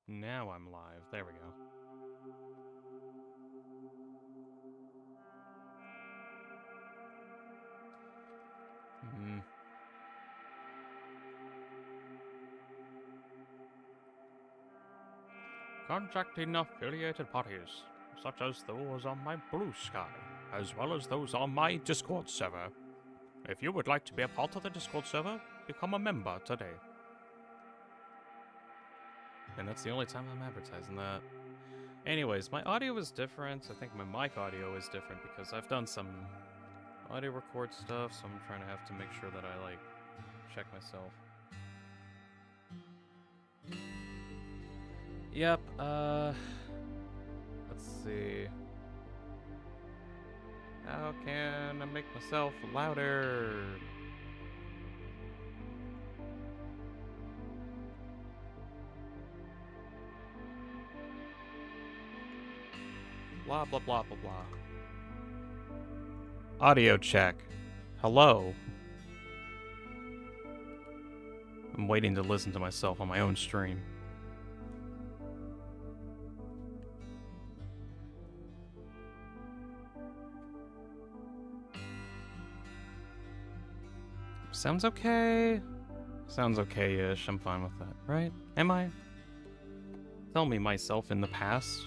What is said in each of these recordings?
Now I'm live. There we go. Contacting affiliated parties, such as those on my Blue Sky, as well as those on my Discord server. If you would like to be a part of the Discord server, become a member today. And that's the only time I'm advertising that. Anyways, my audio is different. I think my mic audio is different because I've done some audio record stuff, so I'm trying to have to make sure that I, check myself. Yep, let's see. How can I make myself louder? Blah, blah, blah, blah, blah. Audio check. Hello. I'm waiting to listen to myself on my own stream. Sounds okay. Sounds okay-ish. I'm fine with that, right? Am I? Tell me myself in the past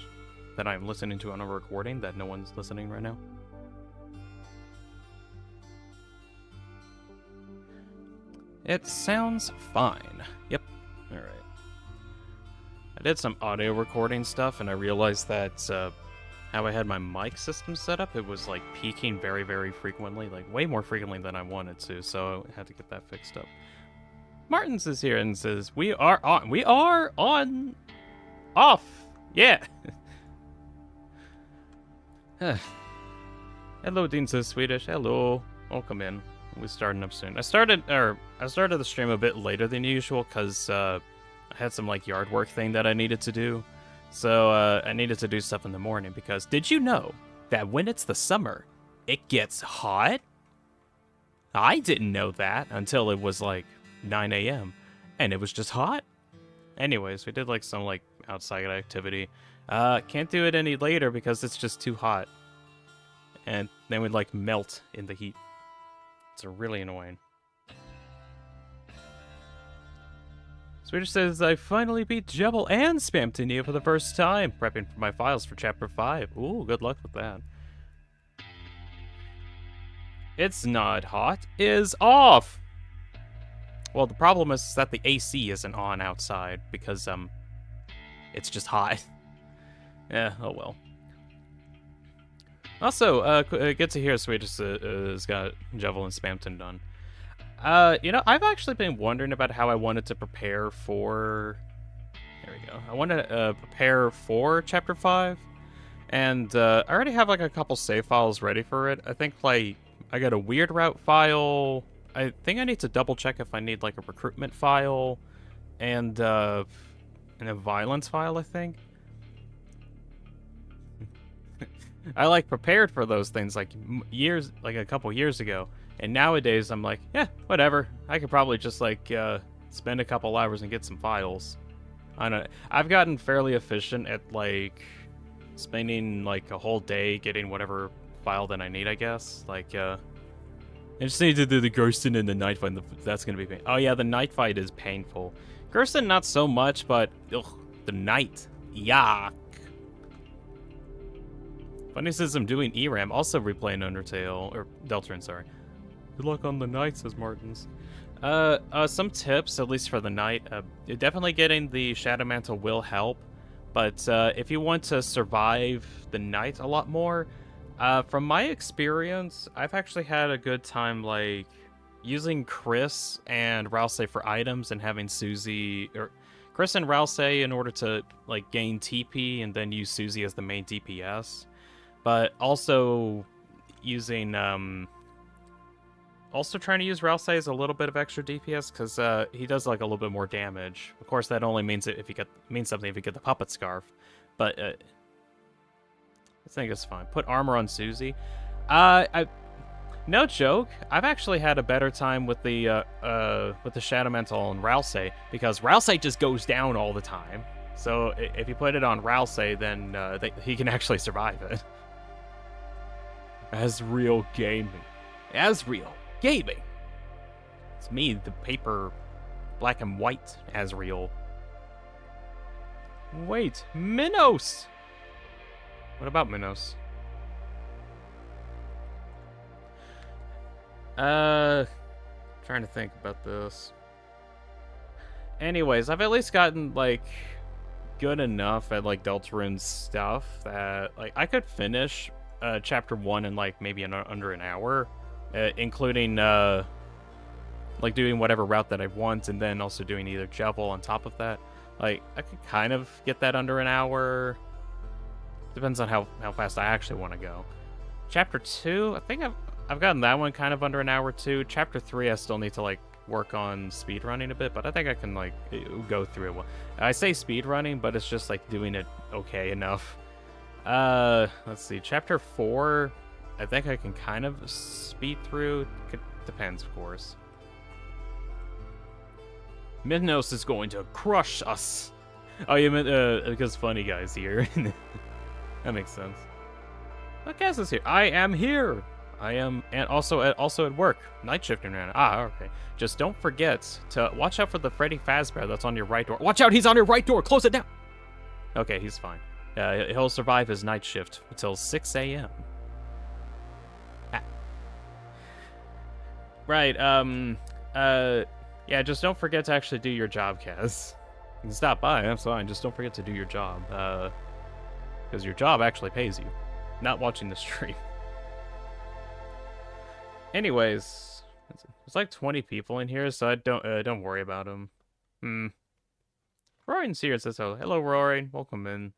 that I'm listening to on a recording that no one's listening right now. It sounds fine. Yep. Alright. I did some audio recording stuff and I realized that how I had my mic system set up, it was peaking very, very frequently, way more frequently than I wanted to, so I had to get that fixed up. Martins is here and says, we are on, off, yeah. Hello, Dean says Swedish, hello, welcome in. We're starting up soon. I started the stream a bit later than usual, because I had some, yard work thing that I needed to do. So, I needed to do stuff in the morning, because did you know that when it's the summer, it gets hot? I didn't know that until it was, 9 a.m., and it was just hot. Anyways, we did, some, outside activity. Can't do it any later because it's just too hot. And then we'd, melt in the heat. It's really annoying. Swedish says, I finally beat Jebel and Spamtonia for the first time, prepping for my files for Chapter 5. Ooh, good luck with that. It's not hot, is off! Well, the problem is that the AC isn't on outside, because, it's just hot. Yeah, oh well. Also, good to hear Swedish has got Jebel and Spamton done. I've actually been wondering about how I wanted to prepare for... There we go. I want to prepare for Chapter 5. And I already have, a couple save files ready for it. I think, I got a weird route file. I think I need to double check if I need, a recruitment file. And a violence file, I think. I, prepared for those things, a couple years ago. And nowadays, I'm yeah, whatever. I could probably just, spend a couple hours and get some files. I don't know. I've gotten fairly efficient at, spending, a whole day getting whatever file that I need, I guess. I just need to do the Gersten and the night fight. That's going to be painful. Oh, yeah, the night fight is painful. Gersten, not so much, but, ugh, the night. Yuck. Funny says I'm doing ERAM, also replaying Undertale, or Deltarune, sorry. Good luck on the night, says Martins. Some tips, at least for the night. Definitely getting the Shadow Mantle will help, but if you want to survive the night a lot more, from my experience, I've actually had a good time, using Chris and Rousey for items and having Susie, or Chris and Rousey in order to, gain TP and then use Susie as the main DPS. But also using, also trying to use Rousey as a little bit of extra DPS, because he does, a little bit more damage. Of course, that only means if you get something if you get the Puppet Scarf. But, I think it's fine. Put armor on Susie. No joke, I've actually had a better time with the Shadow Mantle and Rousey, because Rousey just goes down all the time. So if you put it on Ralsei, then he can actually survive it. Asriel Gaming. Asriel Gaming. It's me, the paper black and white Asriel. Wait, Minos! What about Minos? Trying to think about this. Anyways, I've at least gotten, like, good enough at, like, Deltarune's stuff that, like, I could finish Chapter 1 in, like, maybe under an hour, including, like, doing whatever route that I want, and then also doing either Jevil on top of that. Like, I could kind of get that under an hour. Depends on how fast I actually want to go. Chapter 2, I think I've gotten that one kind of under an hour, too. Chapter 3, I still need to, like, work on speedrunning a bit, but I think I can, like, go through it. I say speedrunning, but it's just, like, doing it okay enough. Let's see. Chapter 4, I think I can kind of speed through. Depends, of course. Minos is going to crush us. Oh, you meant, because Funny Guy's here. That makes sense. What Cass is here? I am here. I am, and also at work. Night shifting right now. Ah, okay. Just don't forget to watch out for the Freddy Fazbear that's on your right door. Watch out, he's on your right door. Close it down. Okay, he's fine. He'll survive his night shift until 6 a.m. Ah. Right, yeah, just don't forget to actually do your job, Kaz. You can stop by, that's fine. Just don't forget to do your job. Because your job actually pays you. Not watching the stream. Anyways, there's like 20 people in here, so I don't worry about them. Roaring's here, says hello, Roaring. Welcome in.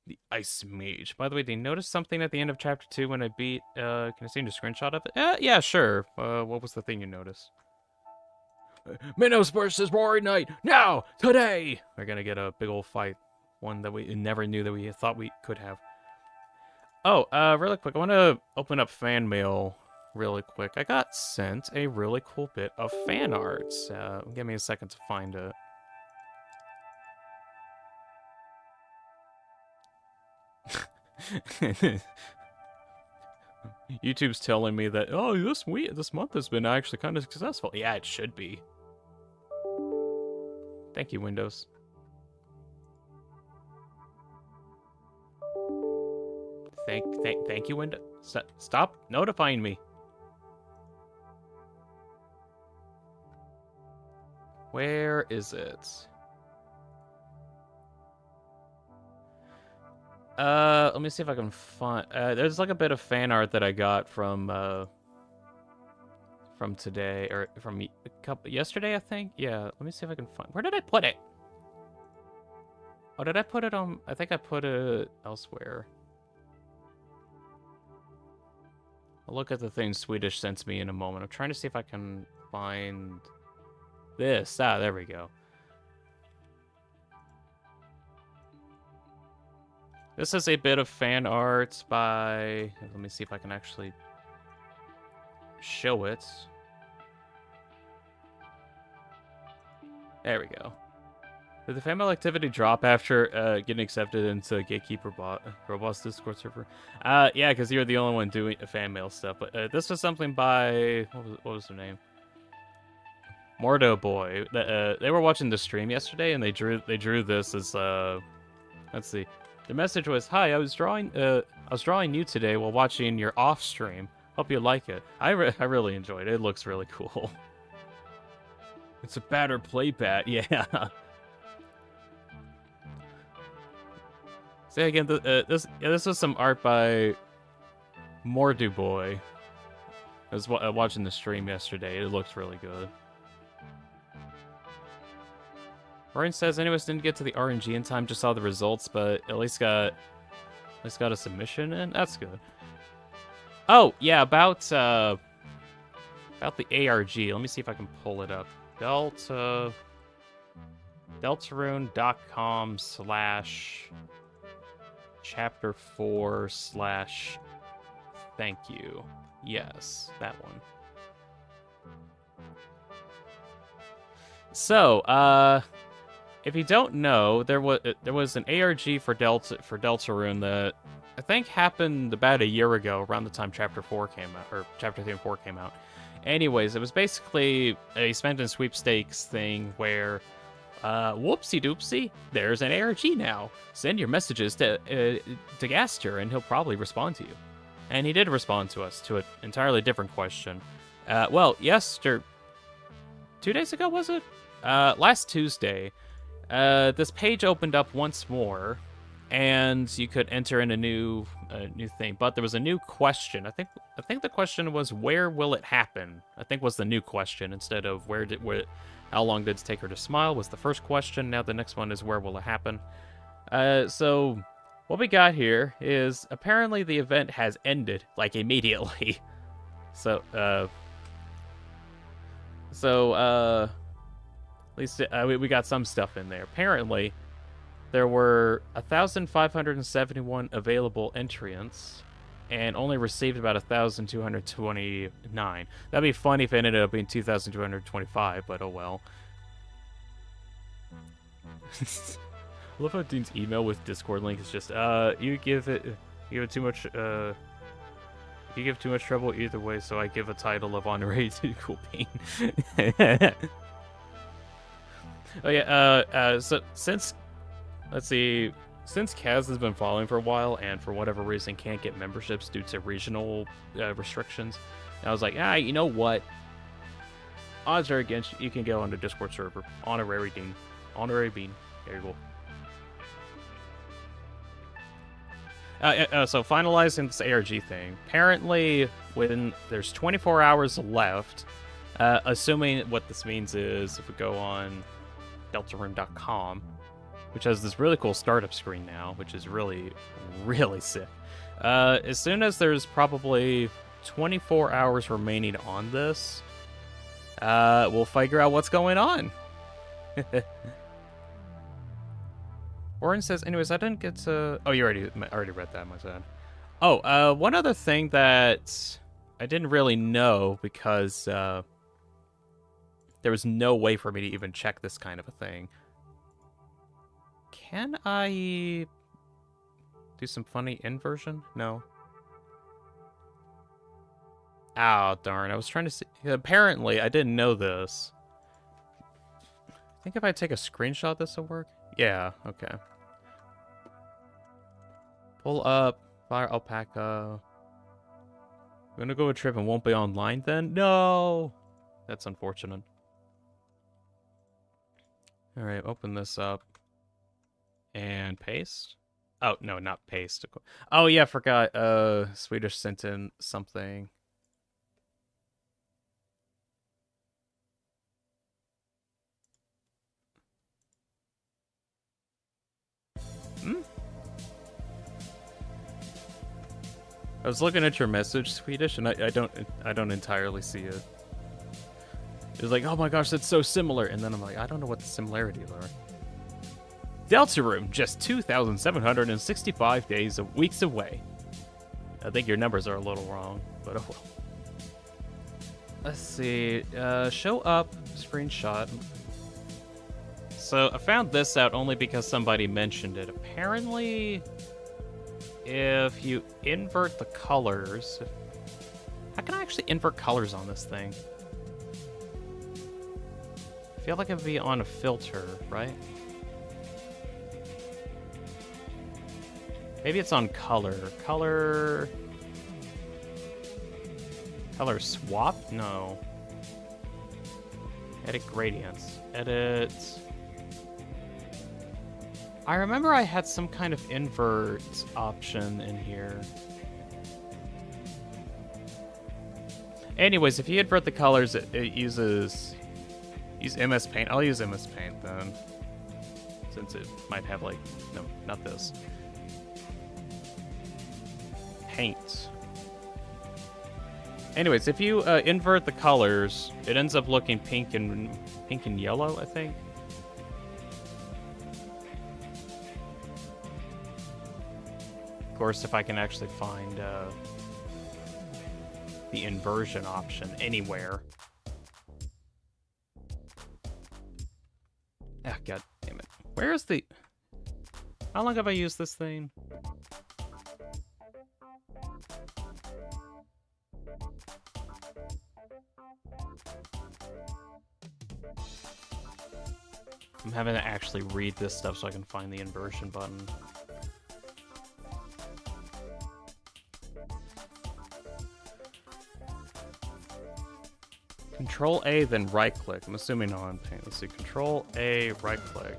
The Ice Mage. By the way, did you notice something at the end of Chapter 2 when I beat, can I send you a screenshot of it? Yeah, sure. What was the thing you noticed? Minos versus Roaring Knight, now, today! We're gonna get a big old fight. One that we never knew that we thought we could have. Oh, really quick, I want to open up fan mail really quick. I got sent a really cool bit of fan art. Give me a second to find it. YouTube's telling me that, oh, this month has been actually kind of successful. Yeah, it should be. Thank you, Windows. Thank you, Windows. Stop notifying me. Where is it? Let me see if I can find. There's like a bit of fan art that I got from today, or from yesterday, I think. Yeah, let me see if I can find. Where did I put it? Oh, did I put it on? I think I put it elsewhere. I'll look at the thing Swedish sent me in a moment. I'm trying to see if I can find this. Ah, there we go. This is a bit of fan art by... Let me see if I can actually show it. There we go. Did the fan mail activity drop after getting accepted into Gatekeeper Robot's Discord server? Yeah, because you're the only one doing fan mail stuff. But this was something by... What was their name? Mordo Boy. They were watching the stream yesterday, and they drew this as... let's see. The message was, "Hi, I was drawing you today while watching your off stream. Hope you like it. I really enjoyed it. It looks really cool. It's a batter play bat, yeah." Say again. This was some art by Mordu Boy. I was watching the stream yesterday. It looks really good. Ryan says, anyways, didn't get to the RNG in time, just saw the results, but at least got a submission in. That's good. Oh, yeah, about the ARG. Let me see if I can pull it up. Deltarune.com/chapter4/thank you. Yes, that one. So, if you don't know, there was an ARG for Deltarune that I think happened about a year ago, around the time Chapter 4 came out, or Chapter 3 and 4 came out. Anyways, it was basically a spend and sweepstakes thing where, whoopsie doopsie, there's an ARG now. Send your messages to Gaster, and he'll probably respond to you. And he did respond to us to an entirely different question. Well, 2 days ago, was it? Last Tuesday, this page opened up once more, and you could enter in a new thing. But there was a new question. I think the question was, where will it happen? I think was the new question, instead of how long did it take her to smile was the first question. Now the next one is, where will it happen? So what we got here is, apparently the event has ended, like, immediately. So at least we got some stuff in there. Apparently, there were 1,571 available entrants, and only received about 1,229. That'd be funny if it ended up being 2,225, but oh well. I love how Dean's email with Discord link is just, you give too much, you give too much trouble either way, so I give a title of honorary to Cool Bean. Oh yeah, so since Kaz has been following for a while, and for whatever reason can't get memberships due to regional restrictions, I was like, you know what? Odds are against you can go on the Discord server. Honorary Dean. Honorary Bean. There you go. So finalizing this ARG thing. Apparently, when there's 24 hours left, assuming what this means is, if we go on deltarune.com, which has this really cool startup screen now, which is really, really sick. As soon as there's probably 24 hours remaining on this, we'll figure out what's going on. Orin says, anyways, I didn't get to... Oh, you already read that, my bad. Oh, one other thing that I didn't really know, because there was no way for me to even check this kind of a thing. Can I do some funny inversion? No. Oh, darn. I was trying to see... Apparently, I didn't know this. I think if I take a screenshot, this will work. Yeah, okay. Pull up, fire alpaca. I'm gonna go a trip and won't be online then? No! That's unfortunate. Alright, open this up. And paste? Oh, no, not paste. Oh, yeah, I forgot. Swedish sent in something. I was looking at your message, Swedish, and I don't entirely see it. It was like, oh my gosh, that's so similar, and then I'm like, I don't know what the similarities are. Deltarune, just 2,765 weeks away. I think your numbers are a little wrong, but oh well. Let's see. Show up, screenshot. So I found this out only because somebody mentioned it. Apparently, if you invert the colors... How can I actually invert colors on this thing? I feel like it would be on a filter, right? Maybe it's on color. Color swap? No. Edit gradients. Edit... I remember I had some kind of invert option in here. Anyways, if you invert the colors, it uses... Use MS Paint. I'll use MS Paint then. Since it might have like... No, not this. Paint. Anyways, if you invert the colors, it ends up looking pink and yellow, I think. Of course, if I can actually find the inversion option anywhere. Ah, god damn it. Where's the... How long have I used this thing? I'm having to actually read this stuff so I can find the inversion button. Control A, then right click. I'm assuming on paint. Let's see. Control A, right click.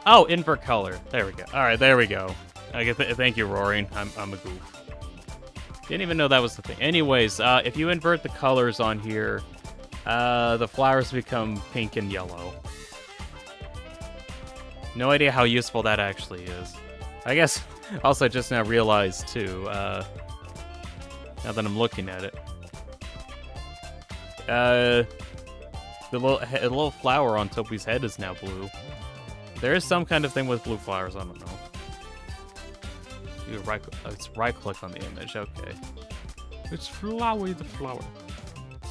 Oh, invert color. There we go. All right, there we go. Thank you, Roaring. I'm a goof. Didn't even know that was the thing. Anyways, if you invert the colors on here, the flowers become pink and yellow. No idea how useful that actually is. I guess also just now realized too, now that I'm looking at it. The little flower on Topi's head is now blue. There is some kind of thing with blue flowers, I don't know. It's right click on the image, okay. It's Flowey the flower.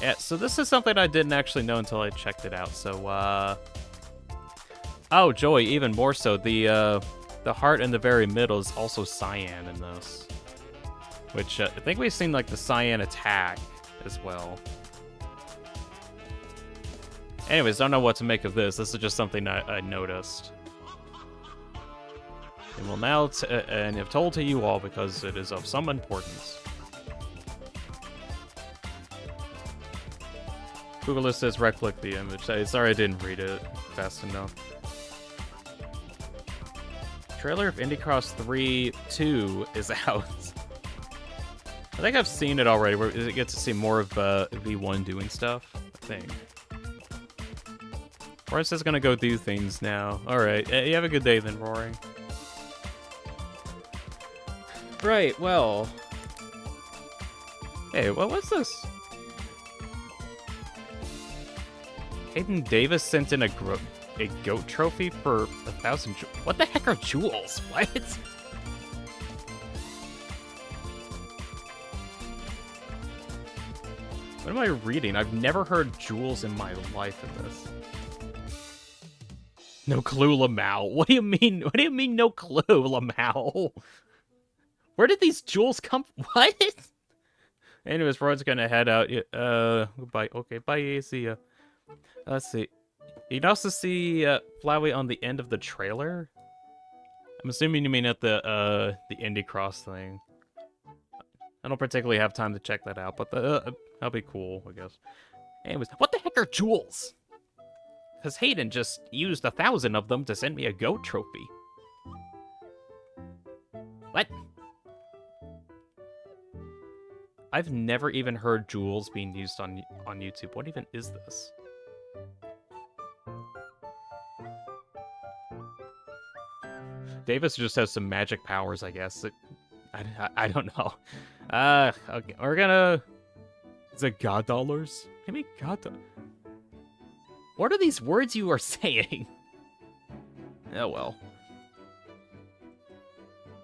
Yeah, so this is something I didn't actually know until I checked it out, so, oh, joy, even more so. The heart in the very middle is also cyan in this. Which, I think we've seen, like, the cyan attack as well. Anyways, don't know what to make of this. This is just something I noticed. And will now, and have told to you all because it is of some importance. Google List says right-click the image. Sorry I didn't read it fast enough. Trailer of Indie Cross 2 is out. I think I've seen it already, where you get to see more of V1 doing stuff, I think. Forrest is gonna go do things now. Alright, you have a good day then, Roaring. Right, well... Hey, what's this? Hayden Davis sent in a goat trophy for 1,000 jewels. What the heck are jewels? What? What am I reading? I've never heard jewels in my life in this. No clue, Lamau. What do you mean? What do you mean, no clue, Lamau? Where did these jewels come from? What? Anyways, Roy's gonna head out. Goodbye. Okay, bye. See ya. Let's see. You can also see Flowey on the end of the trailer. I'm assuming you mean at the Indie Cross thing. I don't particularly have time to check that out, but that'll be cool, I guess. Anyways, what the heck are jewels? Because Hayden just used 1,000 of them to send me a goat trophy. What? I've never even heard jewels being used on YouTube. What even is this? Davis just has some magic powers, I guess. I don't know. Okay, we're gonna... Is it God dollars? What do you mean God dollars? What are these words you are saying? Oh well.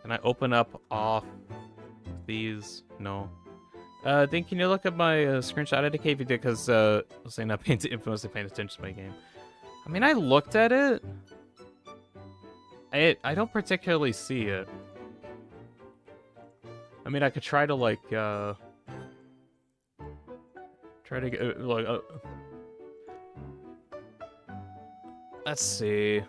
Can I open up off these? No. Then can you look at my screenshot? I indicated you did because I was saying not mostly paying attention to my game. I mean, I looked at it. I don't particularly see it. I mean, I could try to like try to get like let's see.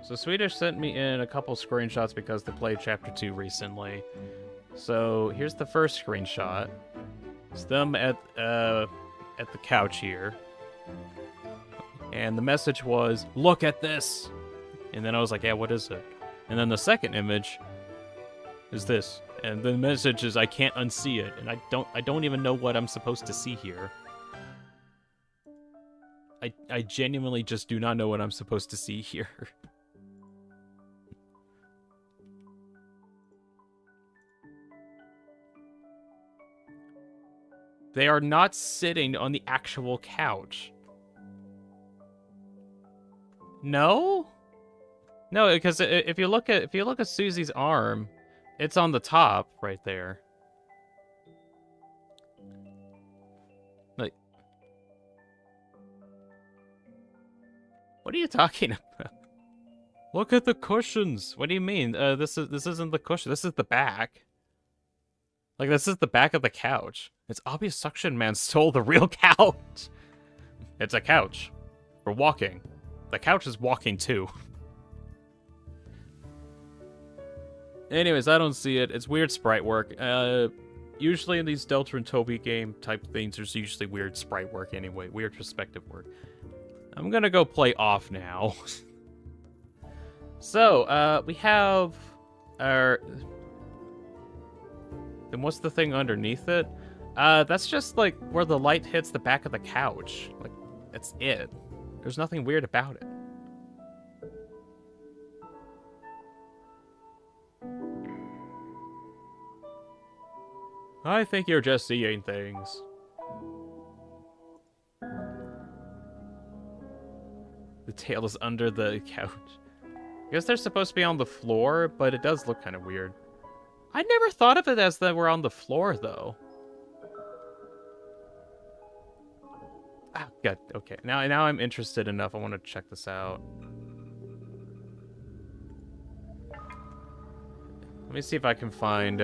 So Swedish sent me in a couple screenshots because they played Chapter 2 recently. So here's the first screenshot. It's them at the couch here. And the message was, look at this! And then I was like, yeah, what is it? And then the second image is this. And the message is, I can't unsee it. And I don't even know what I'm supposed to see here. I genuinely just do not know what I'm supposed to see here. They are not sitting on the actual couch. No? No, because if you look at Susie's arm, it's on the top right there. What are you talking about? Look at the cushions. What do you mean? This isn't the cushion. This is the back. Like, this is the back of the couch. It's obvious Suction Man stole the real couch. It's a couch. We're walking. The couch is walking too. Anyways, I don't see it. It's weird sprite work. Usually in these Delta and Toby game type things, there's usually weird sprite work anyway. Weird perspective work. I'm gonna go play off now. So, we have our... Then what's the thing underneath it? That's just, like, where the light hits the back of the couch. Like, that's it. There's nothing weird about it. I think you're just seeing things. The tail is under the couch. I guess they're supposed to be on the floor, but it does look kind of weird. I never thought of it as that we're on the floor, though. Ah, God, okay. Now I'm interested enough. I want to check this out. Let me see if I can find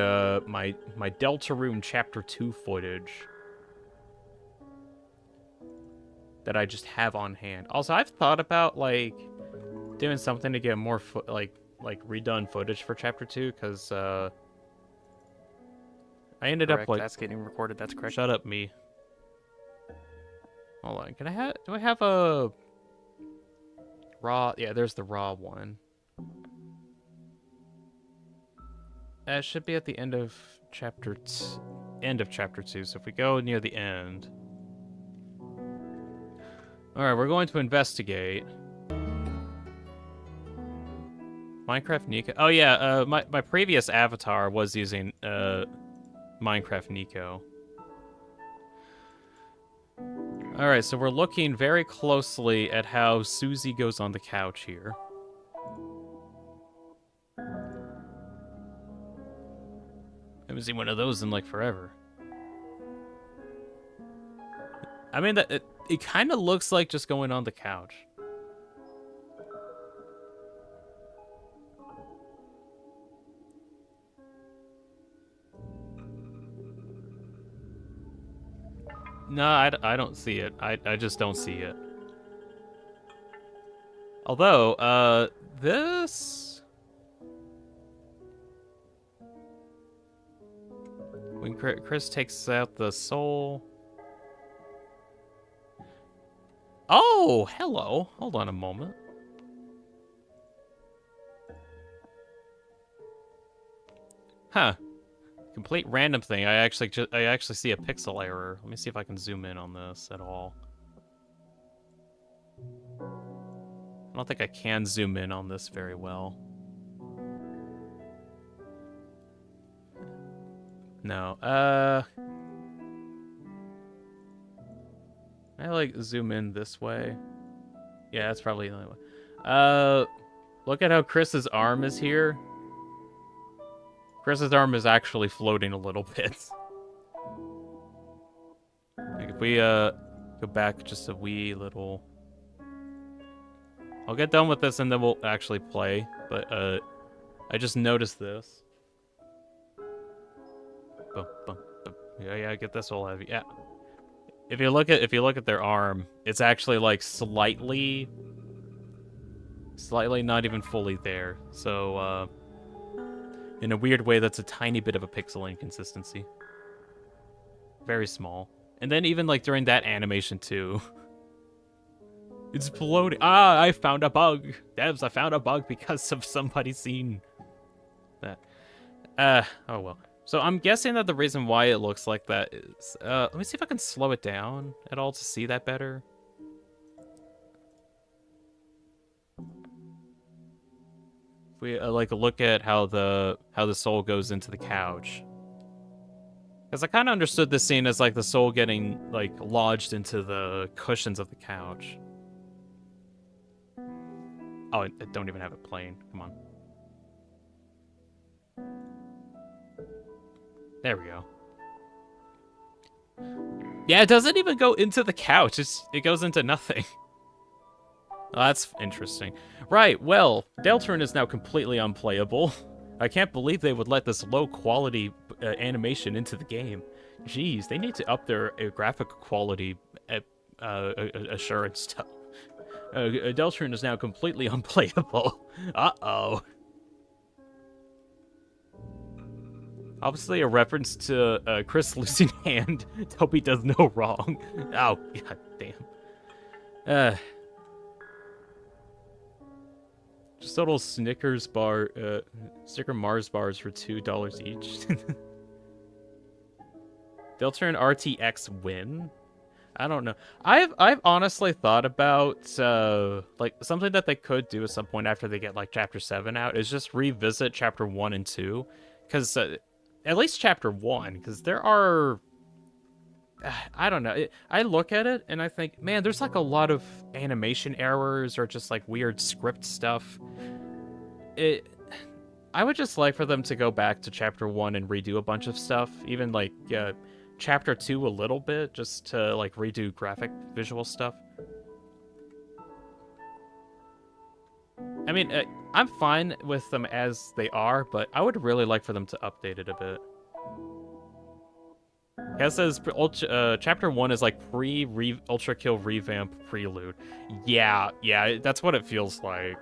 my Deltarune Chapter 2 footage that I just have on hand. Also, I've thought about like doing something to get more like redone footage for Chapter 2 because I ended up like that's getting recorded. That's correct. Shut up, me. Hold on. Can I have? Do I have a raw? Yeah, there's the raw one. It should be at the end of chapter 2. So if we go near the end. Alright, we're going to investigate. Minecraft Nico. Oh yeah, my previous avatar was using Minecraft Nico. Alright, so we're looking very closely at how Susie goes on the couch here. I haven't seen one of those in like forever. I mean, it kind of looks like just going on the couch. No, I don't see it. I just don't see it. Although, this... When Chris takes out the soul... Oh, hello. Hold on a moment. Huh. Complete random thing. I actually see a pixel error. Let me see if I can zoom in on this at all. I don't think I can zoom in on this very well. No. I like zoom in this way. Yeah, that's probably the only way. Look at how Chris's arm is here. Chris's arm is actually floating a little bit. Like if we go back just a wee little. I'll get done with this and then we'll actually play. But I just noticed this. Boom, boom, boom. Yeah, get this all heavy. Yeah. If you look at their arm, it's actually like slightly not even fully there. So in a weird way, that's a tiny bit of a pixel inconsistency. Very small. And then even like during that animation too. It's floating. Ah, I found a bug. Devs, I found a bug because of somebody seeing that. Oh well. So I'm guessing that the reason why it looks like that is... let me see if I can slow it down at all to see that better. If we like look at how the soul goes into the couch. Because I kind of understood this scene as like the soul getting like lodged into the cushions of the couch. Oh, I don't even have it playing. Come on. There we go. Yeah, it doesn't even go into the couch. It goes into nothing. Oh, that's interesting. Right, well, Deltarune is now completely unplayable. I can't believe they would let this low-quality animation into the game. Jeez, they need to up their graphic quality assurance stuff. Deltarune is now completely unplayable. Uh-oh. Obviously a reference to Chris losing hand. Toby does no wrong. Oh, god damn. Just little Snickers bar, Snicker Mars bars for $2 each. Deltarune RTX win? I don't know. I've honestly thought about like something that they could do at some point after they get like Chapter 7 out is just revisit Chapter 1 and 2, because at least Chapter 1, because there are I don't know. I look at it and I think, man, there's like a lot of animation errors or just like weird script stuff. I would just like for them to go back to Chapter 1 and redo a bunch of stuff, even like Chapter 2 a little bit, just to like redo graphic visual stuff. I mean, I'm fine with them as they are, but I would really like for them to update it a bit. It says Chapter 1 is like Ultra Kill revamp prelude. Yeah, that's what it feels like.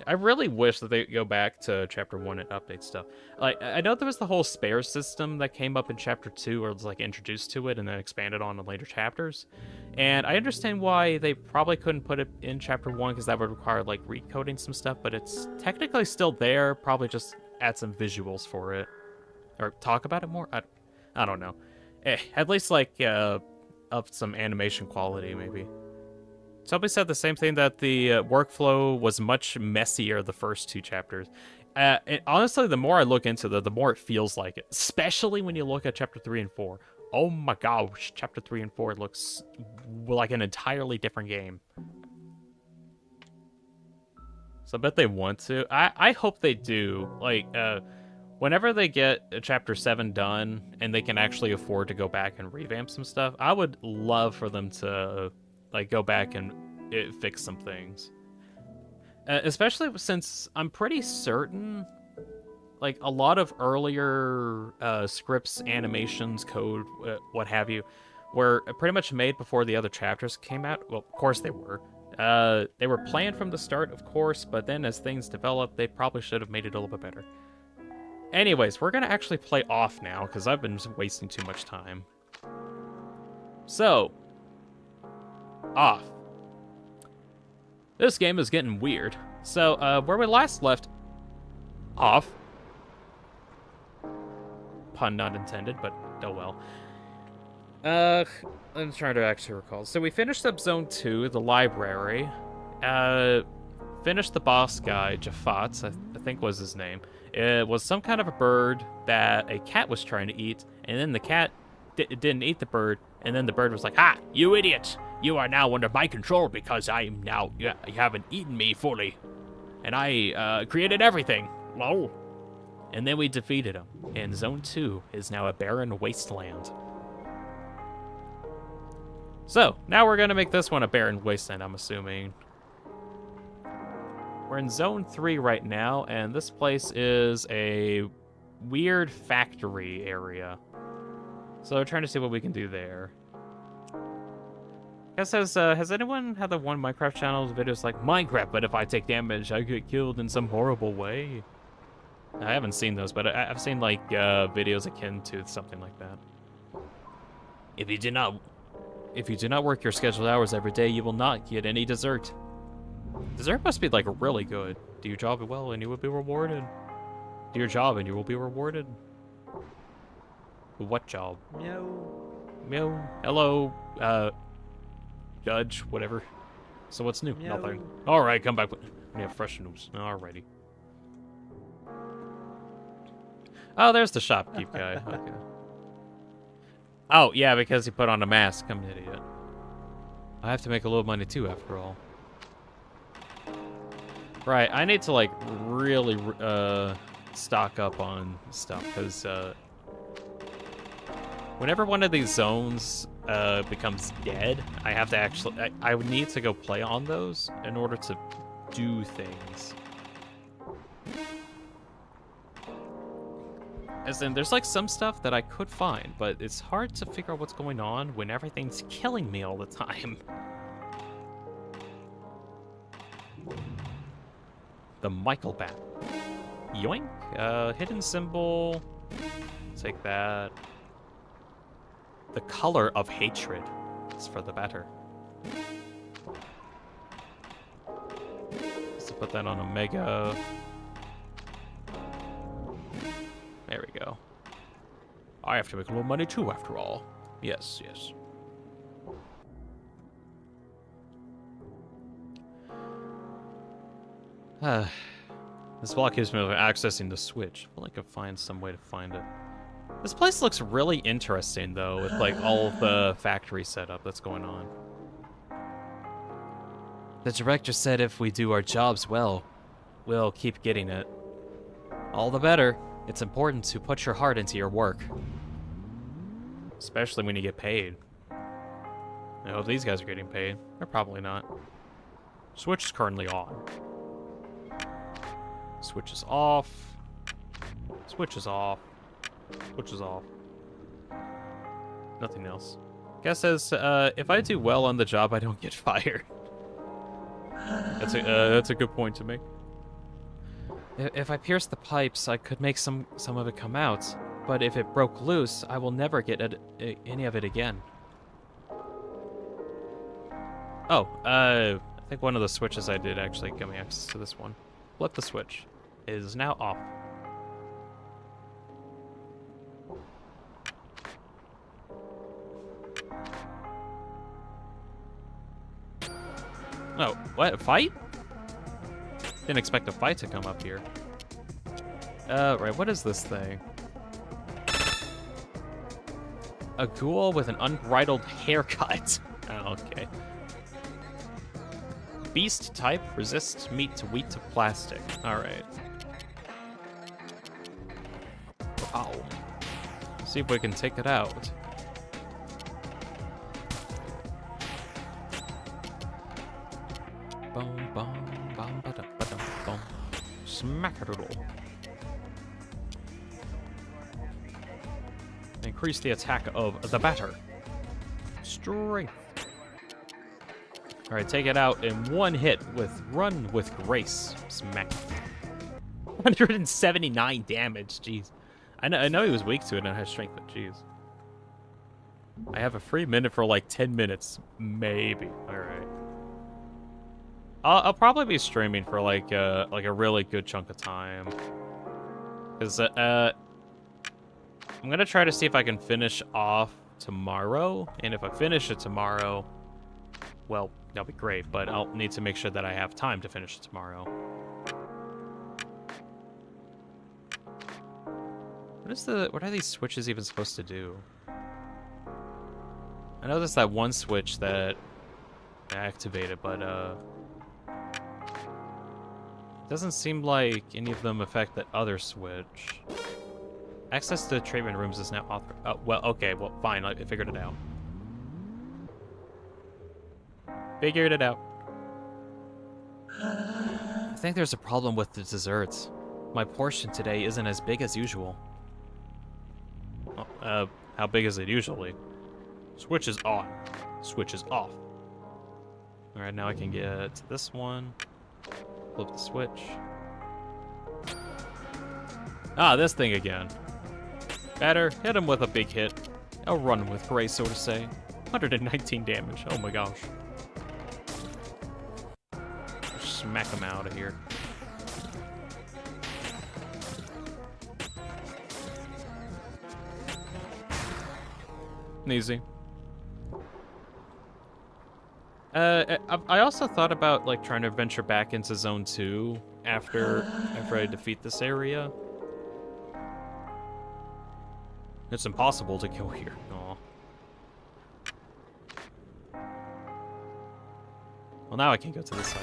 I really wish that they go back to Chapter 1 and update stuff. Like, I know there was the whole spare system that came up in Chapter 2, or was like introduced to it and then expanded on in later chapters. And I understand why they probably couldn't put it in Chapter 1, because that would require like recoding some stuff, but it's technically still there, probably just add some visuals for it. Or talk about it more? I don't know. At least like up some animation quality, maybe. Somebody said the same thing, that the workflow was much messier the first 2 chapters. And honestly, the more I look into it, the more it feels like it. Especially when you look at Chapter 3 and 4. Oh my gosh, Chapter 3 and 4 looks like an entirely different game. So I bet they want to. I hope they do. Like, whenever they get Chapter 7 done and they can actually afford to go back and revamp some stuff, I would love for them to like go back and fix some things. Especially since I'm pretty certain like a lot of earlier scripts, animations, code, what have you, were pretty much made before the other chapters came out. Well, of course they were. They were planned from the start, of course, but then as things developed, they probably should have made it a little bit better. Anyways, we're gonna actually play off now, because I've been wasting too much time. So, off. This game is getting weird. So, where we last left off, pun not intended, but oh well. I'm trying to actually recall. So we finished up Zone 2, the library. Finished the boss guy, Jafat, I think was his name. It was some kind of a bird that a cat was trying to eat, and then the cat didn't eat the bird, and then the bird was like, "Ha! You idiot! You are now under my control because I am now, you haven't eaten me fully. And I created everything. Lol." And then we defeated him. And Zone 2 is now a barren wasteland. So, now we're going to make this one a barren wasteland, I'm assuming. We're in Zone 3 right now, and this place is a weird factory area. So we're trying to see what we can do there. Guess has anyone had the one Minecraft channel's videos like Minecraft, but if I take damage, I get killed in some horrible way? I haven't seen those, but I've seen like videos akin to something like that. If you do not work your scheduled hours every day, you will not get any dessert. Dessert must be like really good. Do your job well, and you will be rewarded. Do your job, and you will be rewarded. What job? Meow. Meow. Hello. Judge, whatever. So what's new? Meow. Nothing. Alright, come back. We have fresh news. Alrighty. Oh, there's the shopkeep guy. Okay. Oh, yeah, because he put on a mask. I'm an idiot. I have to make a little money too, after all. Right, I need to, like, really stock up on stuff, because whenever one of these zones becomes dead, I have to actually... I would need to go play on those in order to do things. As in, there's like some stuff that I could find, but it's hard to figure out what's going on when everything's killing me all the time. The Michael Bat. Yoink. Hidden symbol. Take that. The color of hatred is for the better. Let's put that on Omega. There we go. I have to make a little money too, after all. Yes, yes. This block gives me accessing the switch. I feel like I find some way to find it. This place looks really interesting, though, with like all of the factory setup that's going on. The director said if we do our jobs well, we'll keep getting it. All the better. It's important to put your heart into your work. Especially when you get paid. I hope these guys are getting paid. They're probably not. Switch is currently on. Switch is off. Switch is off. Switch is off. Nothing else. Guess as if I do well on the job, I don't get fired. That's a good point to make. If I pierce the pipes, I could make some of it come out. But if it broke loose, I will never get any of it again. Oh, I think one of the switches I did actually give me access to this one. Flip the switch. It is now off. Oh, what? A fight? Didn't expect a fight to come up here. Right, what is this thing? A ghoul with an unbridled haircut. Oh, okay. Beast type, resists meat to wheat to plastic. Alright. Wow. See if we can take it out. Boom, boom, boom, ba-dum, ba-dum, boom. Smack-a-doodle. Increase the attack of the batter. Strength. Alright, take it out in one hit with Run with Grace. Smack. 179 damage, jeez. I know he was weak to it and I had strength, but jeez. I have a free minute for like 10 minutes, maybe. Alright. I'll probably be streaming for like a really good chunk of time. Because I'm gonna try to see if I can finish off tomorrow, and if I finish it tomorrow, well, that'll be great, but I'll need to make sure that I have time to finish it tomorrow. What are these switches even supposed to do? I know there's that one switch that I activated, but it doesn't seem like any of them affect that other switch. Access to treatment rooms is now authorized. Oh, well, okay, well, fine, I figured it out. Figured it out. I think there's a problem with the desserts. My portion today isn't as big as usual. How big is it usually? Switch is on. Switch is off. Alright, now I can get to this one. Flip the switch. Ah, this thing again. Better, hit him with a big hit. I'll run with grace, so to say. 119 damage, oh my gosh. Smack him out of here. Easy. I also thought about like trying to venture back into Zone 2 after I defeat this area. It's impossible to kill here. Aw. Well, now I can go to this side.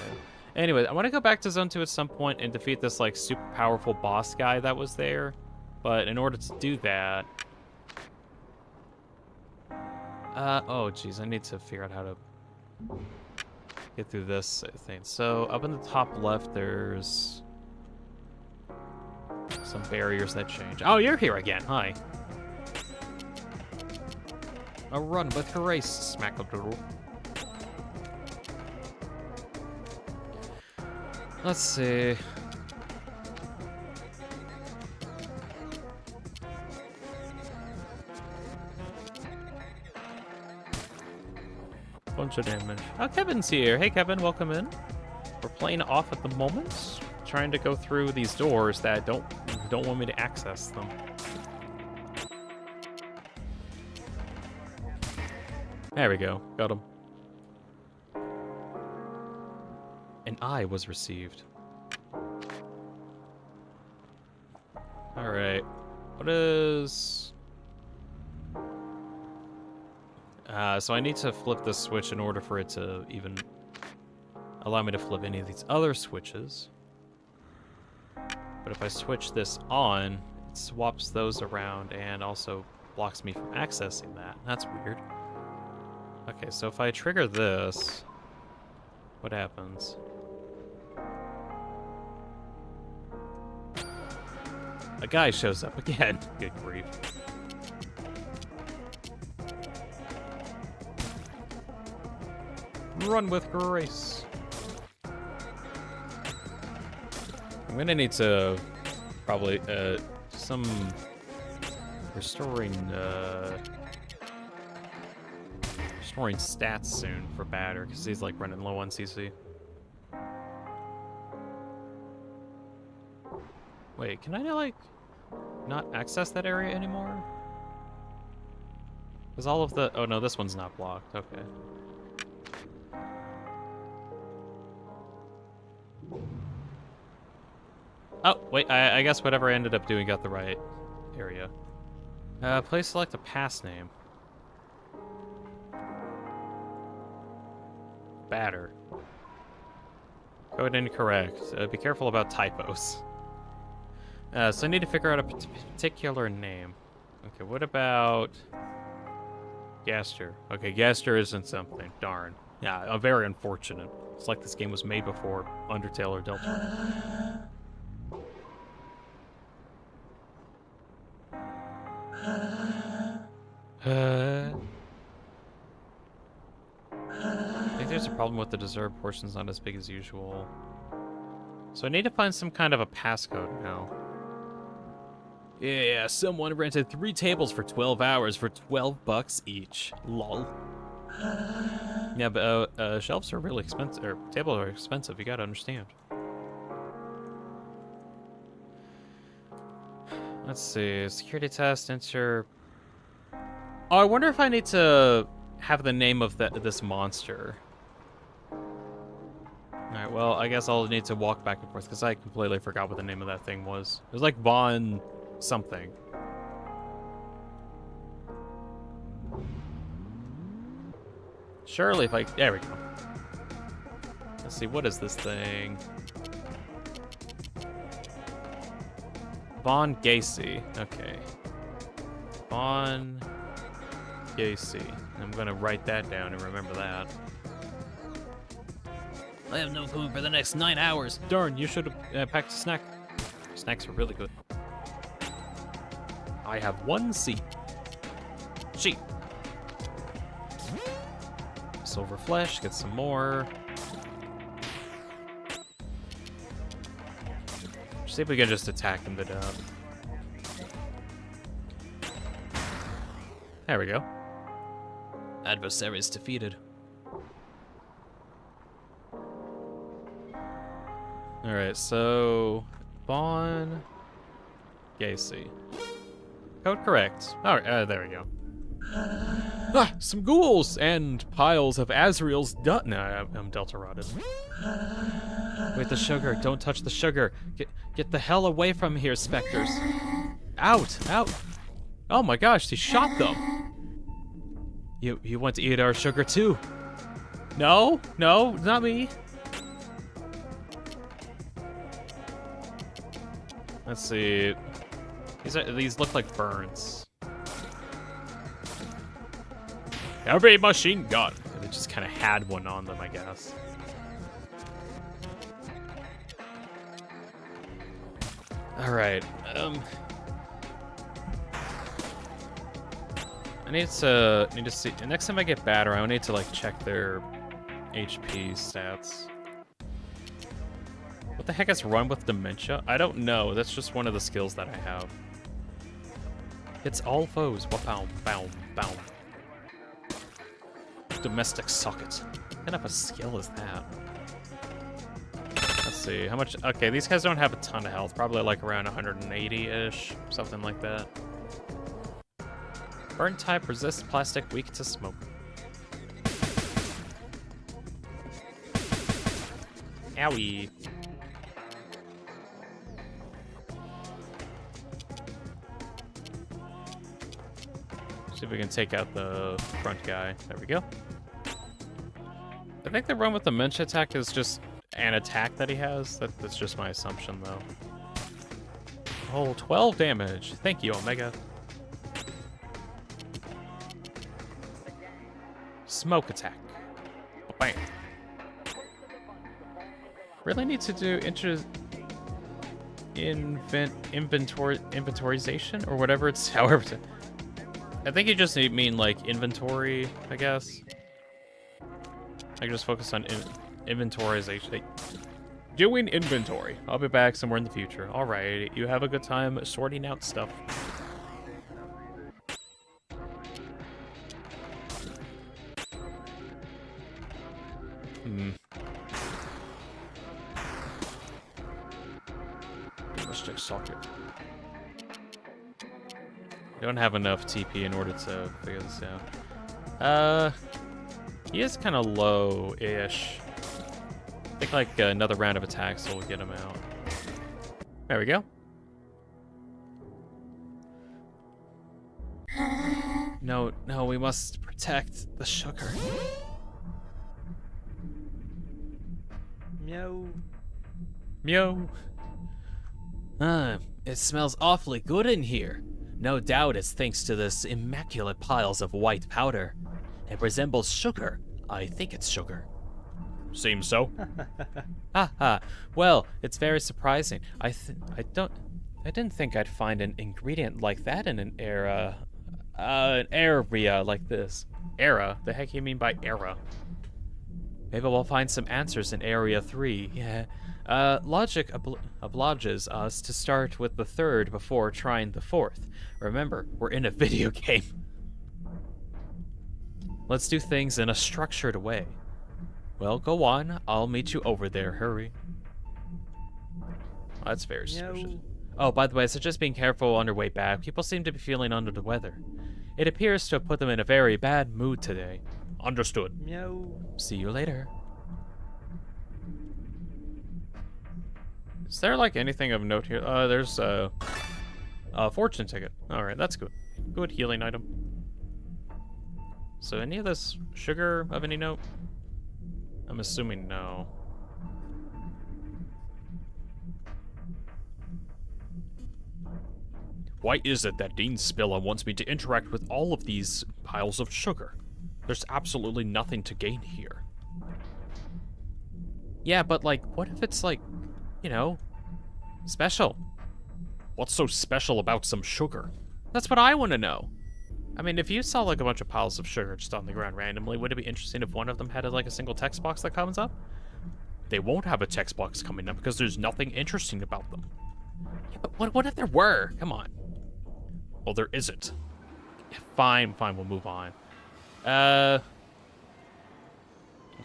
Anyway, I want to go back to Zone 2 at some point and defeat this like super powerful boss guy that was there. But in order to do that, Oh, geez, I need to figure out how to get through this thing. So, up in the top left, there's some barriers that change. Oh, you're here again. Hi. A run with grace, smackadoodle. Let's see. Bunch of damage. Oh, Kevin's here. Hey, Kevin, welcome in. We're playing off at the moment, trying to go through these doors that don't want me to access them. There we go. Got him. An eye was received. Alright. What is... so I need to flip this switch in order for it to even allow me to flip any of these other switches. But if I switch this on, it swaps those around and also blocks me from accessing that. That's weird. Okay, so if I trigger this, what happens? A guy shows up again. Good grief. Run with grace. I'm gonna need to probably some restoring stats soon for Batter because he's like running low on CC. Wait, can I like not access that area anymore? Because all of the... Oh no, this one's not blocked. Okay. Oh, wait, I guess whatever I ended up doing got the right area. Please select a pass name. Batter. Code incorrect. Be careful about typos. So I need to figure out a particular name. Okay, what about... Gaster. Okay, Gaster isn't something. Darn. Yeah, very unfortunate. It's like this game was made before Undertale or Delta. I think there's a problem with the dessert portion's not as big as usual. So I need to find some kind of a passcode now. Yeah, someone rented 3 tables for 12 hours for $12 each. Lol. Yeah, but shelves are really expensive, or tables are expensive, you gotta understand. Let's see, security test, enter... Oh, I wonder if I need to have the name of this monster. Alright, well, I guess I'll need to walk back and forth, because I completely forgot what the name of that thing was. It was like Von something. Surely if I... There we go. Let's see, what is this thing? Von Gacy. Okay. Von Gacy. I'm gonna write that down and remember that. I have no food for the next 9 hours. Darn, you should have packed a snack. Snacks are really good. I have 1 seat. Sheep. Silver flesh, get some more. See if we can just attack him to death. There we go. Adversaries defeated. Alright, so... Von... Gacy. Code correct. Alright, there we go. Ah, some ghouls and piles of Azrael's No, I'm Delta-rotted. Wait, the sugar. Don't touch the sugar. Get the hell away from here, specters. Out! Out! Oh my gosh, he shot them! You want to eat our sugar too? No, no, not me. Let's see. These look like burns. Okay, Heavy machine gun. They just kind of had one on them, I guess. All right. I need to see. Next time I get batter, I need to like check their HP stats. What the heck is run with dementia? I don't know. That's just one of the skills that I have. It's all foes. Wow, bow, bow. Domestic socket. What kind of a skill is that? Let's see. How much? Okay, these guys don't have a ton of health. Probably like around 180-ish. Something like that. Burn type, resist plastic, weak to smoke. Owie. See if we can take out the front guy. There we go. I think the run with the dementia attack is just an attack that he has. That's just my assumption, though. Oh, 12 damage. Thank you, Omega. Smoke attack. Bam. Really need to do inventorization or whatever it's, however. I think you just mean like inventory, I guess. I can just focus on inventorization. Doing inventory. I'll be back somewhere in the future. All right, you have a good time sorting out stuff. Domestic socket. You don't have enough TP in order to figure this out. He is kind of low-ish. I think like another round of attacks will get him out. There we go. No, we must protect the sugar. Meow. Meow. It smells awfully good in here. No doubt it's thanks to this immaculate piles of white powder. It resembles sugar. I think it's sugar. Seems so. Haha. Well, it's very surprising. I didn't think I'd find an ingredient like that in an area like this. Era? The heck you mean by era? Maybe we'll find some answers in Area 3. Yeah. Logic obliges us to start with the third before trying the fourth. Remember, we're in a video game. Let's do things in a structured way. Well, go on. I'll meet you over there. Hurry. Oh, that's very suspicious. Oh, by the way, I suggest being careful on your way back. People seem to be feeling under the weather. It appears to have put them in a very bad mood today. Understood. Meow. See you later. Is there like anything of note here? There's a fortune ticket. All right, that's good. Good healing item. So any of this sugar of any note? I'm assuming no. Why is it that Deanspillabean wants me to interact with all of these piles of sugar? There's absolutely nothing to gain here. Yeah, but like, what if it's like, you know, special? What's so special about some sugar? That's what I want to know. I mean, if you saw like a bunch of piles of sugar just on the ground randomly, would it be interesting if one of them had like a single text box that comes up? They won't have a text box coming up because there's nothing interesting about them. Yeah, but what if there were? Come on. Well, there isn't. Yeah, fine, we'll move on. Let's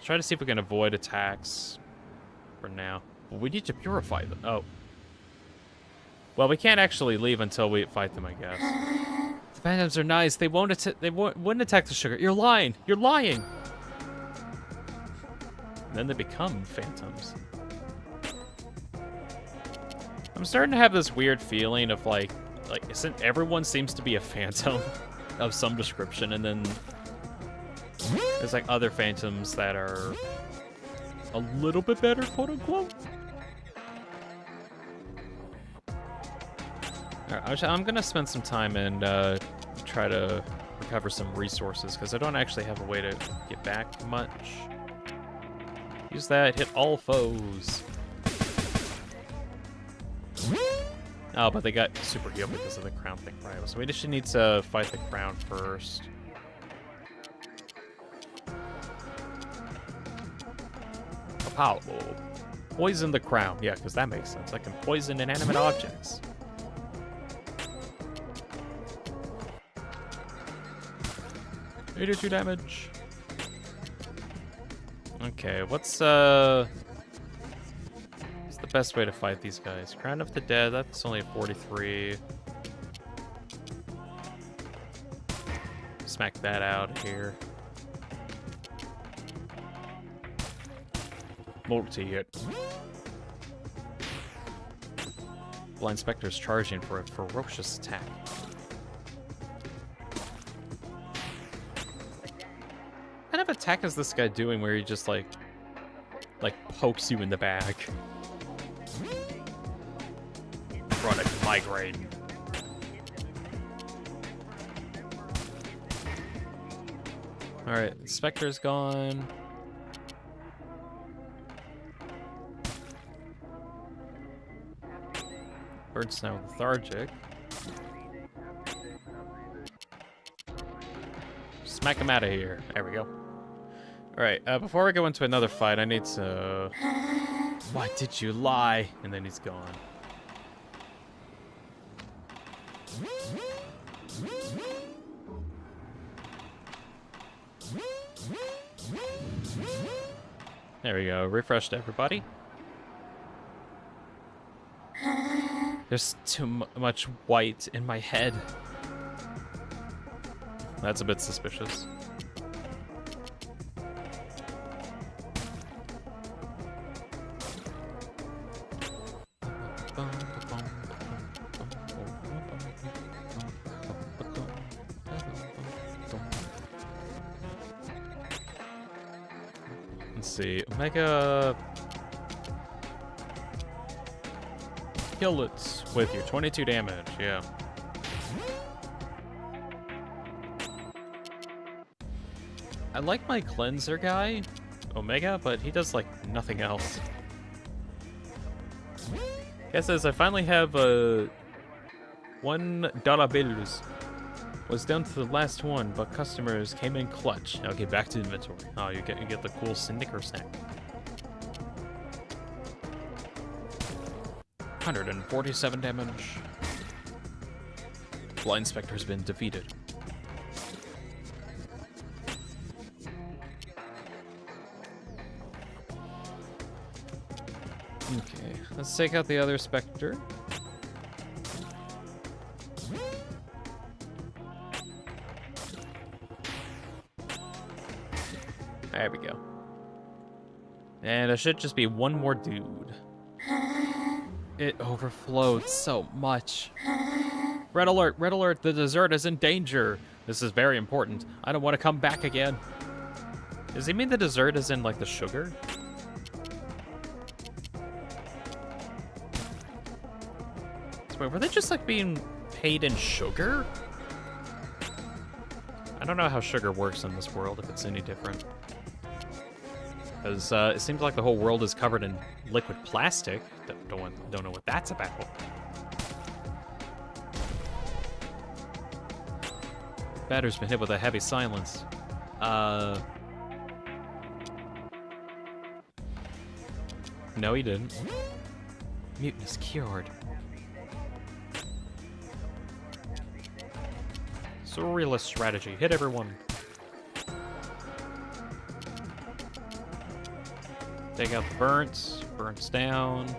try to see if we can avoid attacks for now. Well, we need to purify them. Oh. Well, we can't actually leave until we fight them, I guess. The phantoms are nice. They wouldn't attack the sugar. You're lying. You're lying. And then they become phantoms. I'm starting to have this weird feeling of like isn't everyone seems to be a phantom of some description, and then there's like other phantoms that are a little bit better, quote unquote. Alright, I'm gonna spend some time and try to recover some resources, because I don't actually have a way to get back much. Use that, hit all foes. Oh, but they got super healed because of the crown thing. Right, so we just need to fight the crown first. Pow. Poison the crown. Yeah, because that makes sense. I can poison inanimate objects. 82 damage. Okay, what's the best way to fight these guys? Crown of the Dead, that's only a 43. Smack that out here. Multi-hit. Blind Spectre's charging for a ferocious attack. What kind of attack is this guy doing where he just like pokes you in the back? Chronic migraine. Alright, Spectre's gone. Bird's now lethargic. Smack him out of here. There we go. Alright, before we go into another fight, I need to... Why did you lie? And then he's gone. There we go. Refreshed everybody. There's too much white in my head. That's a bit suspicious. Let's see. Omega... Kill it with your 22 damage, yeah. I like my cleanser guy, Omega, but he does like nothing else. Guess as I finally have $1 bills. Was down to the last one, but customers came in clutch. Okay, back to inventory. Oh, you get the cool Snicker snack. 147 damage. Blind Spectre's been defeated. Okay, let's take out the other Spectre. There we go. And there should just be one more dude. It overflowed so much. Red alert, the dessert is in danger. This is very important. I don't want to come back again. Does he mean the dessert is in, like, the sugar? Wait, were they just, like, being paid in sugar? I don't know how sugar works in this world, if it's any different. Because it seems like the whole world is covered in liquid plastic. Don't know what that's about. Batter's been hit with a heavy silence. No, he didn't. Mutant is cured. Surrealist strategy. Hit everyone. Take out the burns. Burns down.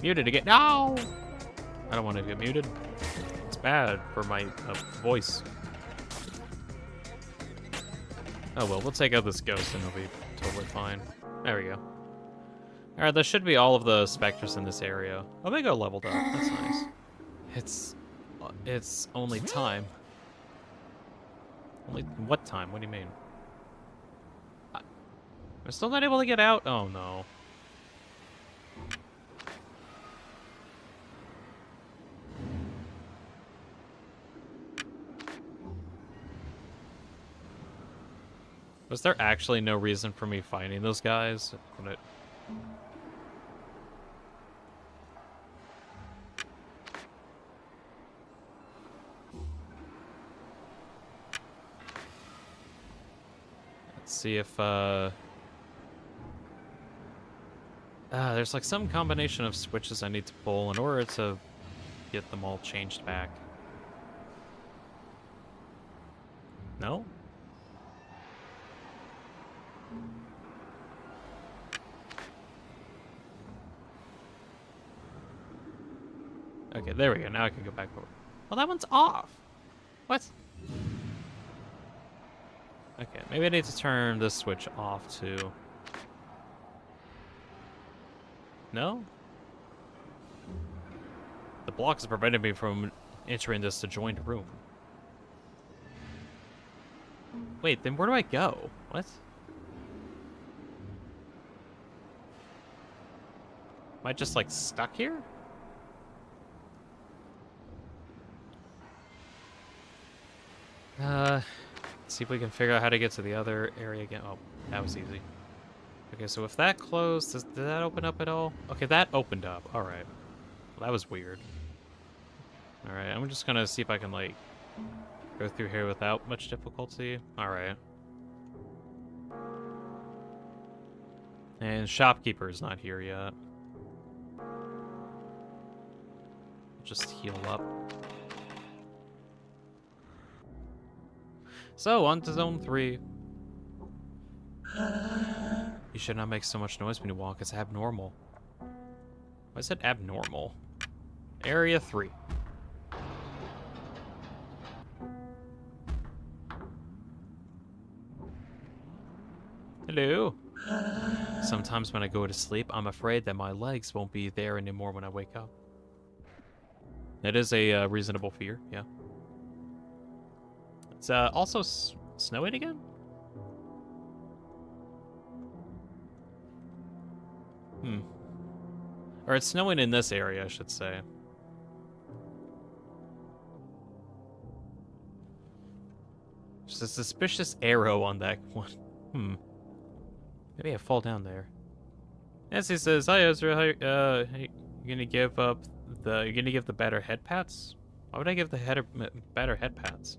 Muted again. No! I don't want to get muted. It's bad for my voice. Oh well, we'll take out this ghost and it'll be totally fine. There we go. Alright, there should be all of the specters in this area. Omega leveled up. That's nice. It's only time. Only what time? What do you mean? I'm still not able to get out? Oh no. Was there actually no reason for me finding those guys? Let's see if, there's like some combination of switches I need to pull in order to get them all changed back. No? Okay, there we go. Now I can go back over. Well, that one's off. What? Okay, maybe I need to turn this switch off too. No? The block is preventing me from entering this adjoined room. Wait, then where do I go? What? Am I just like stuck here? Let's see if we can figure out how to get to the other area again. Oh, that was easy. Okay, so if that closed, did that open up at all? Okay, that opened up. All right. Well, that was weird. All right, I'm just gonna see if I can like go through here without much difficulty. All right. And shopkeeper is not here yet. Just heal up. So, on to zone 3. You should not make so much noise when you walk. It's abnormal. Why is it abnormal? Area 3. Hello. Sometimes when I go to sleep, I'm afraid that my legs won't be there anymore when I wake up. That is a reasonable fear, yeah. It's also snowing again? Or it's snowing in this area, I should say. Just a suspicious arrow on that one. Maybe I fall down there. As he says, "Hi Ezra, you're gonna give the better head pats? Why would I give the better head pats?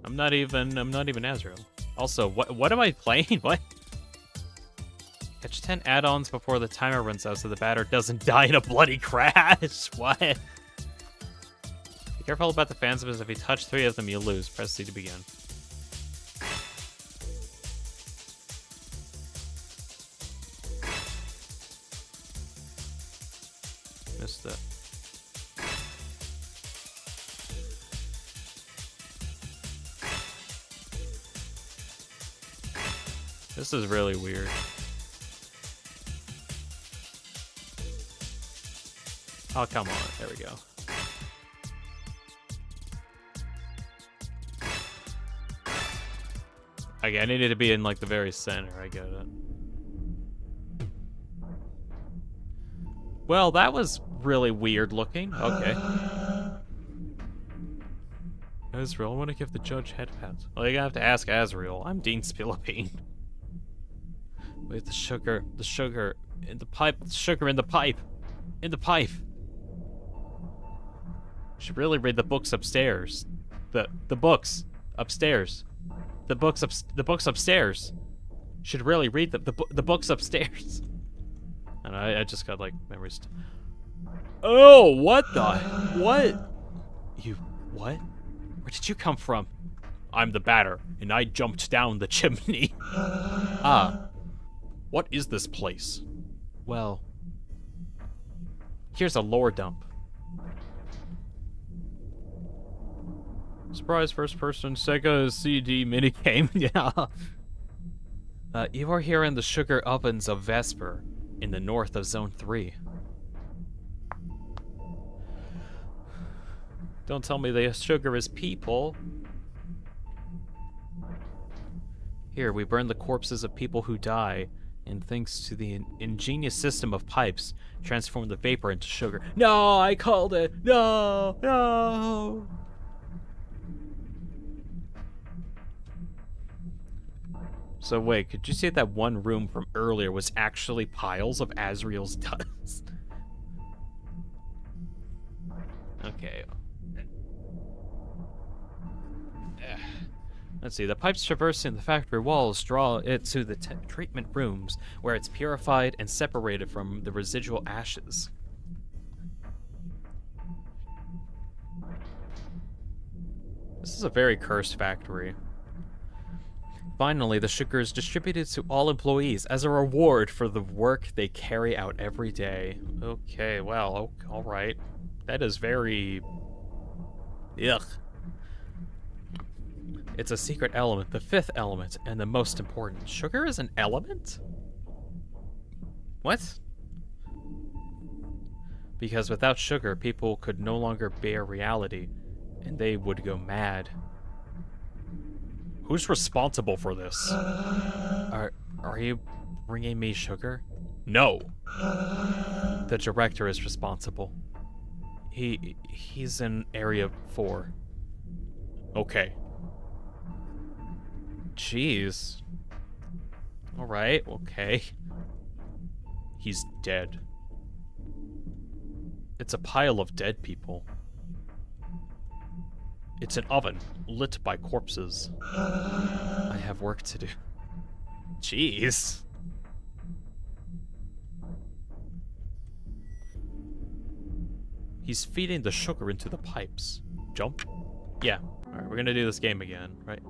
I'm not even Ezra. Also, what am I playing? What? Catch 10 add-ons before the timer runs out so the batter doesn't die in a bloody crash. What? Be careful about the fans because if you touch 3 of them, you lose. Press C to begin. Missed it. This is really weird. Oh, come on. There we go. Okay, I needed to be in, like, the very center. I get it. Well, that was really weird looking. Okay. Azrael, I want to give the judge head pats. Well, you're gonna have to ask Azrael. I'm Deanspillabean. Wait, the sugar in the pipe, the sugar in the pipe. In the pipe. Should really read the books upstairs. The books upstairs. The books upstairs. Should really read the books upstairs. And I just got like memories. Oh, what the? What? You what? Where did you come from? I'm the batter, and I jumped down the chimney. What is this place? Well, here's a lore dump. Surprise first-person Sega CD minigame. Yeah. You are here in the sugar ovens of Vesper, in the north of Zone 3. Don't tell me the sugar is people. Here, we burn the corpses of people who die, and thanks to the ingenious system of pipes, transform the vapor into sugar. No, I called it. No, no. So wait, could you say that one room from earlier was actually piles of Azrael's dust? Okay. Let's see, the pipes traversing the factory walls draw it to the treatment rooms, where it's purified and separated from the residual ashes. This is a very cursed factory. Finally, the sugar is distributed to all employees as a reward for the work they carry out every day. Okay, well, alright. That is very... Ugh. It's a secret element, the fifth element, and the most important. Sugar is an element? What? Because without sugar, people could no longer bear reality, and they would go mad. Who's responsible for this? Are you bringing me sugar? No. The director is responsible. He's in Area 4. Okay. Jeez. Alright, okay. He's dead. It's a pile of dead people. It's an oven, lit by corpses. I have work to do. Jeez. He's feeding the sugar into the pipes. Jump? Yeah. Alright, we're gonna do this game again, right?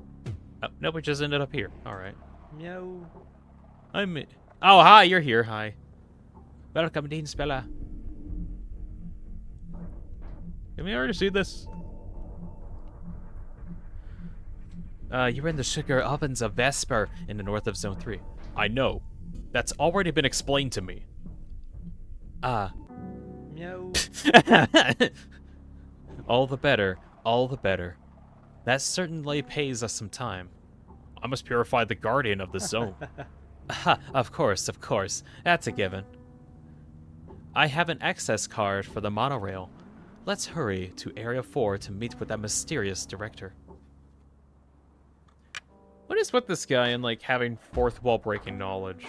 Oh, no, we just ended up here. Alright. Meow. Oh, hi, you're here. Hi. Welcome, Deanspilla. Can we already see this? You're in the sugar ovens of Vesper in the north of Zone 3. I know. That's already been explained to me. Meow. All the better. All the better. That certainly pays us some time. I must purify the guardian of the zone. Of course. That's a given. I have an access card for the monorail. Let's hurry to Area 4 to meet with that mysterious director. What is with this guy and, like, having fourth wall breaking knowledge?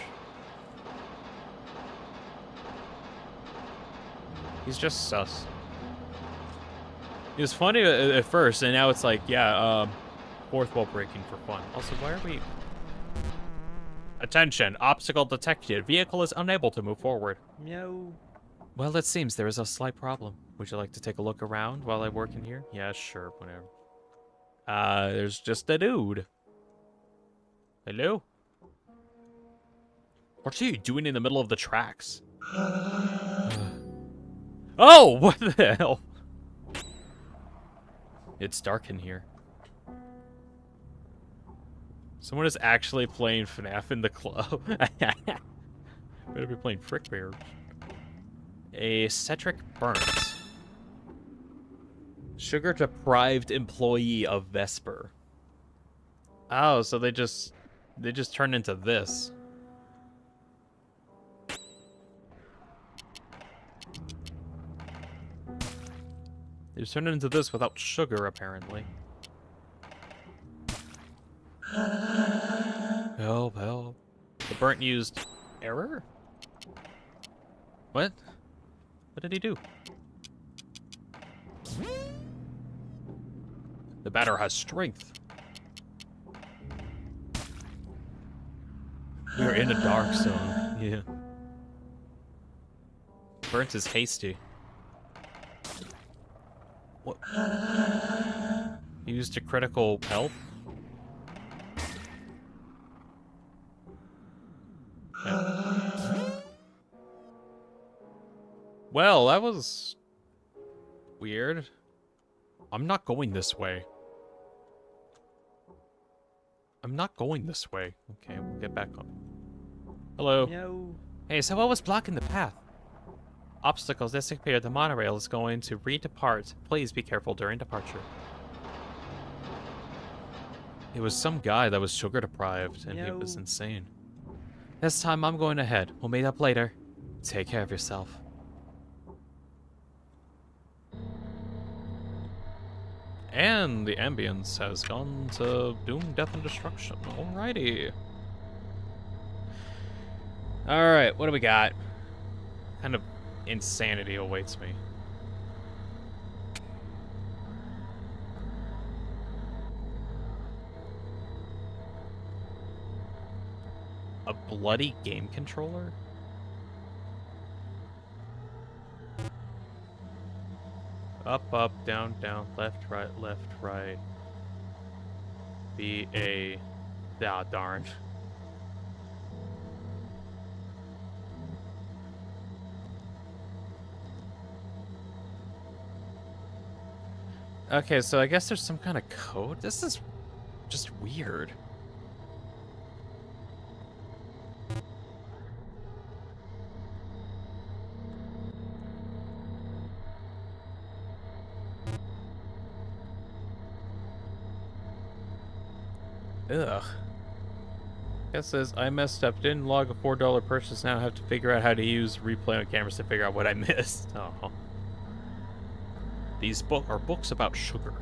He's just sus. It was funny at first, and now it's like, yeah, fourth wall breaking for fun. Also, why are we... Attention! Obstacle detected. Vehicle is unable to move forward. Meow. Well, it seems there is a slight problem. Would you like to take a look around while I work in here? Yeah, sure, whatever. There's just a dude. Hello? What are you doing in the middle of the tracks? Oh, what the hell? It's dark in here. Someone is actually playing FNAF in the club. Better be playing Frick Bear. A Cedric Burns. Sugar-deprived employee of Vesper. Oh, so they just turn into this. They just turn into this without sugar, apparently. Help, help. The burnt used error? What? What did he do? The batter has strength. We're in a dark zone. Yeah. Burnt is hasty. What? Used a critical help? Well, that was weird. I'm not going this way. I'm not going this way. Okay, we'll get back on. Hello. Meow. Hey, so what was blocking the path? Obstacles disappeared. The monorail is going to redepart. Please be careful during departure. It was some guy that was sugar deprived, and he was insane. This time I'm going ahead. We'll meet up later. Take care of yourself. And the ambience has gone to doom, death, and destruction. Alrighty. Alright, what do we got? Kind of insanity awaits me. A bloody game controller? Up, up, down, down, left, right. B, A. Ah, darn. Okay, so I guess there's some kind of code. This is just weird. Ugh. It says, I messed up. Didn't log a $4 purchase. Now I have to figure out how to use replay on cameras to figure out what I missed. Oh. These are books about sugar.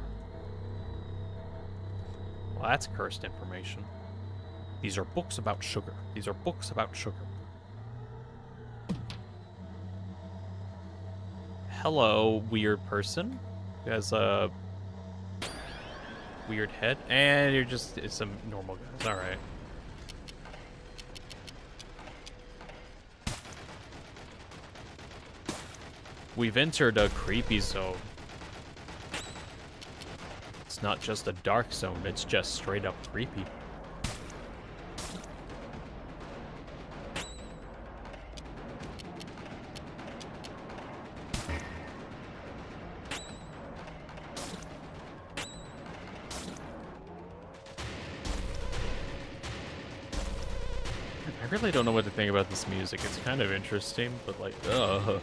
Well, that's cursed information. These are books about sugar. These are books about sugar. Hello, weird person. Who has a weird head. And you're just some normal guys. Alright. We've entered a creepy zone. It's not just a dark zone, it's just straight up creepy. I really don't know what to think about this music. It's kind of interesting, but like, ugh.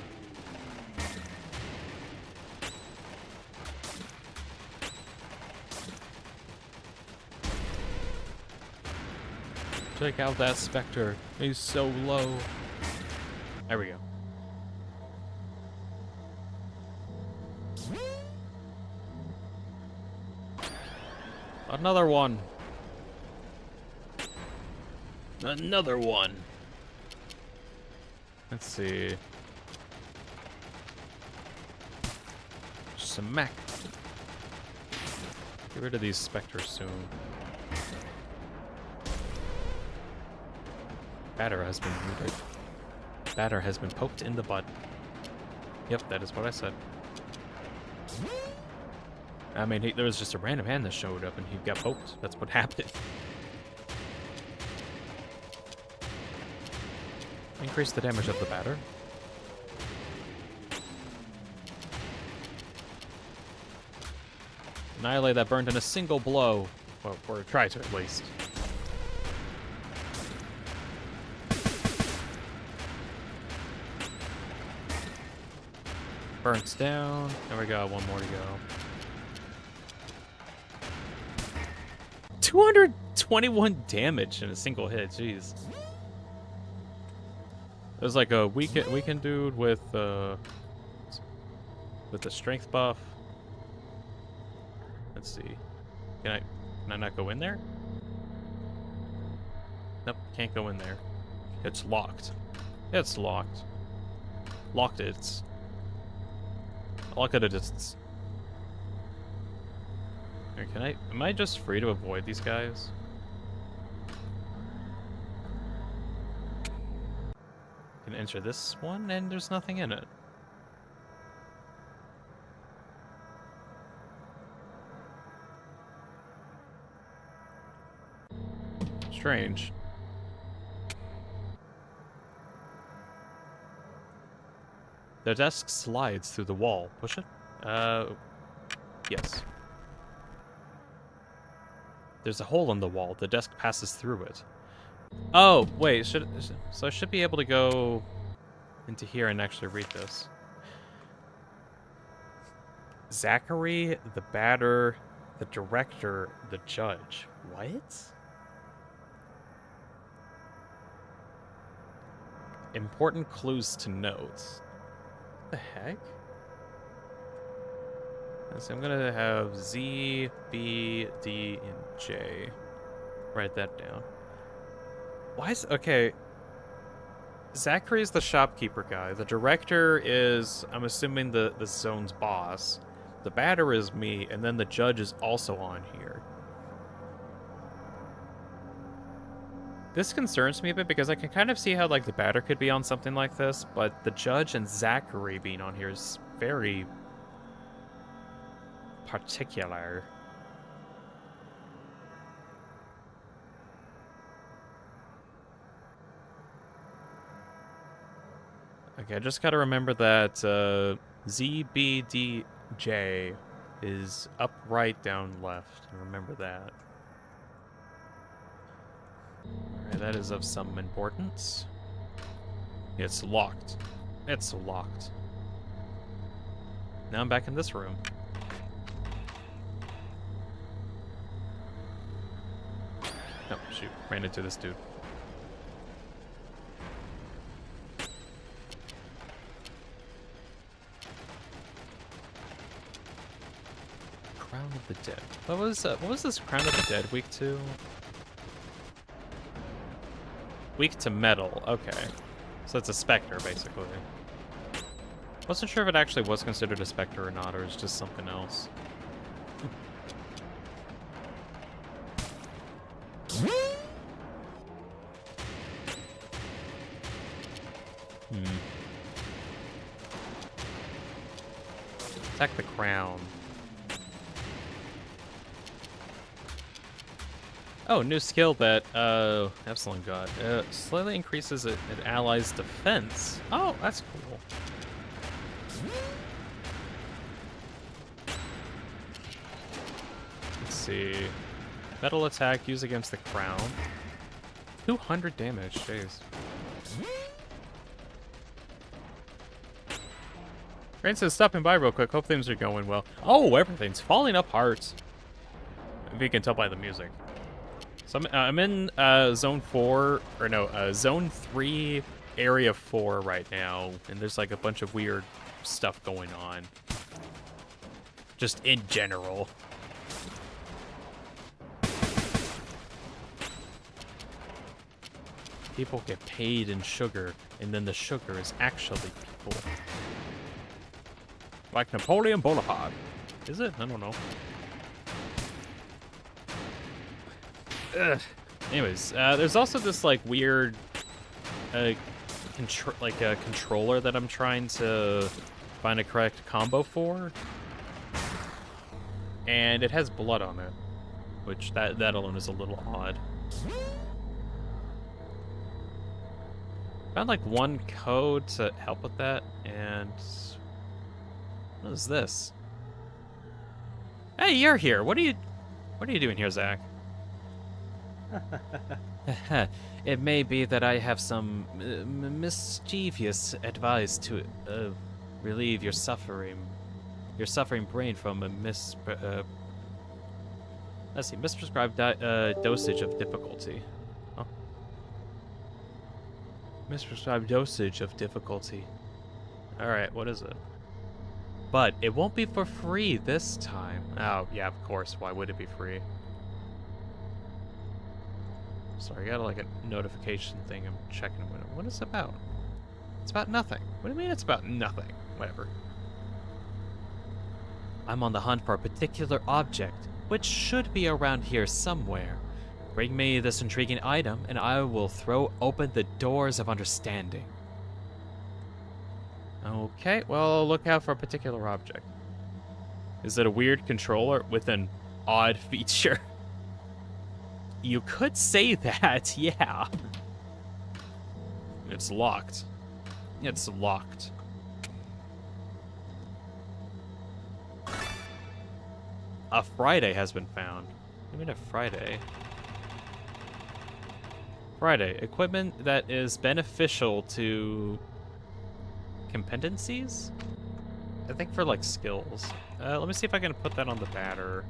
Check out that Spectre. He's so low. There we go. Another one. Another one. Let's see. Smack. Get rid of these specters soon. Batter has been muted. Batter has been poked in the butt. Yep, that is what I said. I mean, there was just a random hand that showed up and he got poked. That's what happened. Increase the damage of the batter. Annihilate that burned in a single blow. Well, or try to at least. Burns down. There we go, one more to go. 221 damage in a single hit, jeez. There's like a weakened dude with the strength buff. Let's see. Can I not go in there? Nope, can't go in there. It's locked. It's locked. Locked it's. Lock at a distance. Here, am I just free to avoid these guys? Can enter this one and there's nothing in it. Strange. The desk slides through the wall. Push it? Yes. There's a hole in the wall. The desk passes through it. Oh, wait, so I should be able to go into here and actually read this. Zachary, the batter, the director, the judge. What? Important clues to note. What the heck? So I'm gonna have Z, B, D, and J. Write that down. Why is... Okay. Zachary's the shopkeeper guy. The director is, I'm assuming, the zone's boss. The batter is me, and then the judge is also on here. This concerns me a bit because I can kind of see how, like, the batter could be on something like this, but the judge and Zachary being on here is very particular. Okay, I just gotta remember that ZBDJ is up, right, down, left. Remember that. Alright, that is of some importance. It's locked. It's locked. Now I'm back in this room. Oh, shoot. Ran into this dude. Crown of the Dead. What was this Crown of the Dead week 2? Weak to metal. Okay. So it's a specter, basically. Wasn't sure if it actually was considered a specter or not, or it's just something else. Attack the crown. Oh, new skill that Epsilon got. Slightly increases an ally's defense. Oh, that's cool. Let's see. Metal attack used against the crown. 200 damage, jeez. Rain says, stopping by real quick. Hope things are going well. Oh, everything's falling apart. If you can tell by the music. So I'm in zone 4, or no, zone 3, area 4 right now, and there's like a bunch of weird stuff going on. Just in general. People get paid in sugar, and then the sugar is actually people. Like Napoleon Bonaparte. Is it? I don't know. Ugh. Anyways, there's also this like weird, controller that I'm trying to find a correct combo for, and it has blood on it, which that alone is a little odd. Found like one code to help with that, and what is this? Hey, you're here. What are you doing here, Zach? It may be that I have some mischievous advice to relieve your suffering brain from a misprescribed dosage of difficulty. Oh. Misprescribed dosage of difficulty. All right, what is it? But it won't be for free this time. Oh, yeah, of course. Why would it be free? Sorry, I got like a notification thing. I'm checking what is it about. It's about nothing. What do you mean it's about nothing? Whatever. I'm on the hunt for a particular object, which should be around here somewhere. Bring me this intriguing item, and I will throw open the doors of understanding. Okay, well, look out for a particular object. Is it a weird controller with an odd feature? You could say that, yeah. It's locked. It's locked. A Friday has been found. What do you mean a Friday? Friday. Equipment that is beneficial to competencies? I think for like skills. Let me see if I can put that on the batter.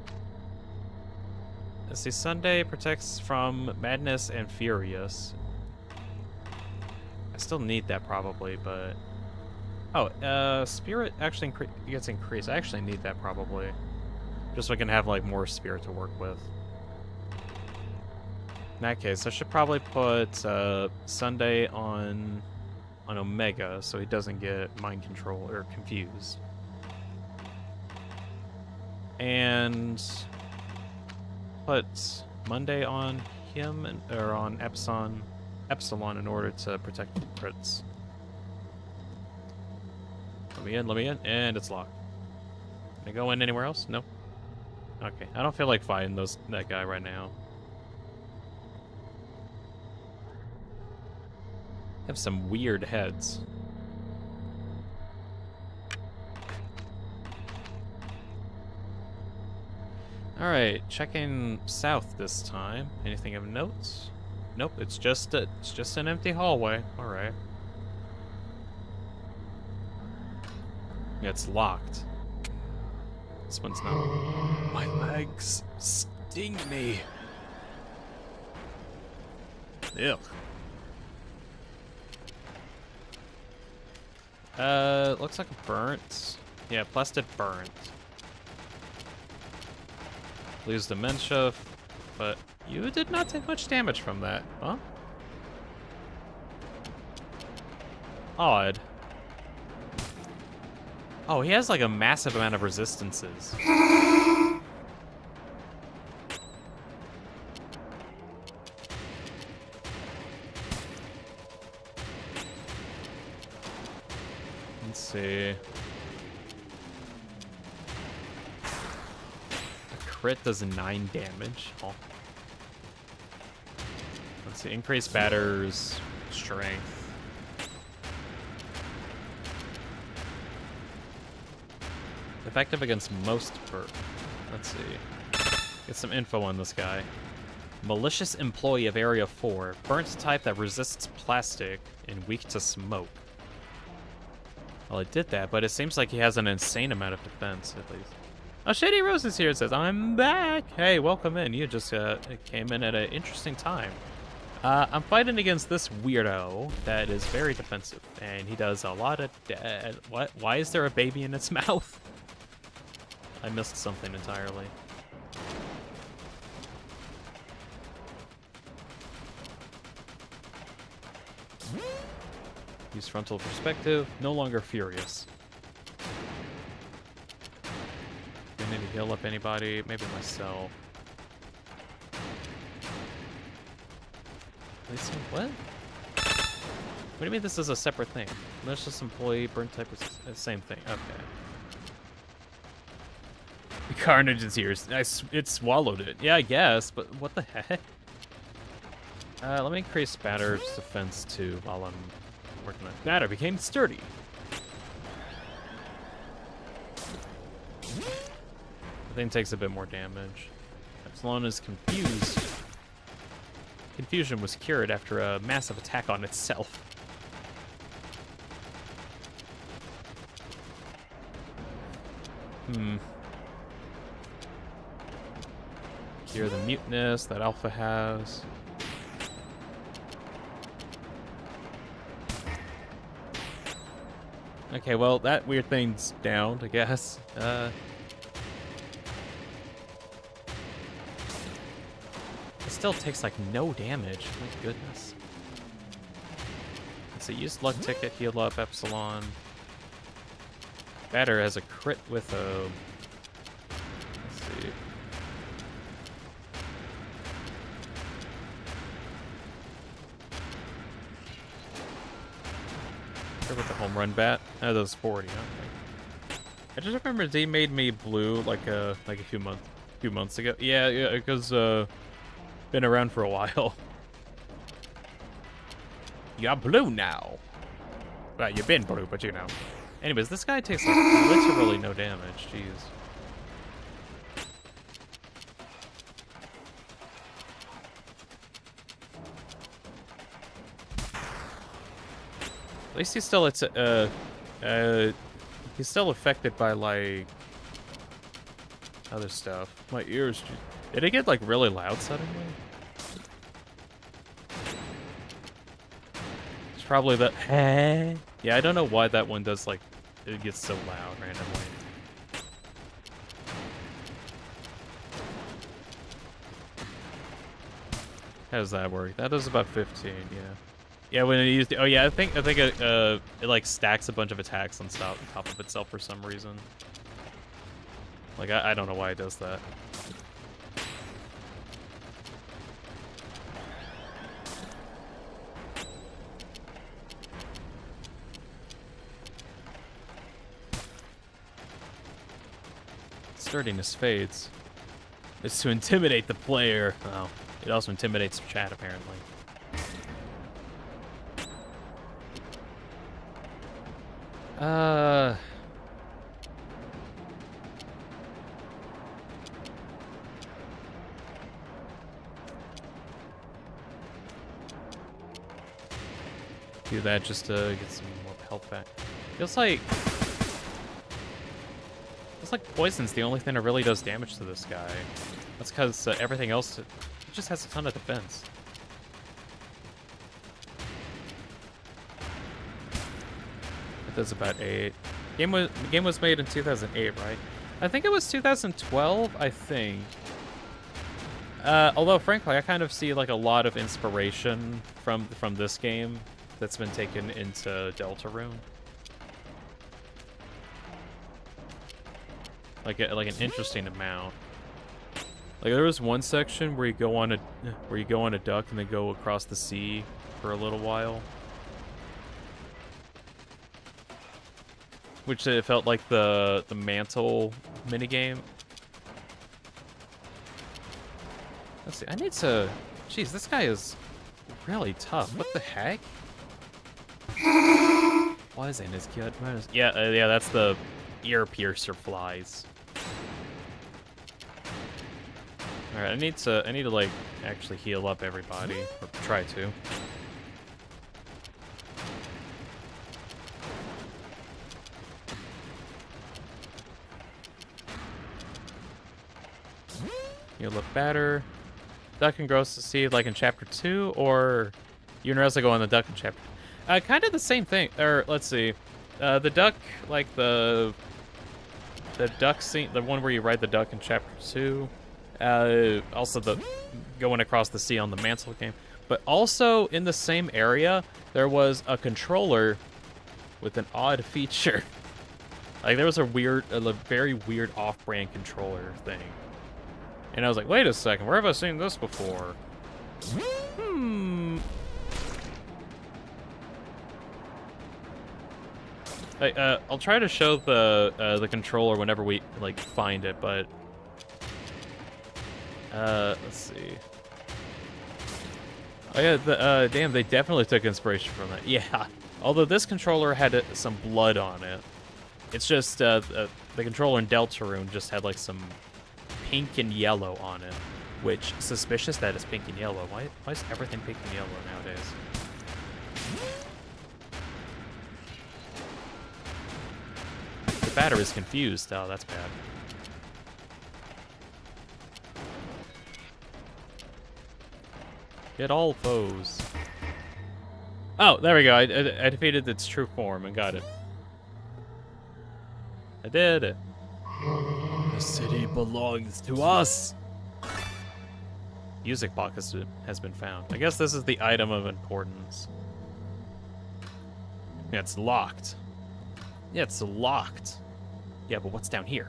Let's see, Sunday protects from madness and furious. I still need that probably, but... Oh, spirit actually gets increased. I actually need that probably. Just so I can have like more spirit to work with. In that case, I should probably put Sunday on on Omega so he doesn't get mind control or confused. And put Monday on him or on Epsilon in order to protect the crits. Let me in, and it's locked. Can I go in anywhere else? No. Okay, I don't feel like fighting that guy right now. Have some weird heads. Alright, checking south this time. Anything of note? Nope, it's just an empty hallway. Alright. Yeah, it's locked. This one's not. My legs sting me. Ew. Looks like a burnt. Yeah, plastic burnt. Lose dementia, but you did not take much damage from that, huh? Odd. Oh, he has like a massive amount of resistances. Let's see. Crit does 9 damage. Oh. Let's see. Increase batter's strength. Effective against most bird. Let's see. Get some info on this guy. Malicious employee of Area 4. Burnt type that resists plastic and weak to smoke. Well, it did that, but it seems like he has an insane amount of defense, at least. Oh, Shady Rose is here. It says, I'm back. Hey, welcome in. You just came in at an interesting time. I'm fighting against this weirdo that is very defensive, and he does a lot of... what? Why is there a baby in its mouth? I missed something entirely. Use frontal perspective. No longer furious. Do I need to heal up anybody? Maybe myself. What? What do you mean this is a separate thing? Malicious employee, burn type, same thing. Okay. The carnage is here. It swallowed it. Yeah, I guess, but what the heck? Let me increase Spatter's defense too while I'm working on it. Spatter became sturdy. The thing takes a bit more damage. Epsilon is confused. Confusion was cured after a massive attack on itself. Cure the muteness that Alpha has. Okay, well, that weird thing's down, I guess. It still takes, like, no damage. My goodness. Let's see, use luck ticket, heal up, Epsilon. Batter has a crit with a... Let's see. With the home run bat. Oh, that was 40. Okay. I just remember they made me blue like a few months ago. Yeah, because been around for a while. You're blue now. Well, you've been blue, but you know. Anyways, this guy takes like literally no damage. Jeez. At least he's still he's still affected by like other stuff. My ears. Did it get like really loud suddenly? It's probably that. Yeah, I don't know why that one does like it gets so loud randomly. How does that work? That does about 15, yeah. Yeah, when it used. Oh yeah, I think it like stacks a bunch of attacks on top of itself for some reason. Like I don't know why it does that. Sturdiness fades. It's to intimidate the player. Oh, it also intimidates chat apparently. Do that just to get some more health back. Feels like poison's the only thing that really does damage to this guy. That's because everything else it just has a ton of defense. It does about 8. The game was made in 2008, right? I think it was 2012. I think. Although frankly, I kind of see like a lot of inspiration from this game that's been taken into Deltarune. Like an interesting amount. Like there was one section where you go on a duck and then go across the sea for a little while, which it felt like the mantle minigame. Let's see. I need to. Jeez, this guy is really tough. What the heck? Why is this kid? Yeah, yeah, that's the ear piercer flies. All right, I need to like actually heal up everybody, or try to. Heal up better. Duck and grows to see like in chapter 2, or you and Reza go on the duck in chapter. Kind of the same thing. Or let's see, the duck, like the duck scene, the one where you ride the duck in chapter 2. Also the going across the sea on the mantle game. But also in the same area, there was a controller with an odd feature. Like there was a very weird off-brand controller thing. And I was like, wait a second, where have I seen this before? I'll try to show the controller whenever we like find it, but let's see. Oh yeah, damn, they definitely took inspiration from that. Yeah, although this controller had some blood on it. It's just the controller in Deltarune just had like some pink and yellow on it, which suspicious that it's pink and yellow. Why is everything pink and yellow nowadays? The battery's confused. Oh, that's bad. Get all foes. Oh, there we go. I defeated its true form and got it. I did it. The city belongs to us. Music box has been found. I guess this is the item of importance. Yeah, it's locked. Yeah, it's locked. Yeah, but what's down here?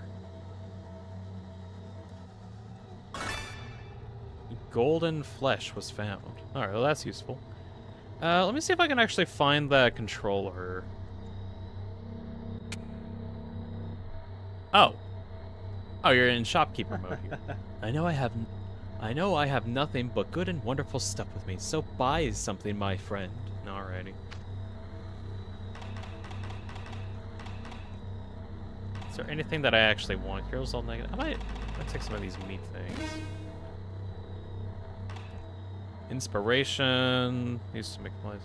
Golden flesh was found. Alright, well that's useful. Let me see if I can actually find the controller. Oh. Oh, you're in shopkeeper mode here. I know I have nothing but good and wonderful stuff with me, so buy something, my friend. Alrighty. Is there anything that I actually want? Heroes all negative. I might take some of these meat things. Inspiration. Needs to make noise.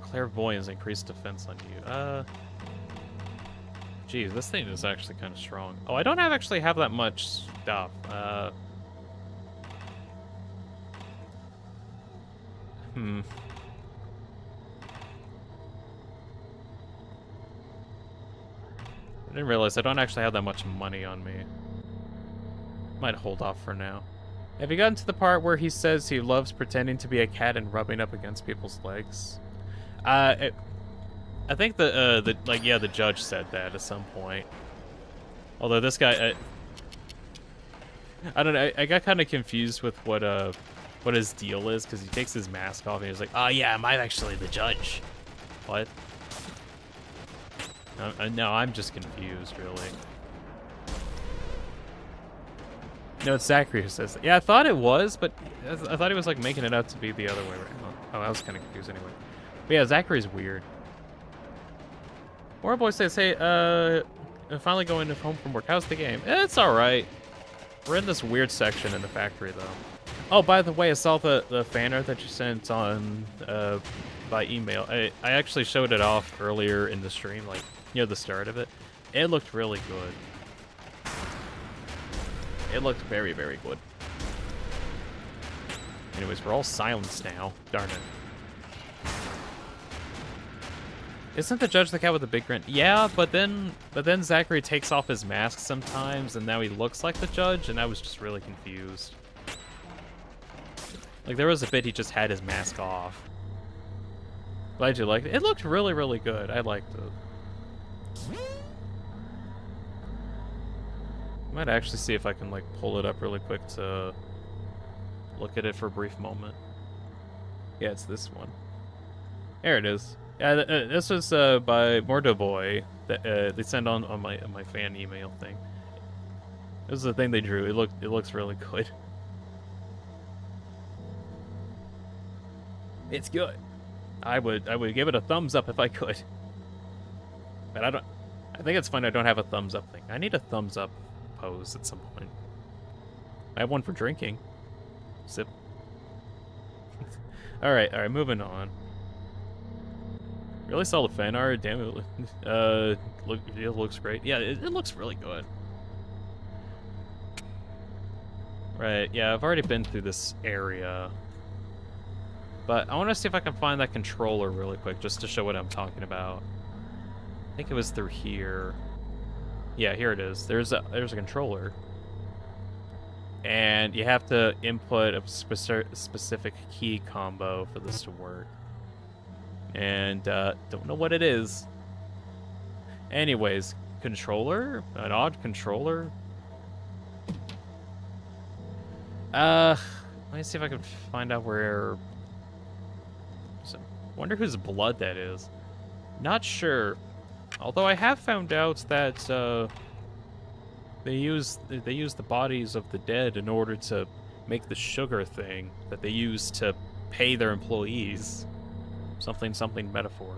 Clairvoyance, increased defense on you. Geez, this thing is actually kind of strong. Oh, I don't actually have that much stuff. I didn't realize I don't actually have that much money on me. Might hold off for now. Have you gotten to the part where he says he loves pretending to be a cat and rubbing up against people's legs? I think the judge said that at some point. Although this guy, I don't know, I got kind of confused with what his deal is, because he takes his mask off and he's like, oh yeah, I'm actually the judge. What? No, I'm just confused, really. No, it's Zachary who says that. Yeah, I thought it was, but I thought he was like making it out to be the other way around. Oh, I was kind of confused anyway. But yeah, Zachary's weird. More boy says, hey, I'm finally going home from work. How's the game? It's alright. We're in this weird section in the factory, though. Oh, by the way, I saw the fan art that you sent on by email. I actually showed it off earlier in the stream, like near the start of it. It looked really good. It looked very, very good. Anyways, we're all silenced now. Darn it. Isn't the judge the cat with the big grin? Yeah, but then Zachary takes off his mask sometimes, and now he looks like the judge, and I was just really confused. Like, there was a bit he just had his mask off. Glad you liked it. It looked really, really good. I liked it. Might actually see if I can, like, pull it up really quick to look at it for a brief moment. Yeah, it's this one. There it is. Yeah, this was by Mordo Boy that they sent on my fan email thing. This is the thing they drew. It looks really good. It's good. I would give it a thumbs up if I could. But I think it's fine I don't have a thumbs up thing. I need a thumbs up pose at some point. I have one for drinking. Sip. all right, moving on. Really solid fan art. Damn it. It looks great. Yeah, it looks really good. Right, yeah, I've already been through this area. But I want to see if I can find that controller really quick, just to show what I'm talking about. I think it was through here. Yeah, here it is. There's a controller. And you have to input a specific key combo for this to work. And don't know what it is. Anyways, controller? An odd controller? Let me see if I can find out where... Wonder whose blood that is. Not sure. Although I have found out that they use the bodies of the dead in order to make the sugar thing that they use to pay their employees. Something metaphor.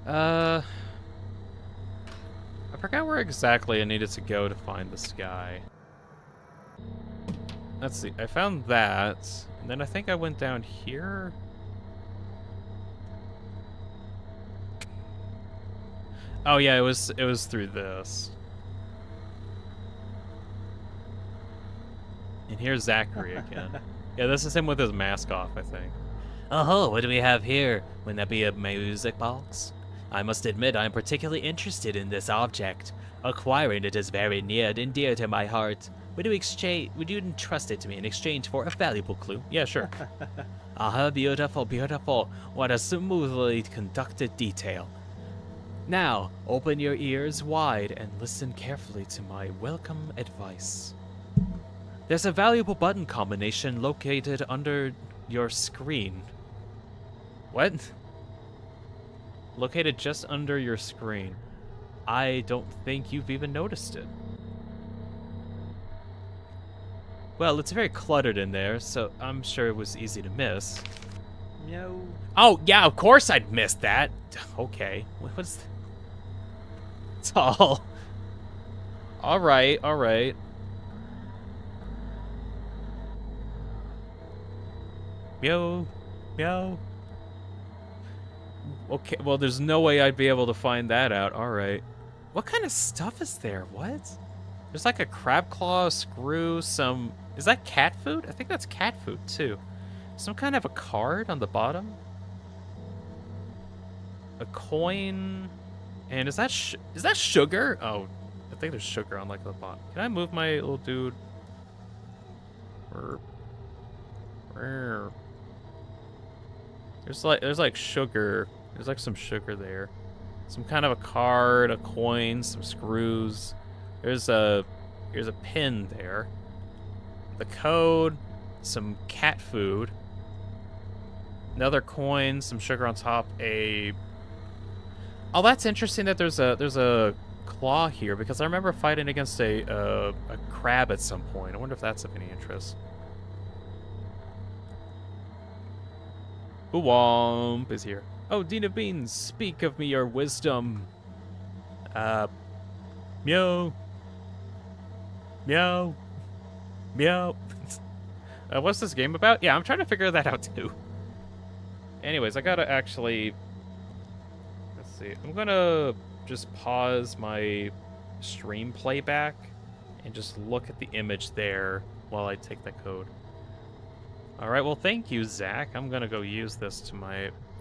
I forgot where exactly I needed to go to find this guy. Let's see, I found that, and then I think I went down here. Oh yeah, it was through this. And here's Zachary again. Yeah, this is him with his mask off, I think. Oh, what do we have here? Wouldn't that be a music box? I must admit I am particularly interested in this object. Acquiring it is very near and dear to my heart. Would you entrust it to me in exchange for a valuable clue? Yeah, sure. Ah, beautiful, beautiful. What a smoothly conducted detail. Now, open your ears wide and listen carefully to my welcome advice. There's a valuable button combination located under your screen. What? Located just under your screen. I don't think you've even noticed it. Well, it's very cluttered in there, so I'm sure it was easy to miss. No. Oh, yeah, of course I'd miss that. Okay. What's... It's all... Alright. Meow. Meow. Okay, well, there's no way I'd be able to find that out. Alright. What kind of stuff is there? What? There's like a crab claw, screw, some... Is that cat food? I think that's cat food, too. Some kind of a card on the bottom? A coin? And is that sugar? Oh, I think there's sugar on like the bottom. Can I move my little dude? There's like sugar. There's like some sugar there. Some kind of a card, a coin, some screws. Here's a pin there. The code, some cat food. Another coin, some sugar on top, Oh, that's interesting that there's a claw here, because I remember fighting against a crab at some point. I wonder if that's of any interest. Womp is here. Oh, Dean of Beans, speak of me your wisdom. Meow. Meow. Meow. What's this game about? Yeah, I'm trying to figure that out too. Anyways, I gotta actually... Let's see. I'm gonna just pause my stream playback and just look at the image there while I take that code. Alright, well thank you, Zach. I'm gonna go use this for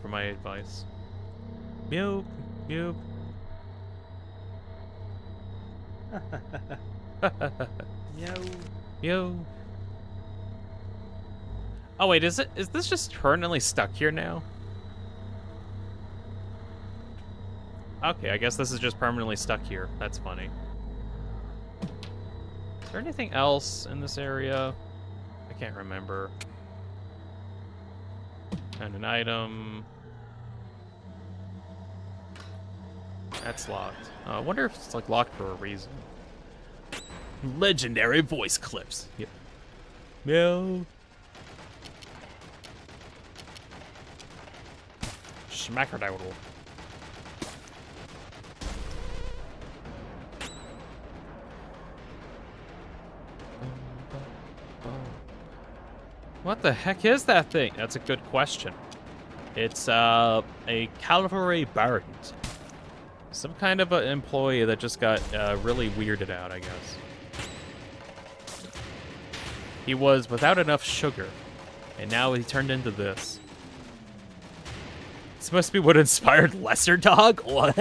my advice. Mew, mew. No. Mew. Oh wait, is this just permanently stuck here now? Okay, I guess this is just permanently stuck here. That's funny. Is there anything else in this area? I can't remember. And an item. That's locked. I wonder if it's like locked for a reason. Legendary voice clips. Yeah. Meow. Schmackerdoodle. What the heck is that thing? That's a good question. It's a cavalry bard. Some kind of an employee that just got really weirded out, I guess. He was without enough sugar, and now he turned into this. This must be what inspired Lesser Dog? What?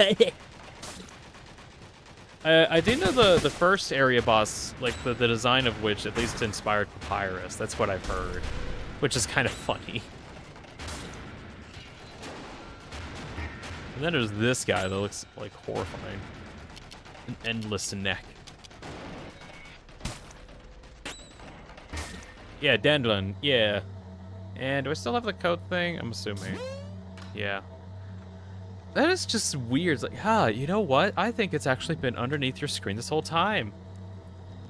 I do know the first area boss, like the design of which at least inspired Papyrus. That's what I've heard, which is kind of funny. And then there's this guy that looks like horrifying. An endless neck. Yeah, Dandelion, yeah. And do I still have the code thing? I'm assuming. Yeah. That is just weird. It's like, you know what? I think it's actually been underneath your screen this whole time.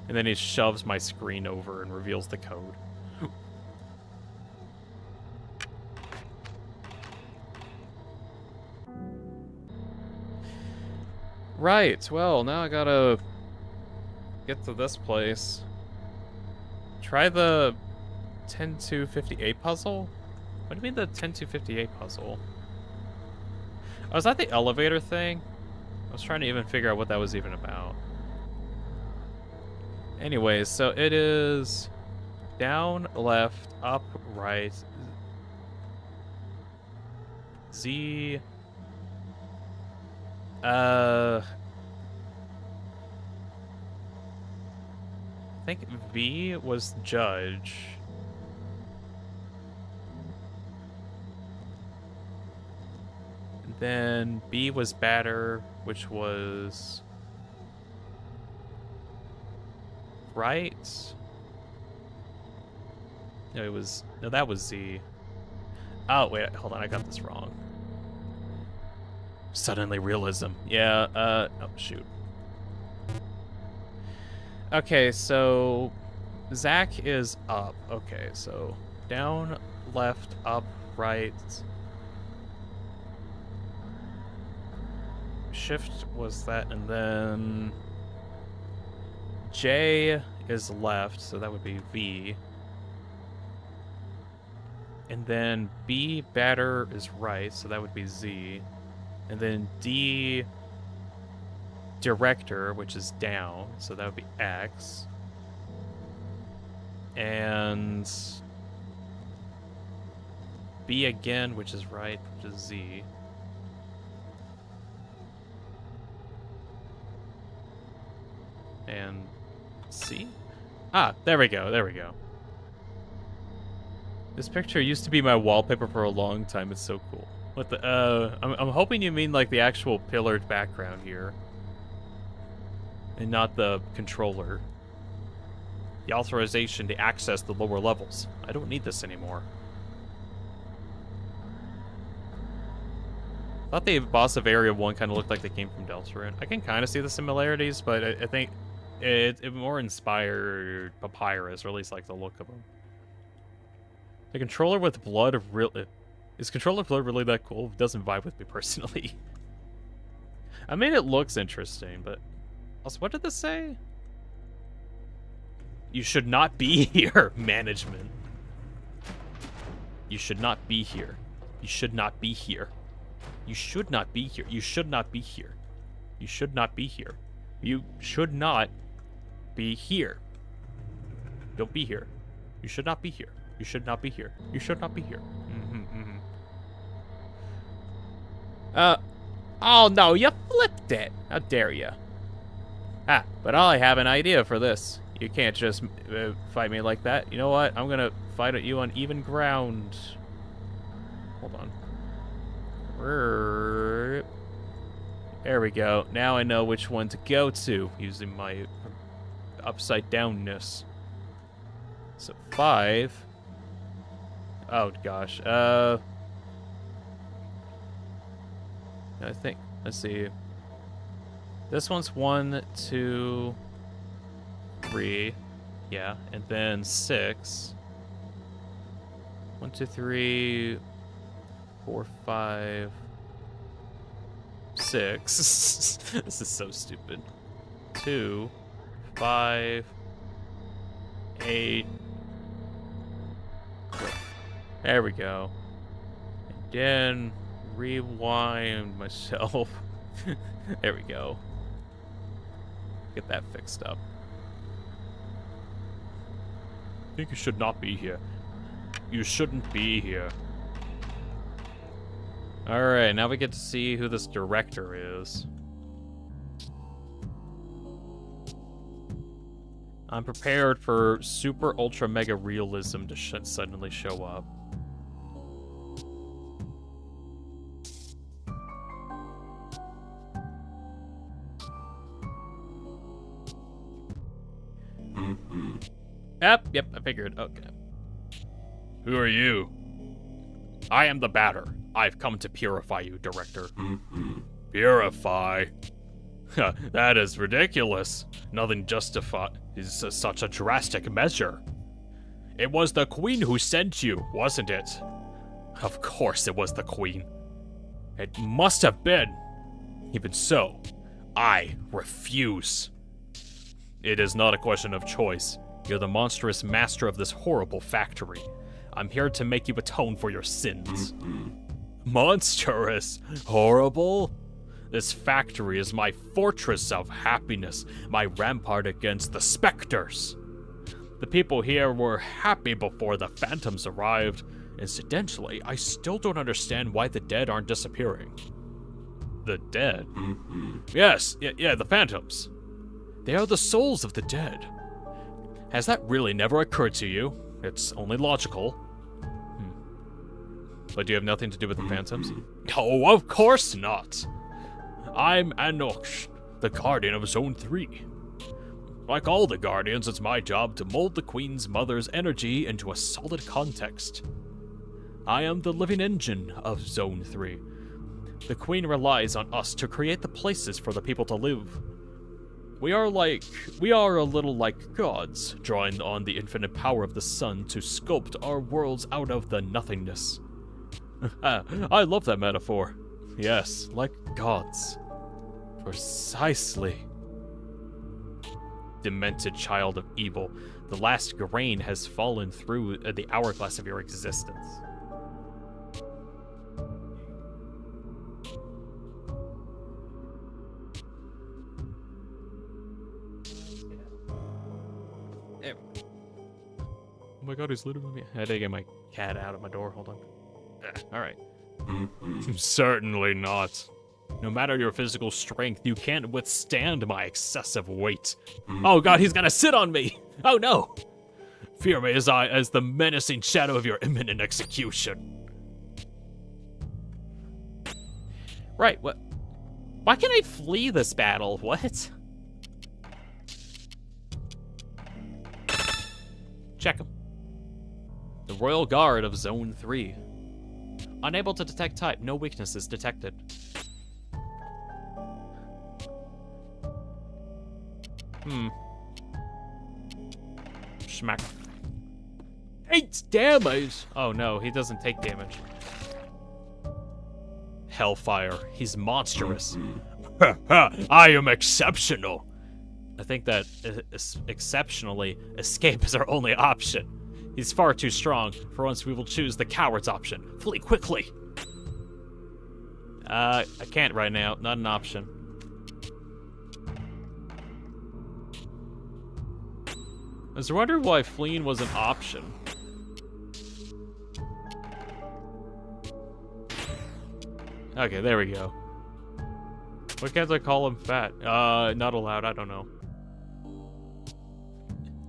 And then he shoves my screen over and reveals the code. Right, well, now I gotta get to this place. Try the 10258 puzzle? What do you mean the 10258 puzzle? Oh, is that the elevator thing? I was trying to even figure out what that was even about. Anyways, so it is down, left, up, right, Z. I think V was judge. Then B was batter, which was right. No, that was Z. Oh, wait, hold on, I got this wrong. Suddenly realism. Yeah, oh, shoot. Okay, so Zach is up. Okay, so down, left, up, right. Shift was that, and then J is left, so that would be V. And then B, batter, is right, so that would be Z. And then D, director, which is down, so that would be X. And B again, which is right, which is Z. And C? Ah, there we go, there we go. This picture used to be my wallpaper for a long time. It's so cool. What the, I'm hoping you mean like the actual pillared background here. And not the controller. The authorization to access the lower levels. I don't need this anymore. I thought the boss of Area 1 kind of looked like they came from Deltarune. I can kind of see the similarities, but I think it more inspired Papyrus, or at least like the look of them. The controller with blood really... Is controller blood really that cool? It doesn't vibe with me personally. I mean, it looks interesting, but... Also, what did this say? You should not be here, management. You should not be here. You should not be here. You should not be here. You should not be here. You should not be here. You should not be here. Don't be here. You should not be here. You should not be here. You should not be here. Oh no, you flipped it. How dare you? Ah, but I have an idea for this. You can't just fight me like that. You know what? I'm gonna fight at you on even ground. Hold on. There we go. Now I know which one to go to using my upside downness. So 5. Oh gosh. I think. Let's see. This one's 1, 2, 3. Yeah, and then 6. 1, 2, 3, 4, 5, 6. This is so stupid. 2, 5, 8. There we go. And then rewind myself. There we go. Get that fixed up. I think you should not be here. You shouldn't be here. Alright, now we get to see who this director is. I'm prepared for super ultra mega realism to suddenly show up. Yep, I figured. Okay. Who are you? I am the batter. I've come to purify you, Director. Purify? That is ridiculous. Nothing justifies such a drastic measure. It was the Queen who sent you, wasn't it? Of course it was the Queen. It must have been. Even so, I refuse. It is not a question of choice. You're the monstrous master of this horrible factory. I'm here to make you atone for your sins. Monstrous? Horrible? This factory is my fortress of happiness, my rampart against the specters. The people here were happy before the phantoms arrived. Incidentally, I still don't understand why the dead aren't disappearing. The dead? Yes, yeah, the phantoms. They are the souls of the dead. Has that really never occurred to you? It's only logical. But do you have nothing to do with the phantoms? No, of course not. I'm Anoksh, the guardian of Zone 3. Like all the guardians, it's my job to mold the Queen's mother's energy into a solid context. I am the living engine of Zone 3. The Queen relies on us to create the places for the people to live. We are a little like gods, drawing on the infinite power of the sun to sculpt our worlds out of the nothingness. I love that metaphor. Yes, like gods. Precisely. Demented child of evil, the last grain has fallen through the hourglass of your existence. There. Oh my god, he's literally me. I had to get my cat out of my door. Hold on. Alright. Certainly not. No matter your physical strength, you can't withstand my excessive weight. Oh god, he's gonna sit on me! Oh no! Fear me as the menacing shadow of your imminent execution. Right, what? Why can't I flee this battle? What? Check him. The Royal Guard of Zone 3. Unable to detect type, no weaknesses detected. Smack. 8 damage! Oh no, he doesn't take damage. Hellfire, he's monstrous. I am exceptional. I think that exceptionally, escape is our only option. He's far too strong. For once, we will choose the coward's option. Flee quickly! I can't right now. Not an option. I was wondering why fleeing was an option. Okay, there we go. Why can't I call him fat? Not allowed, I don't know.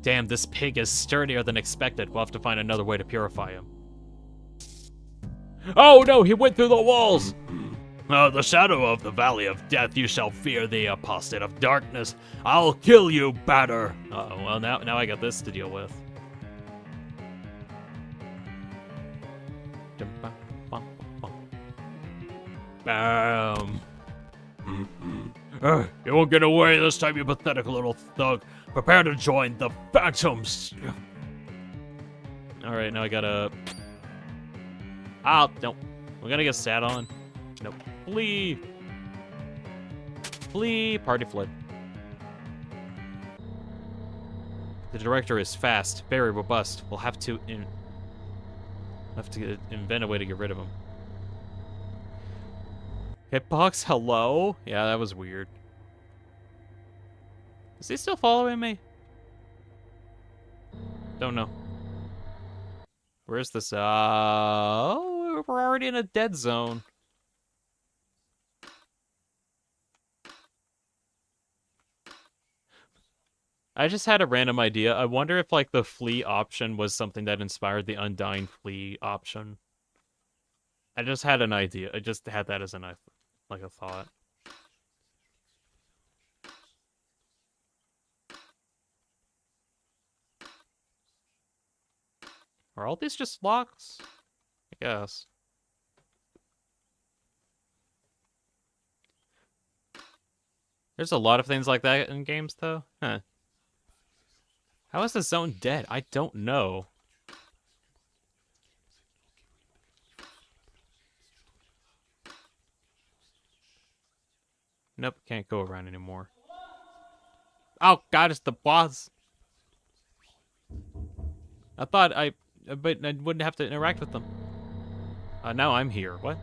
Damn, this pig is sturdier than expected. We'll have to find another way to purify him. Oh no, he went through the walls! The shadow of the valley of death, you shall fear the apostate of darkness. I'll kill you, batter. Uh-oh, well now I got this to deal with. Bam. You won't get away this time, you pathetic little thug. Prepare to join the Phantoms. Alright, now I gotta... no. We're gonna get sat on. Nope. Flee! Flee! Party fled. The director is fast, very robust. We'll have to invent a way to get rid of him. Hitbox, hello? Yeah, that was weird. Is he still following me? Don't know. Where's this? Oh, we're already in a dead zone. I just had a random idea. I wonder if, like, the flee option was something that inspired the undying flee option. I just had an idea. I just had that as a thought. Are all these just locks? I guess. There's a lot of things like that in games, though. Huh. How is the zone dead? I don't know. Nope, can't go around anymore. Oh god, it's the boss. I thought but I wouldn't have to interact with them. Now I'm here. What?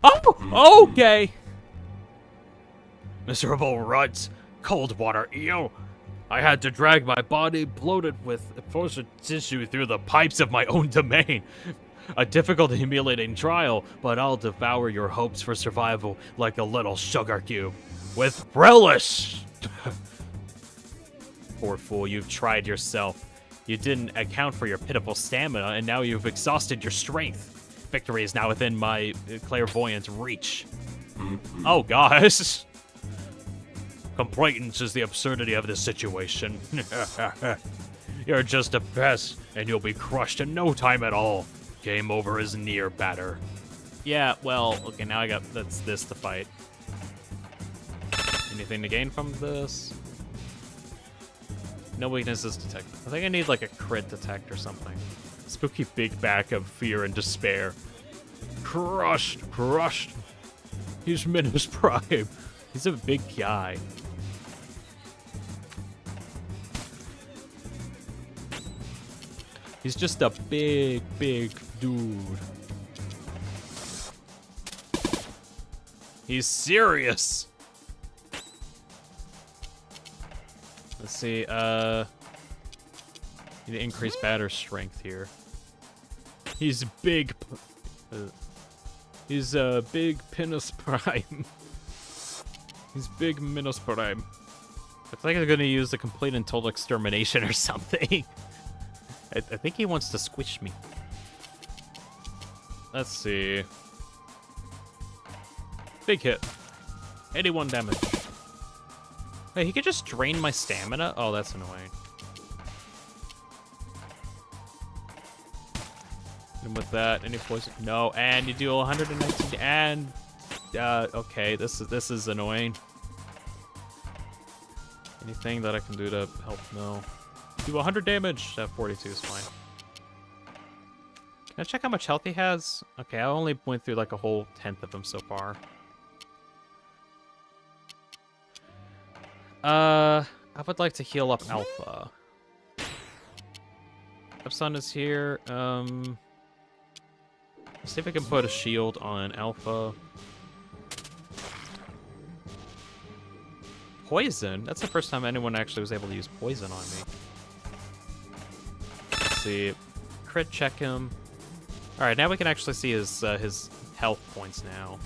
Oh, okay. Miserable ruts, cold water eel. I had to drag my body bloated with frozen tissue through the pipes of my own domain. A difficult and humiliating trial, but I'll devour your hopes for survival like a little sugar cube. With relish! Poor fool, you've tried yourself. You didn't account for your pitiful stamina, and now you've exhausted your strength. Victory is now within my clairvoyant reach. Oh, gosh. Complaints is the absurdity of this situation. You're just a pest, and you'll be crushed in no time at all. Game over is near, batter. Yeah, well, okay, now that's this to fight. Anything to gain from this? No weaknesses detected. I think I need like a crit detect or something. Spooky big back of fear and despair. Crushed. He's Minus Prime. He's a big guy. He's just a big dude. He's serious. Let's see, need to increase batter strength here. He's big. He's big Pinus Prime. He's big Minus Prime. Looks like he's gonna use the complete and total extermination or something. I think he wants to squish me. Let's see. Big hit. 81 damage. Hey, he could just drain my stamina? Oh, that's annoying. And with that, any poison? No, and you do 119 and okay, this is annoying. Anything that I can do to help? No. Do 100 damage. 42 is fine. Can I check how much health he has? Okay, I only went through like a whole 10th of him so far. I would like to heal up Alpha. Epson is here. Let's see if I can put a shield on Alpha. Poison? That's the first time anyone actually was able to use poison on me. Let's see. Crit check him. Alright, now we can actually see his health points now.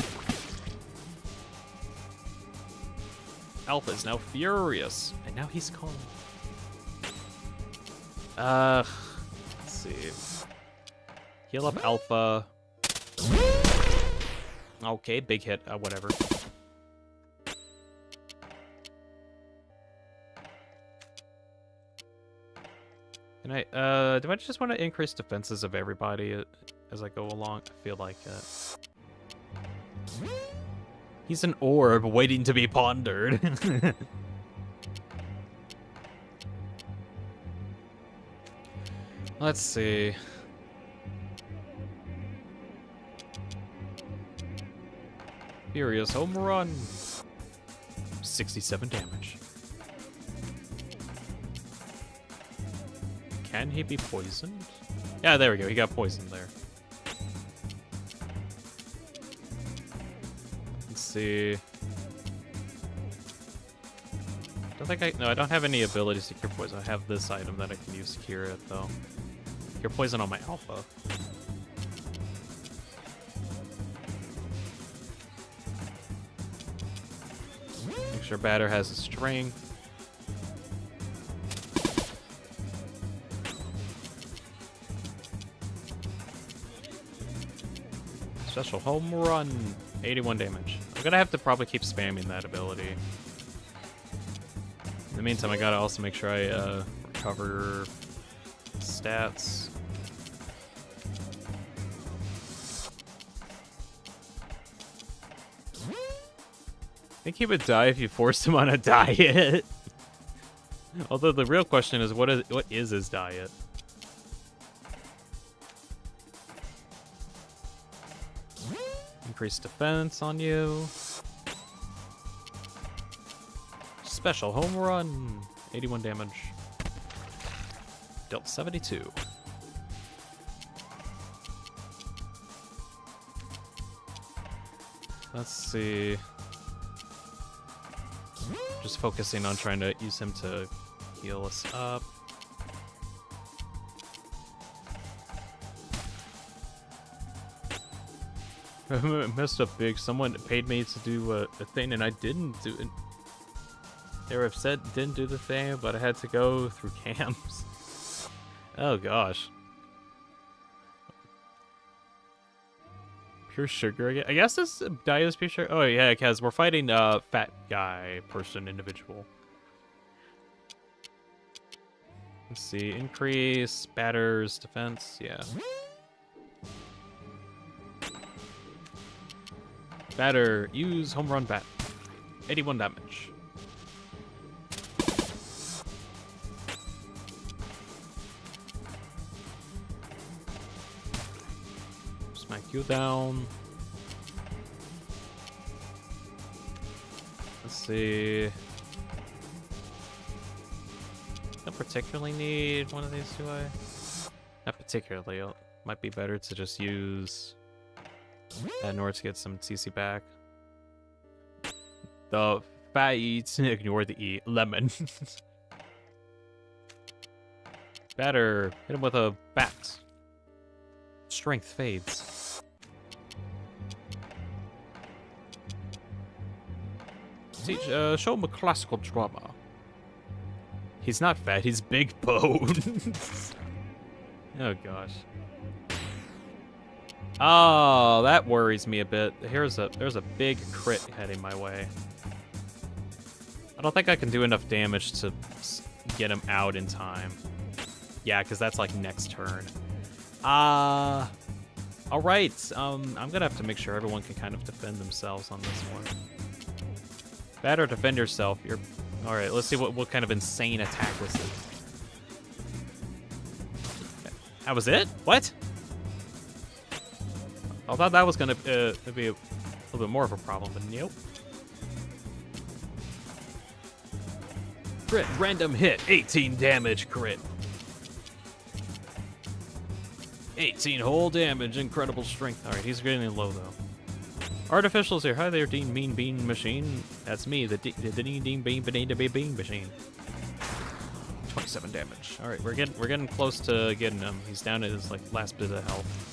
Alpha is now furious. And now he's calm. Let's see. Heal up Alpha. Okay, big hit. Whatever. Can I, do I just want to increase defenses of everybody as I go along? I feel like it. He's an orb waiting to be pondered. Let's see. Furious home run. 67 damage. Can he be poisoned? Yeah, there we go. He got poisoned there. Let's see. I don't have any abilities to cure poison. I have this item that I can use to cure it, though. Cure poison on my Alpha. Make sure Batter has a string. Special home run. 81 damage. I'm gonna have to probably keep spamming that ability. In the meantime, I gotta also make sure I recover stats. I think he would die if you forced him on a diet. Although the real question is, what is his diet? Increase defense on you. Special home run. 81 damage. Dealt 72. Let's see. Just focusing on trying to use him to heal us up. I messed up big. Someone paid me to do a thing and I didn't do it. They were upset, didn't do the thing, but I had to go through camps. Oh gosh. Pure sugar again. I guess this diet is pure sugar. Oh yeah, because we're fighting fat guy, person, individual. Let's see. Increase Batter's defense. Yeah. Batter, use home run bat. 81 damage. Smack you down. Let's see. Don't particularly need one of these, do I? Not particularly. It might be better to just use in order to get some CC back. The fat eats, ignore the E. Lemon. Batter, hit him with a bat. strength fades. Teach, show him a classical drama. He's not fat, he's big boned. Oh gosh. Oh, that worries me a bit. There's a big crit heading my way. I don't think I can do enough damage to get him out in time. Yeah, because that's like next turn. All right. I'm gonna have to make sure everyone can kind of defend themselves on this one. Better defend yourself. All right. Let's see what kind of insane attack this is. That was it? What? I thought that was gonna be a little bit more of a problem, but nope. Crit, random hit, 18 damage crit. 18 whole damage, incredible strength. All right, he's getting low though. Artificial's here. Hi there, Dean Bean Bean Machine. That's me, the Dean Bean Bean Machine. 27 damage. All right, we're getting close to getting him. He's down to his like last bit of health.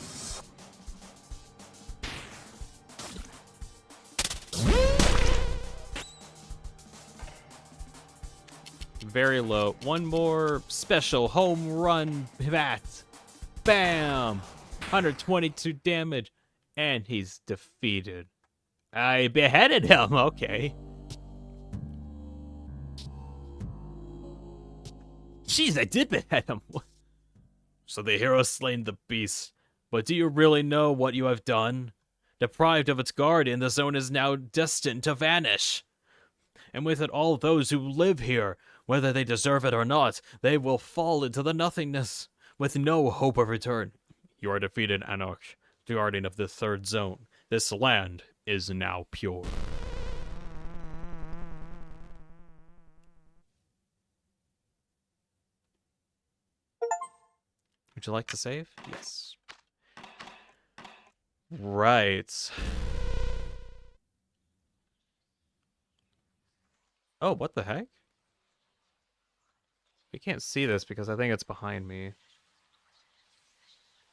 Very low. One more special home run bat. Bam! 122 damage. And he's defeated. I beheaded him. Okay. Jeez, I did behead him. So the hero slain the beast. But do you really know what you have done? Deprived of its guardian, the zone is now destined to vanish. And with it, all those who live here, whether they deserve it or not, they will fall into the nothingness, with no hope of return. You are defeated, Anarch, the guardian of the third zone. This land is now pure. Would you like to save? Yes. Right. Oh, what the heck? You can't see this because I think it's behind me.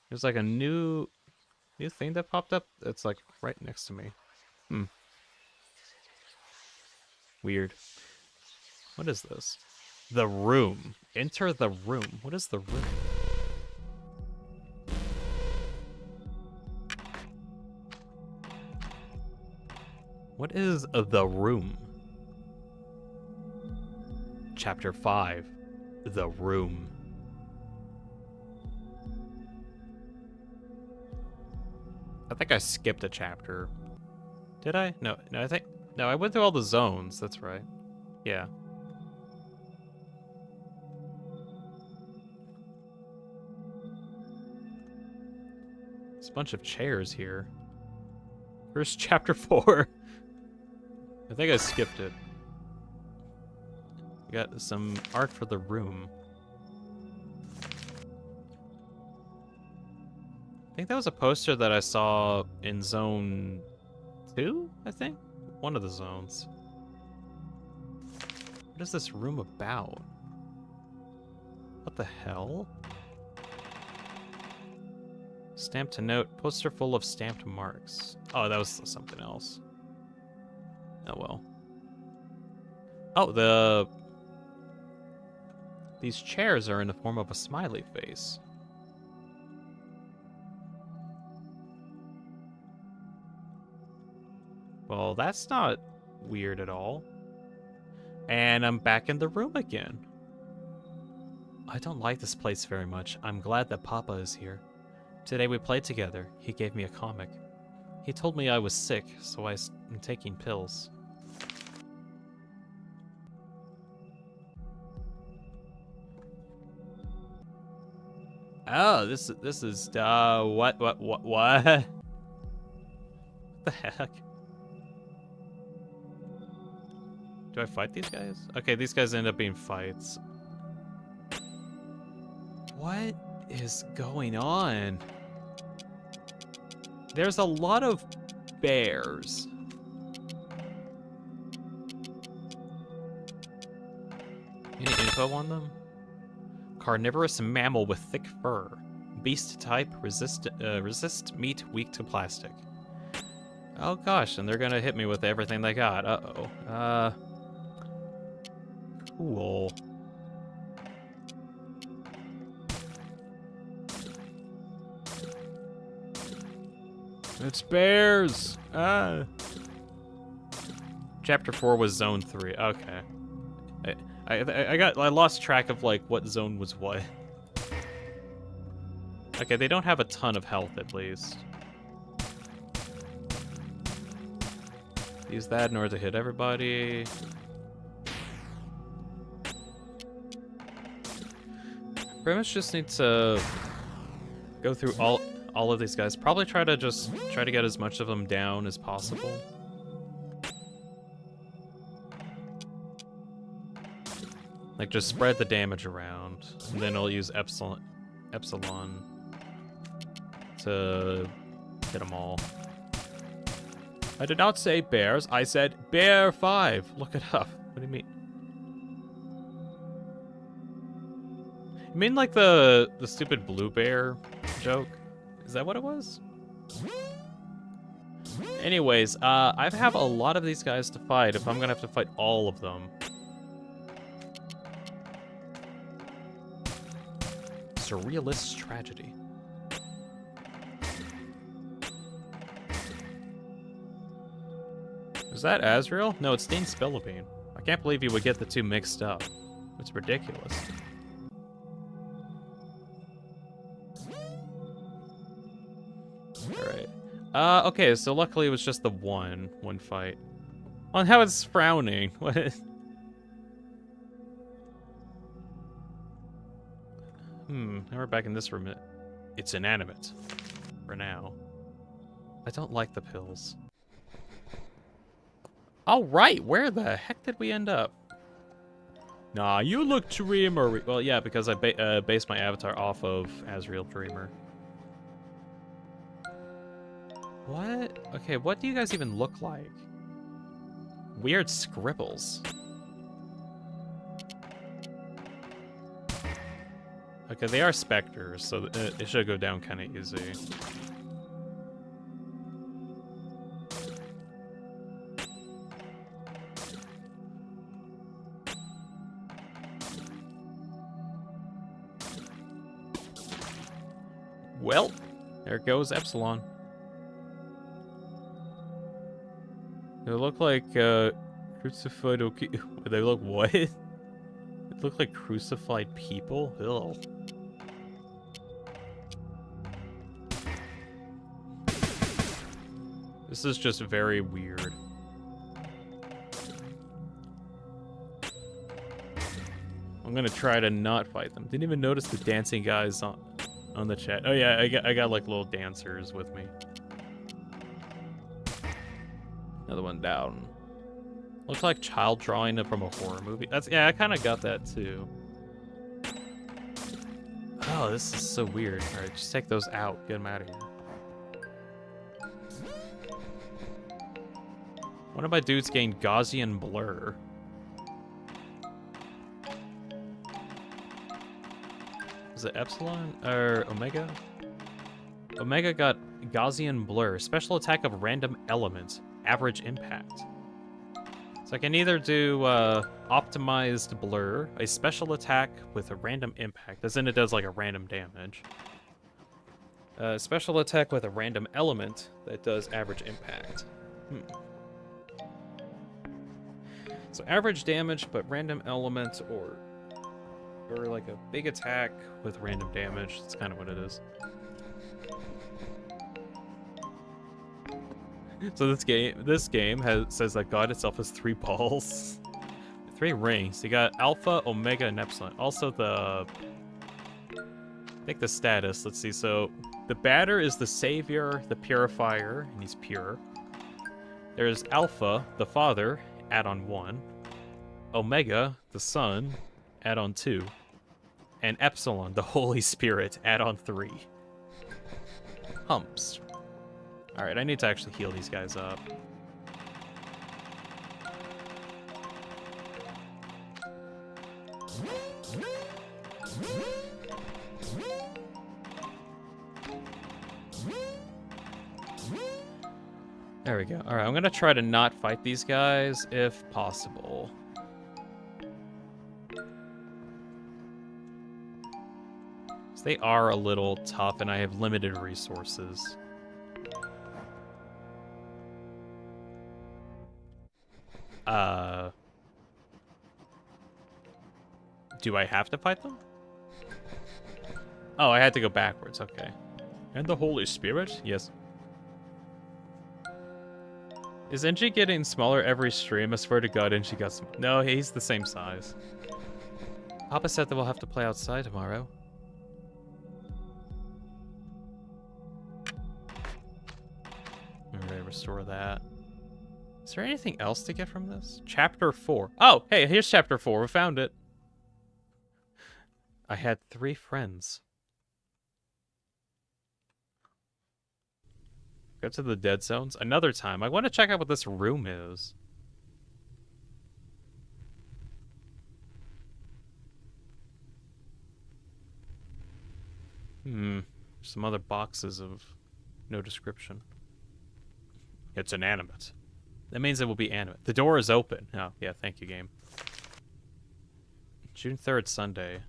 There's like a new thing that popped up. It's like right next to me. Weird. What is this? The room. Enter the room. What is the room? What is the room? Chapter 5. The room. I think I skipped a chapter. Did I? No, I went through all the zones. That's right. Yeah. There's a bunch of chairs here. Where's chapter 4? I think I skipped it. We got some art for the room. I think that was a poster that I saw in zone 2, I think? One of the zones. What is this room about? What the hell? Stamped to note, poster full of stamped marks. Oh, that was something else. Oh well. Oh, these chairs are in the form of a smiley face. Well, that's not weird at all. And I'm back in the room again. I don't like this place very much. I'm glad that Papa is here. Today we played together. He gave me a comic. He told me I was sick, so I'm taking pills. Oh, this is what? What the heck? Do I fight these guys? Okay, these guys end up being fights. What is going on? There's a lot of bears. Any info on them? Carnivorous mammal with thick fur. Beast type, resist meat, weak to plastic. Oh gosh, and they're gonna hit me with everything they got. Uh-oh. Cool. It's bears! Ah! Chapter 4 was Zone 3. Okay. I lost track of, like, what zone was what. Okay, they don't have a ton of health, at least. Use that in order to hit everybody. Pretty much just need to go through all of these guys. Probably try to get as much of them down as possible. Like, just spread the damage around. And then I'll use Epsilon to hit them all. I did not say bears, I said bear 5. Look it up. What do you mean? You mean like the stupid blue bear joke? Is that what it was? Anyways, I have a lot of these guys to fight if I'm gonna have to fight all of them. Surrealist tragedy. Is that Azrael? No, it's Deanspillabean. I can't believe you would get the two mixed up. It's ridiculous. Alright. Okay, so luckily it was just the one fight. On how it's frowning. What is... Now we're back in this room. It's inanimate. For now. I don't like the pills. Alright, where the heck did we end up? Nah, you look Dreamer. Well, yeah, because I based my avatar off of Azrael Dreamer. What? Okay, what do you guys even look like? Weird scribbles. Okay, they are specters, so it should go down kind of easy. Well, there goes Epsilon. They look like crucified. Okay, they look what? They look like crucified people. Ew. This is just very weird. I'm gonna try to not fight them. Didn't even notice the dancing guys on the chat. Oh yeah, I got like little dancers with me. Another one down. Looks like child drawing from a horror movie. Yeah, I kind of got that too. Oh, this is so weird. All right, just take those out. Get them out of here. One of my dudes gained Gaussian blur. Is it Epsilon or Omega? Omega got Gaussian blur, special attack of random element, average impact. So I can either do optimized blur, a special attack with a random impact, as in it does like a random damage. Special attack with a random element that does average impact. So average damage, but random element, or like a big attack with random damage. That's kind of what it is. So this game says that God itself has 3 balls, 3 rings. You got Alpha, Omega, and Epsilon. Also I think the status. Let's see. So the batter is the savior, the purifier, and he's pure. There's Alpha, the father, add-on 1. Omega, the son, add-on 2. And Epsilon, the Holy Spirit, add-on 3. Humps. Alright, I need to actually heal these guys up. There we go. Alright, I'm gonna try to not fight these guys if possible. They are a little tough and I have limited resources. Do I have to fight them? Oh, I had to go backwards, okay. And the Holy Spirit? Yes. Is NG getting smaller every stream? I swear to God, NG got some... No, he's the same size. Papa said that we'll have to play outside tomorrow. Alright, restore that. Is there anything else to get from this? Chapter 4. Oh, hey, here's Chapter 4. We found it. I had 3 friends. Go to the dead zones. Another time. I want to check out what this room is. Some other boxes of no description. It's inanimate. That means it will be animate. The door is open. Oh, yeah, thank you, game. June 3rd, Sunday.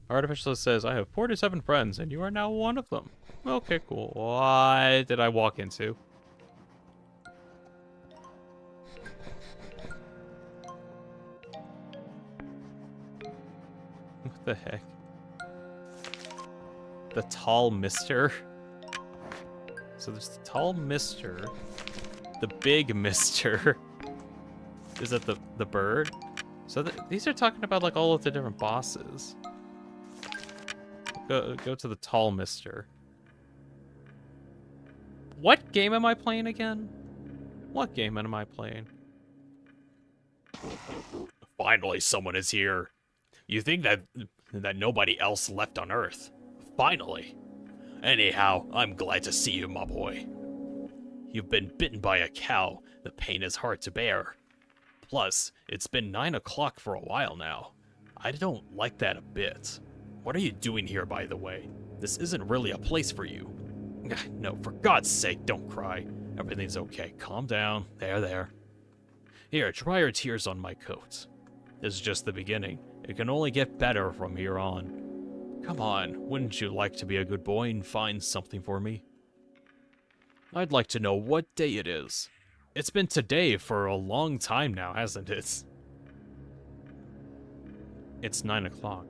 Artificial says, I have 47 friends, and you are now one of them. Okay, cool. What did I walk into? What the heck? The tall mister? So there's the tall mister. The big mister. Is that the bird? So these are talking about like all of the different bosses. Go to the tall mister. What game am I playing again? What game am I playing? Finally, someone is here. You think that nobody else left on Earth? Finally. Anyhow, I'm glad to see you, my boy. You've been bitten by a cow. The pain is hard to bear. Plus, it's been 9 o'clock for a while now. I don't like that a bit. What are you doing here, by the way? This isn't really a place for you. No, for God's sake, don't cry. Everything's okay. Calm down. There. Here, dry your tears on my coat. This is just the beginning. It can only get better from here on. Come on, wouldn't you like to be a good boy and find something for me? I'd like to know what day it is. It's been today for a long time now, hasn't it? It's 9 o'clock.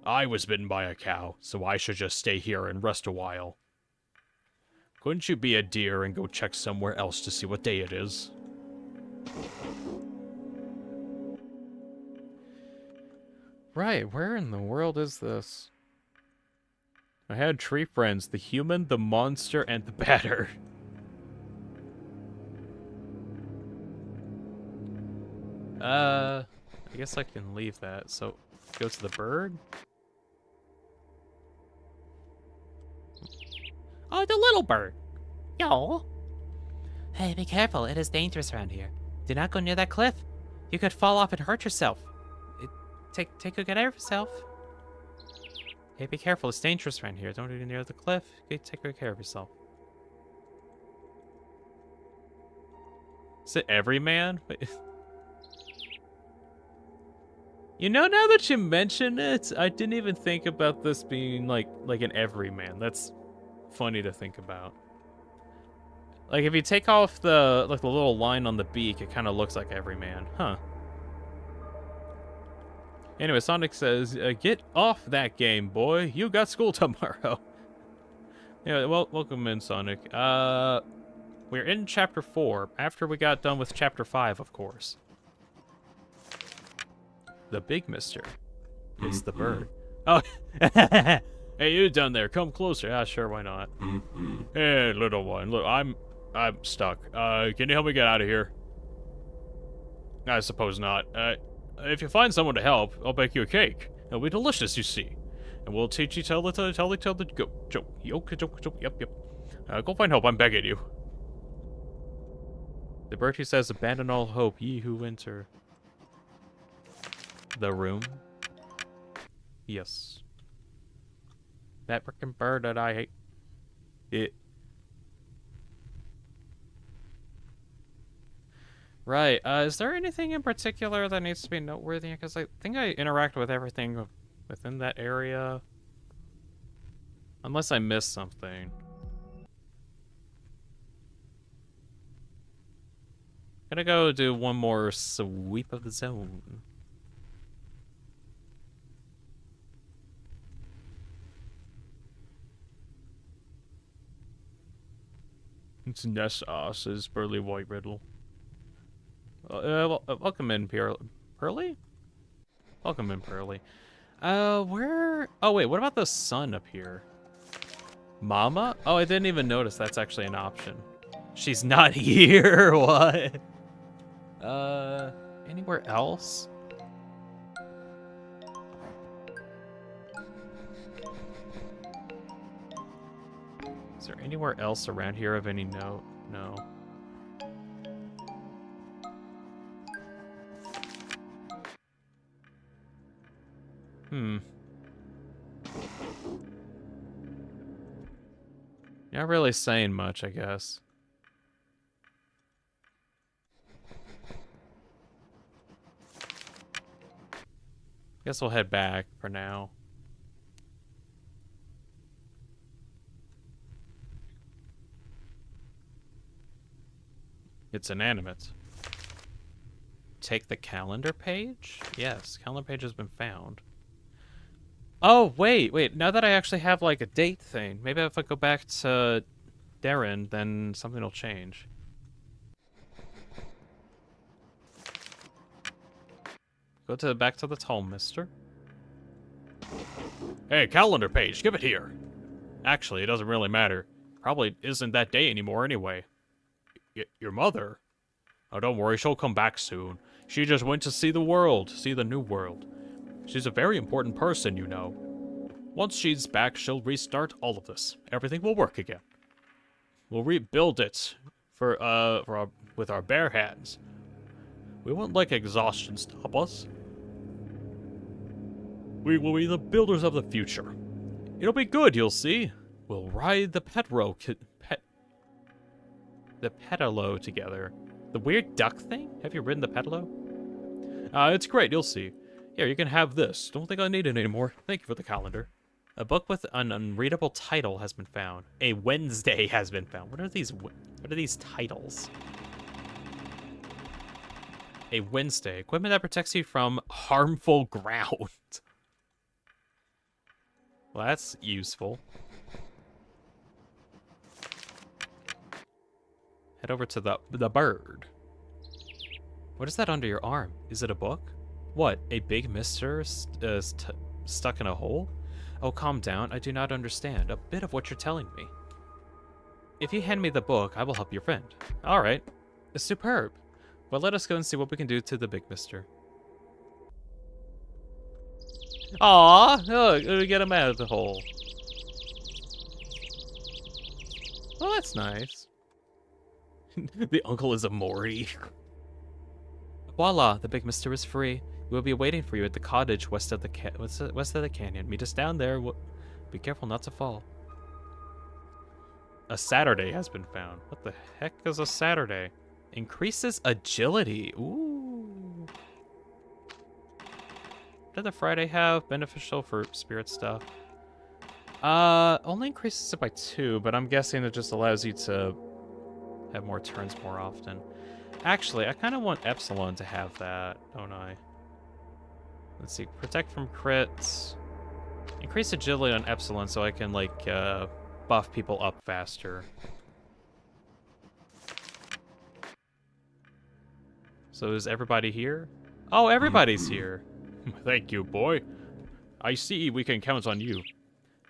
I was bitten by a cow, so I should just stay here and rest a while. Couldn't you be a dear and go check somewhere else to see what day it is? Right, where in the world is this? I had 3 friends, the human, the monster, and the batter. I guess I can leave that, so go to the bird. Oh, the little bird. Yo. Hey, be careful. It is dangerous around here. Do not go near that cliff. You could fall off and hurt yourself. Take good care of yourself. Hey, be careful. It's dangerous around here. Don't go near the cliff. Okay, take good care of yourself. Is it every man? Wait. You know, now that you mention it, I didn't even think about this being like an everyman. That's funny to think about. Like if you take off the little line on the beak, it kind of looks like everyman, huh? Anyway, Sonic says, "Get off that game, boy. You got school tomorrow." Yeah, well, welcome in, Sonic. We're in Chapter 4 after we got done with Chapter 5, of course. The big mister is the bird. Oh, hey, you down there, come closer. Ah, sure, why not? Hey, little one, look, I'm stuck. Can you help me get out of here? I suppose not. If you find someone to help, I'll bake you a cake. It'll be delicious, you see. And we'll teach you tell the go. Yep. Go find help, I'm begging you. The bird who says, abandon all hope, ye who enter. The room? Yes. That freaking bird that I hate. It. Right. Is there anything in particular that needs to be noteworthy? Because I think I interact with everything within that area. Unless I missed something. Gotta go do one more sweep of the zone. It's Nessa, says Burly White Riddle. Welcome in, Pearly? Welcome in, Pearly. Where... Oh, wait, what about the sun up here? Mama? Oh, I didn't even notice that's actually an option. She's not here, what? Anywhere else? Is there anywhere else around here of any note? No. Not really saying much, I guess. Guess we'll head back for now. It's inanimate. Take the calendar page? Yes, calendar page has been found. Oh, wait. Now that I actually have, like, a date thing, maybe if I go back to Darren, then something will change. Back to the home, mister. Hey, calendar page, give it here. Actually, it doesn't really matter. Probably isn't that day anymore anyway. Your mother? Oh, don't worry, she'll come back soon. She just went to see the world, see the new world. She's a very important person, you know. Once she's back, she'll restart all of this. Everything will work again. We'll rebuild it with our bare hands. We won't let exhaustion stop us. We will be the builders of the future. It'll be good, you'll see. We'll ride the petalo together. The weird duck thing? Have you ridden the petalo? It's great, you'll see. Here, you can have this. Don't think I need it anymore. Thank you for the calendar. A book with an unreadable title has been found. A Wednesday has been found. What are these titles? A Wednesday. Equipment that protects you from harmful ground. Well, that's useful. Head over to the bird. What is that under your arm? Is it a book? What, a big mister stuck in a hole? Oh, calm down. I do not understand a bit of what you're telling me. If you hand me the book, I will help your friend. All right. Superb. Well, let us go and see what we can do to the big mister. Aw, look, we get him out of the hole. Well, that's nice. The uncle is a Morty. Voila, the big mister is free. We'll be waiting for you at the cottage west of the canyon. Meet us down there. Be careful not to fall. A Saturday has been found. What the heck is a Saturday? Increases agility. Ooh. What did the Friday have? Beneficial for spirit stuff. Only increases it by 2, but I'm guessing it just allows you to have more turns more often. Actually, I kind of want Epsilon to have that, don't I? Let's see. Protect from crits. Increase agility on Epsilon so I can, like, buff people up faster. So is everybody here? Oh, everybody's here. Thank you, boy. I see we can count on you.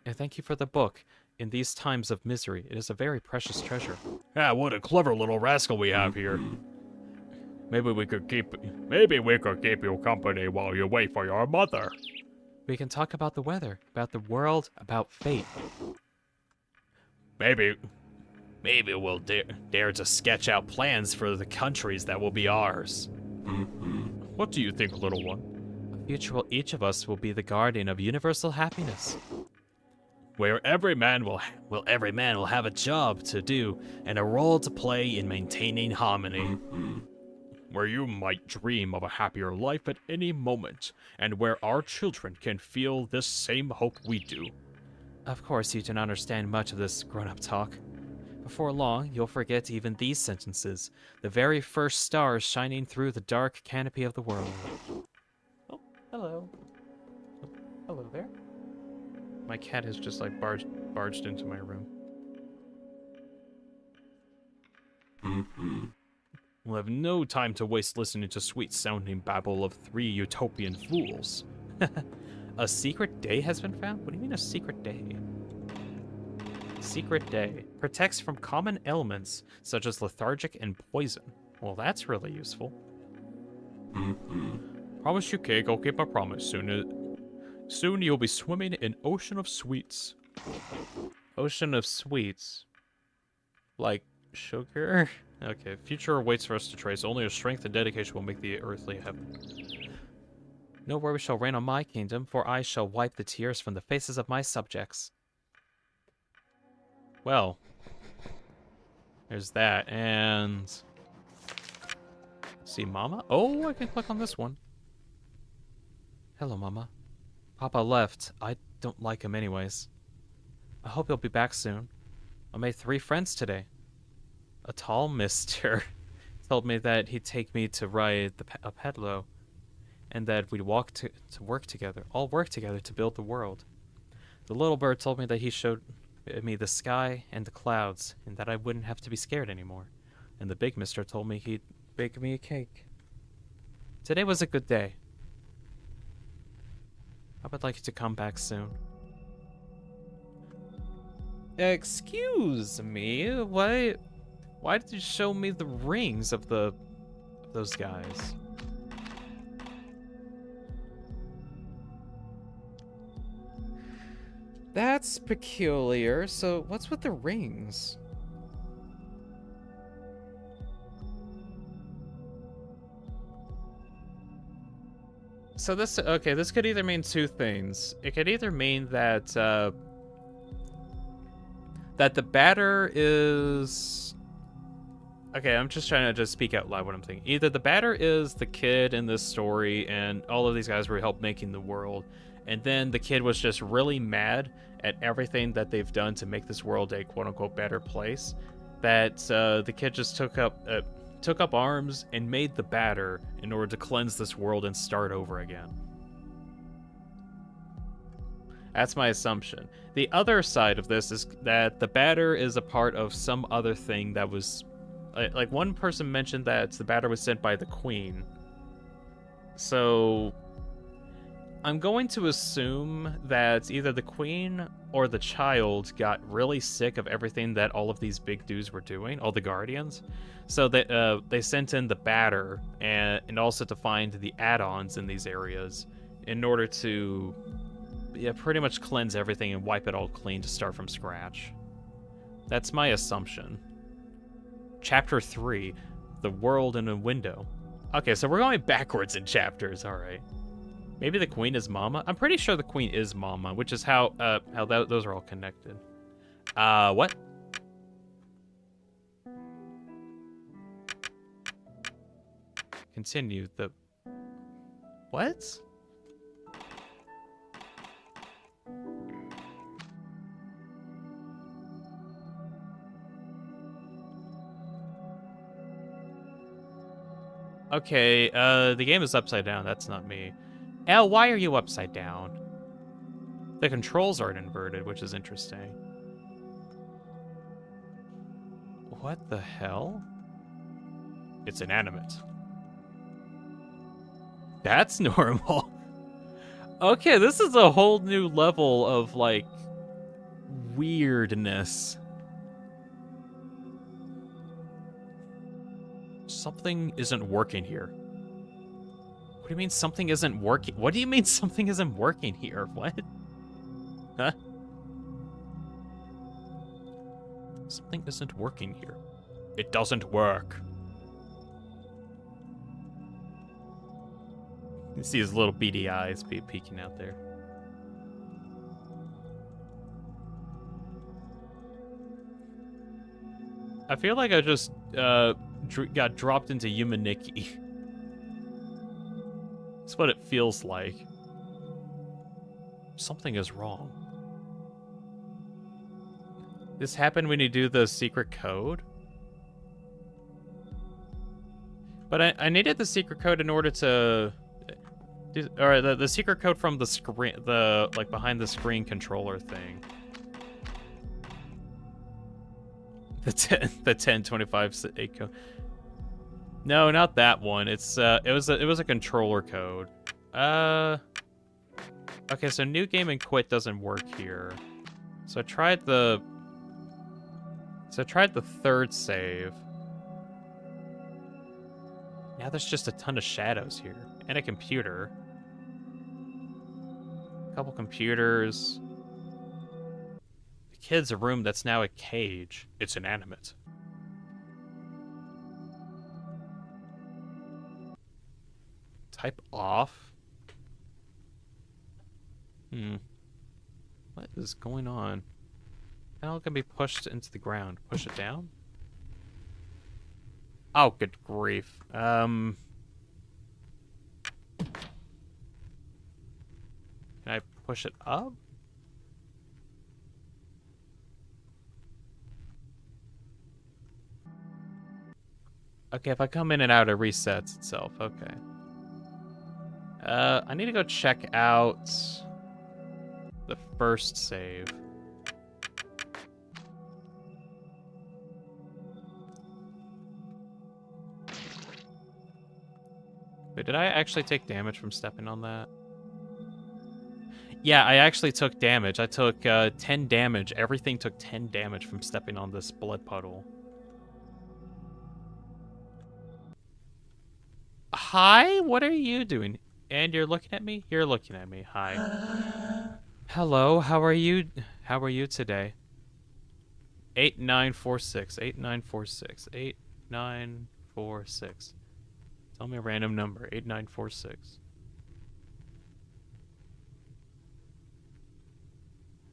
And thank you for the book. In these times of misery, it is a very precious treasure. Ah, what a clever little rascal we have here. Maybe we could keep you company while you wait for your mother. We can talk about the weather, about the world, about fate. Maybe we'll dare to sketch out plans for the countries that will be ours. What do you think, little one? A future where each of us will be the guardian of universal happiness. where every man will have a job to do and a role to play in maintaining harmony. Where you might dream of a happier life at any moment, and where our children can feel this same hope we do. Of course, you don't understand much of this grown-up talk. Before long, you'll forget even these sentences, the very first stars shining through the dark canopy of the world. Oh, hello. Oh, hello there. My cat has just like barged into my room. We'll have no time to waste listening to sweet-sounding babble of 3 utopian fools. A secret day has been found? What do you mean a secret day? Secret day. Protects from common ailments, such as lethargic and poison. Well, that's really useful. Promise you, Cake, I'll keep my promise. Soon you'll be swimming in ocean of sweets. Ocean of sweets. Like sugar? Okay, future awaits for us to trace. Only our strength and dedication will make the earthly heaven. No worry shall reign on my kingdom, for I shall wipe the tears from the faces of my subjects. Well, there's that, and... See Mama? Oh, I can click on this one. Hello, Mama. Papa left. I don't like him anyways. I hope he'll be back soon. I made 3 friends today. A tall mister told me that he'd take me to ride a pedalo, and that we'd walk to work together, all work together to build the world. The little bird told me that he showed me the sky and the clouds, and that I wouldn't have to be scared anymore. And the big mister told me he'd bake me a cake. Today was a good day. I would like you to come back soon. Excuse me, why did you show me the rings of those guys? That's peculiar. So what's with the rings? So this could either mean 2 things. It could either mean that that the batter is... Okay, I'm just trying to just speak out loud what I'm thinking. Either the batter is the kid in this story, and all of these guys were help making the world, and then the kid was just really mad at everything that they've done to make this world a quote-unquote better place, that the kid just took up arms and made the batter in order to cleanse this world and start over again. That's my assumption. The other side of this is that the batter is a part of some other thing that was... Like, one person mentioned that the batter was sent by the queen. So... I'm going to assume that either the queen or the child got really sick of everything that all of these big dudes were doing, all the guardians. So they sent in the batter and also to find the add-ons in these areas in order to pretty much cleanse everything and wipe it all clean to start from scratch. That's my assumption. Chapter 3, The World in a Window. Okay, so we're going backwards in chapters, alright. Maybe the queen is Mama? I'm pretty sure the queen is Mama, which is how those are all connected. What? Continue the... What? Okay, the game is upside down. That's not me. Elle, why are you upside down? The controls aren't inverted, which is interesting. What the hell? It's inanimate. That's normal. Okay, this is a whole new level of, like, weirdness. Something isn't working here. What do you mean something isn't working? What do you mean something isn't working here? What? Huh? Something isn't working here. It doesn't work. You see his little beady eyes peeking out there. I feel like I just got dropped into human Nikki. That's what it feels like. Something is wrong. This happened when you do the secret code? But I needed the secret code in order to... Or the secret code from the screen, like behind the screen controller thing. The 1025 code. No, not that one. It was a controller code. Okay, so new game and quit doesn't work here. So I tried the third save. Now there's just a ton of shadows here and a computer. A couple computers. The kid's room that's now a cage. It's inanimate. Type off. What is going on? How can be pushed into the ground? Push it down? Oh, good grief. Can I push it up? Okay, if I come in and out, it resets itself. Okay. I need to go check out the first save. Wait, did I actually take damage from stepping on that? Yeah, I actually took damage. I took 10 damage. Everything took 10 damage from stepping on this blood puddle. Hi, what are you doing? And you're looking at me? You're looking at me. Hi. Hello, how are you? How are you today? 8946. 8946. 8946. Tell me a random number. 8946.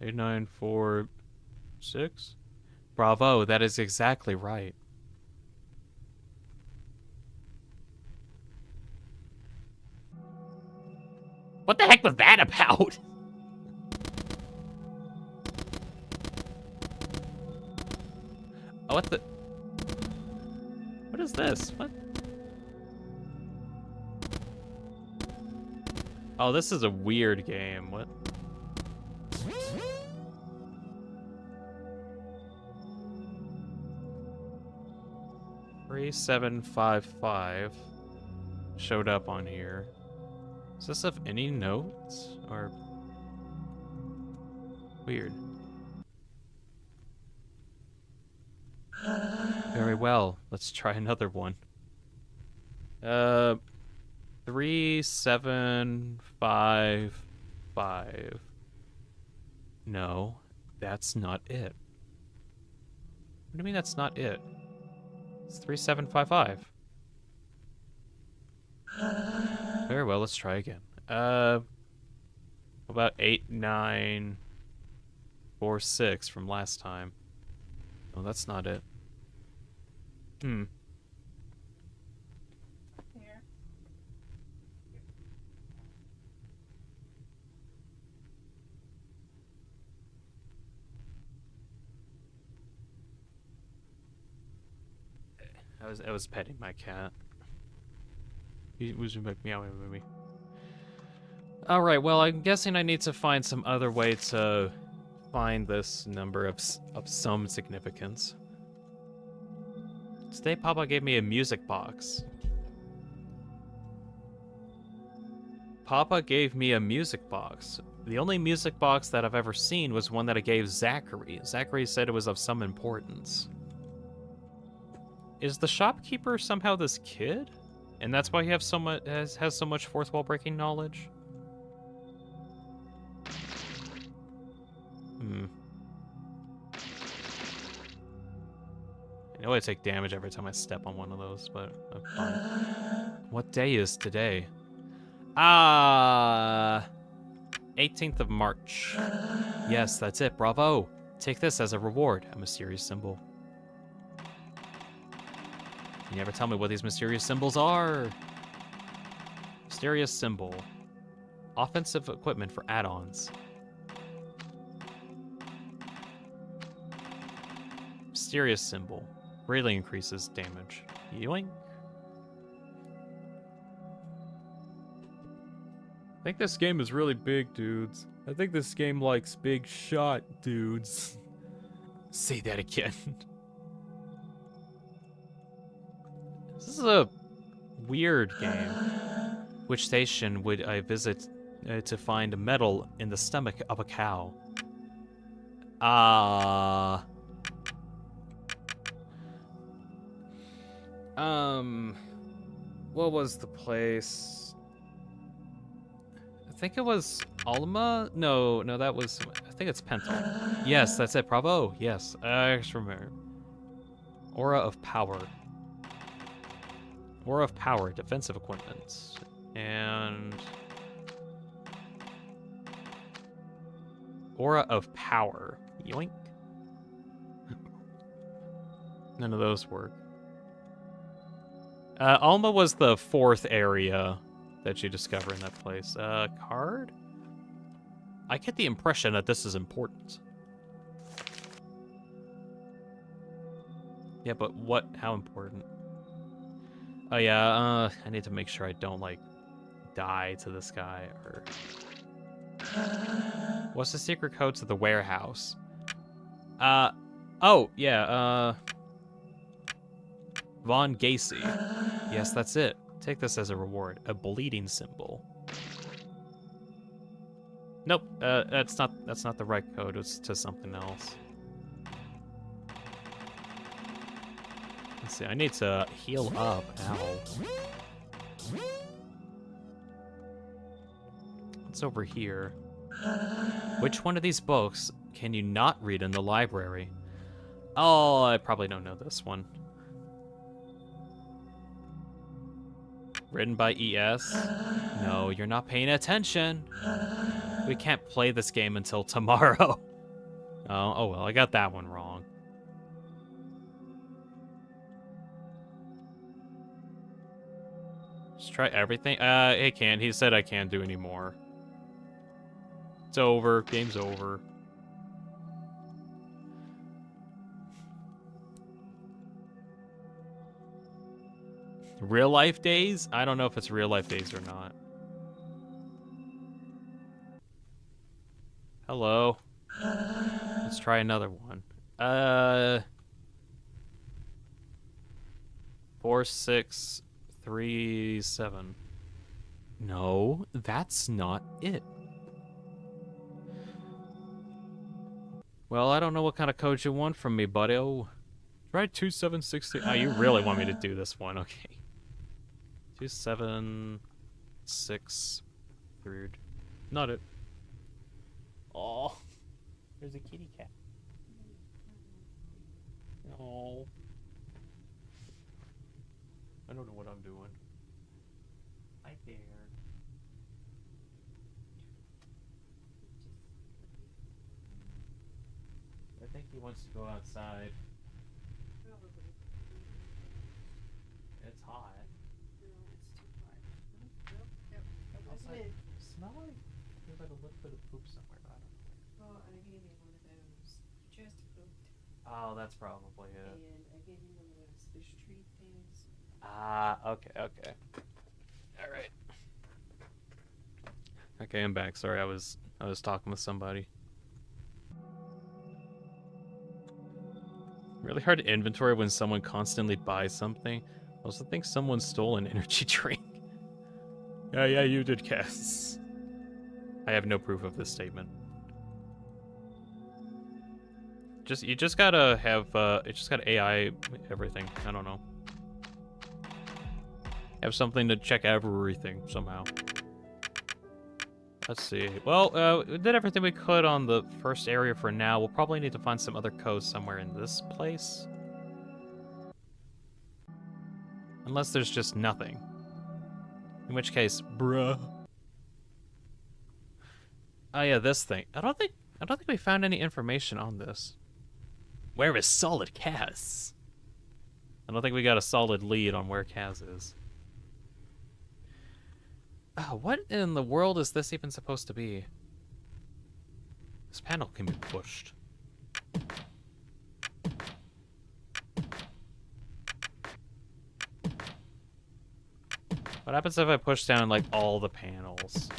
8946? Bravo, that is exactly right. What the heck was that about? Oh, what the... What is this? What? Oh, this is a weird game. What? $3755 showed up on here. Does this have any notes? Or... Weird. Very well. Let's try another one. 3755. No, that's not it. What do you mean that's not it? It's 3755. Very well, let's try again. About 8946 from last time. Oh, that's not it. Hmm. I was petting my cat. He was like meowing with me. Alright, well, I'm guessing I need to find some other way to find this number of some significance. Today, Papa gave me a music box. Papa gave me a music box. The only music box that I've ever seen was one that I gave Zachary. Zachary said it was of some importance. Is the shopkeeper somehow this kid? And that's why he has so much fourth wall breaking knowledge? I know I take damage every time I step on one of those, but I'm fine. What day is today? 18th of March. Yes, that's it. Bravo. Take this as a reward. A mysterious symbol. You never tell me what these mysterious symbols are. Mysterious symbol. Offensive equipment for add-ons. Mysterious symbol. Greatly increases damage. Yoink. I think this game is really big, dudes. I think this game likes big shot dudes. Say that again. This is a weird game. Which station would I visit to find metal in the stomach of a cow? What was the place? I think it was Alma? No, that was, I think it's Pental. Yes, that's it, bravo. Yes, I just remember. Aura of Power. Aura of Power, defensive equipment. And... Aura of Power. Yoink. None of those work. Alma was the 4th area that you discover in that place. Card? I get the impression that this is important. Yeah, but what? How important? Oh yeah, I need to make sure I don't, like, die to this guy, or... What's the secret code to the warehouse? Oh, yeah, Von Gacy. Yes, that's it. Take this as a reward. A bleeding symbol. Nope, that's not the right code. It's to something else. Let's see, I need to heal up. Ow. What's over here? Which one of these books can you not read in the library? Oh, I probably don't know this one. Written by ES? No, you're not paying attention. We can't play this game until tomorrow. Oh well, I got that one wrong. Just try everything. It can't. He said I can't do any more. It's over. Game's over. Real life days? I don't know if it's real life days or not. Hello. Let's try another one. 4637. No, that's not it. Well, I don't know what kind of code you want from me, buddy. Oh, try 2760. Oh, you really want me to do this one? Okay. 2763. Not it. Oh, there's a kitty cat. Oh. I don't know what I'm doing. Hi there. I think he wants to go outside. It's hot. Outside, smell like there's like a little bit of poop somewhere. I don't know. Well, I gave you one of those chest pooped, Oh, that's probably it. and I gave you one of those fish treat things. Ah, okay. Alright. Okay, I'm back. Sorry, I was talking with somebody. Really hard to inventory when someone constantly buys something. I also think someone stole an energy drink. Yeah, you did, Cass. I have no proof of this statement. You just gotta have it just gotta AI everything. I don't know. Have something to check everything somehow. Let's see. Well, we did everything we could on the first area for now. We'll probably need to find some other codes somewhere in this place. Unless there's just nothing. In which case, bruh. Oh yeah, this thing. I don't think we found any information on this. Where is Solid Cass? don't think we got a solid lead on where Kaz is. What in the world is this even supposed to be? This panel can be pushed. What happens if I push down, like, all the panels?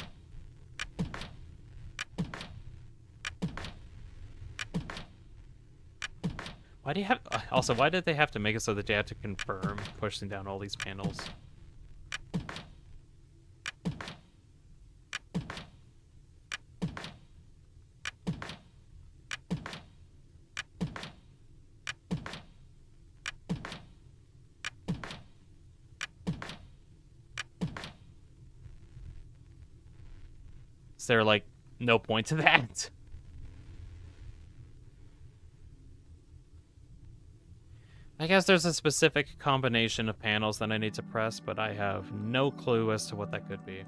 Why do you have... Also, why did they have to make it so that you have to confirm pushing down all these panels? Is there, like, no point to that? I guess there's a specific combination of panels that I need to press, but I have no clue as to what that could be.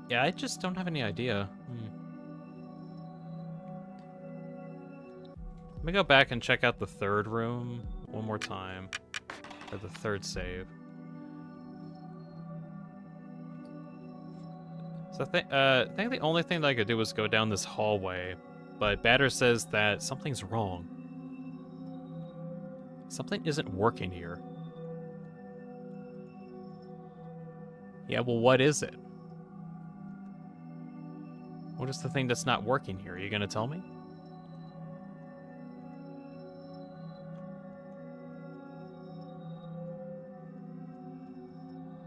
Yeah, I just don't have any idea. Let me go back and check out the third room one more time. Or the third save. So I think the only thing that I could do was go down this hallway, but Batter says that something's wrong. Something isn't working here. Yeah, well, what is it? What is the thing that's not working here? Are you gonna tell me?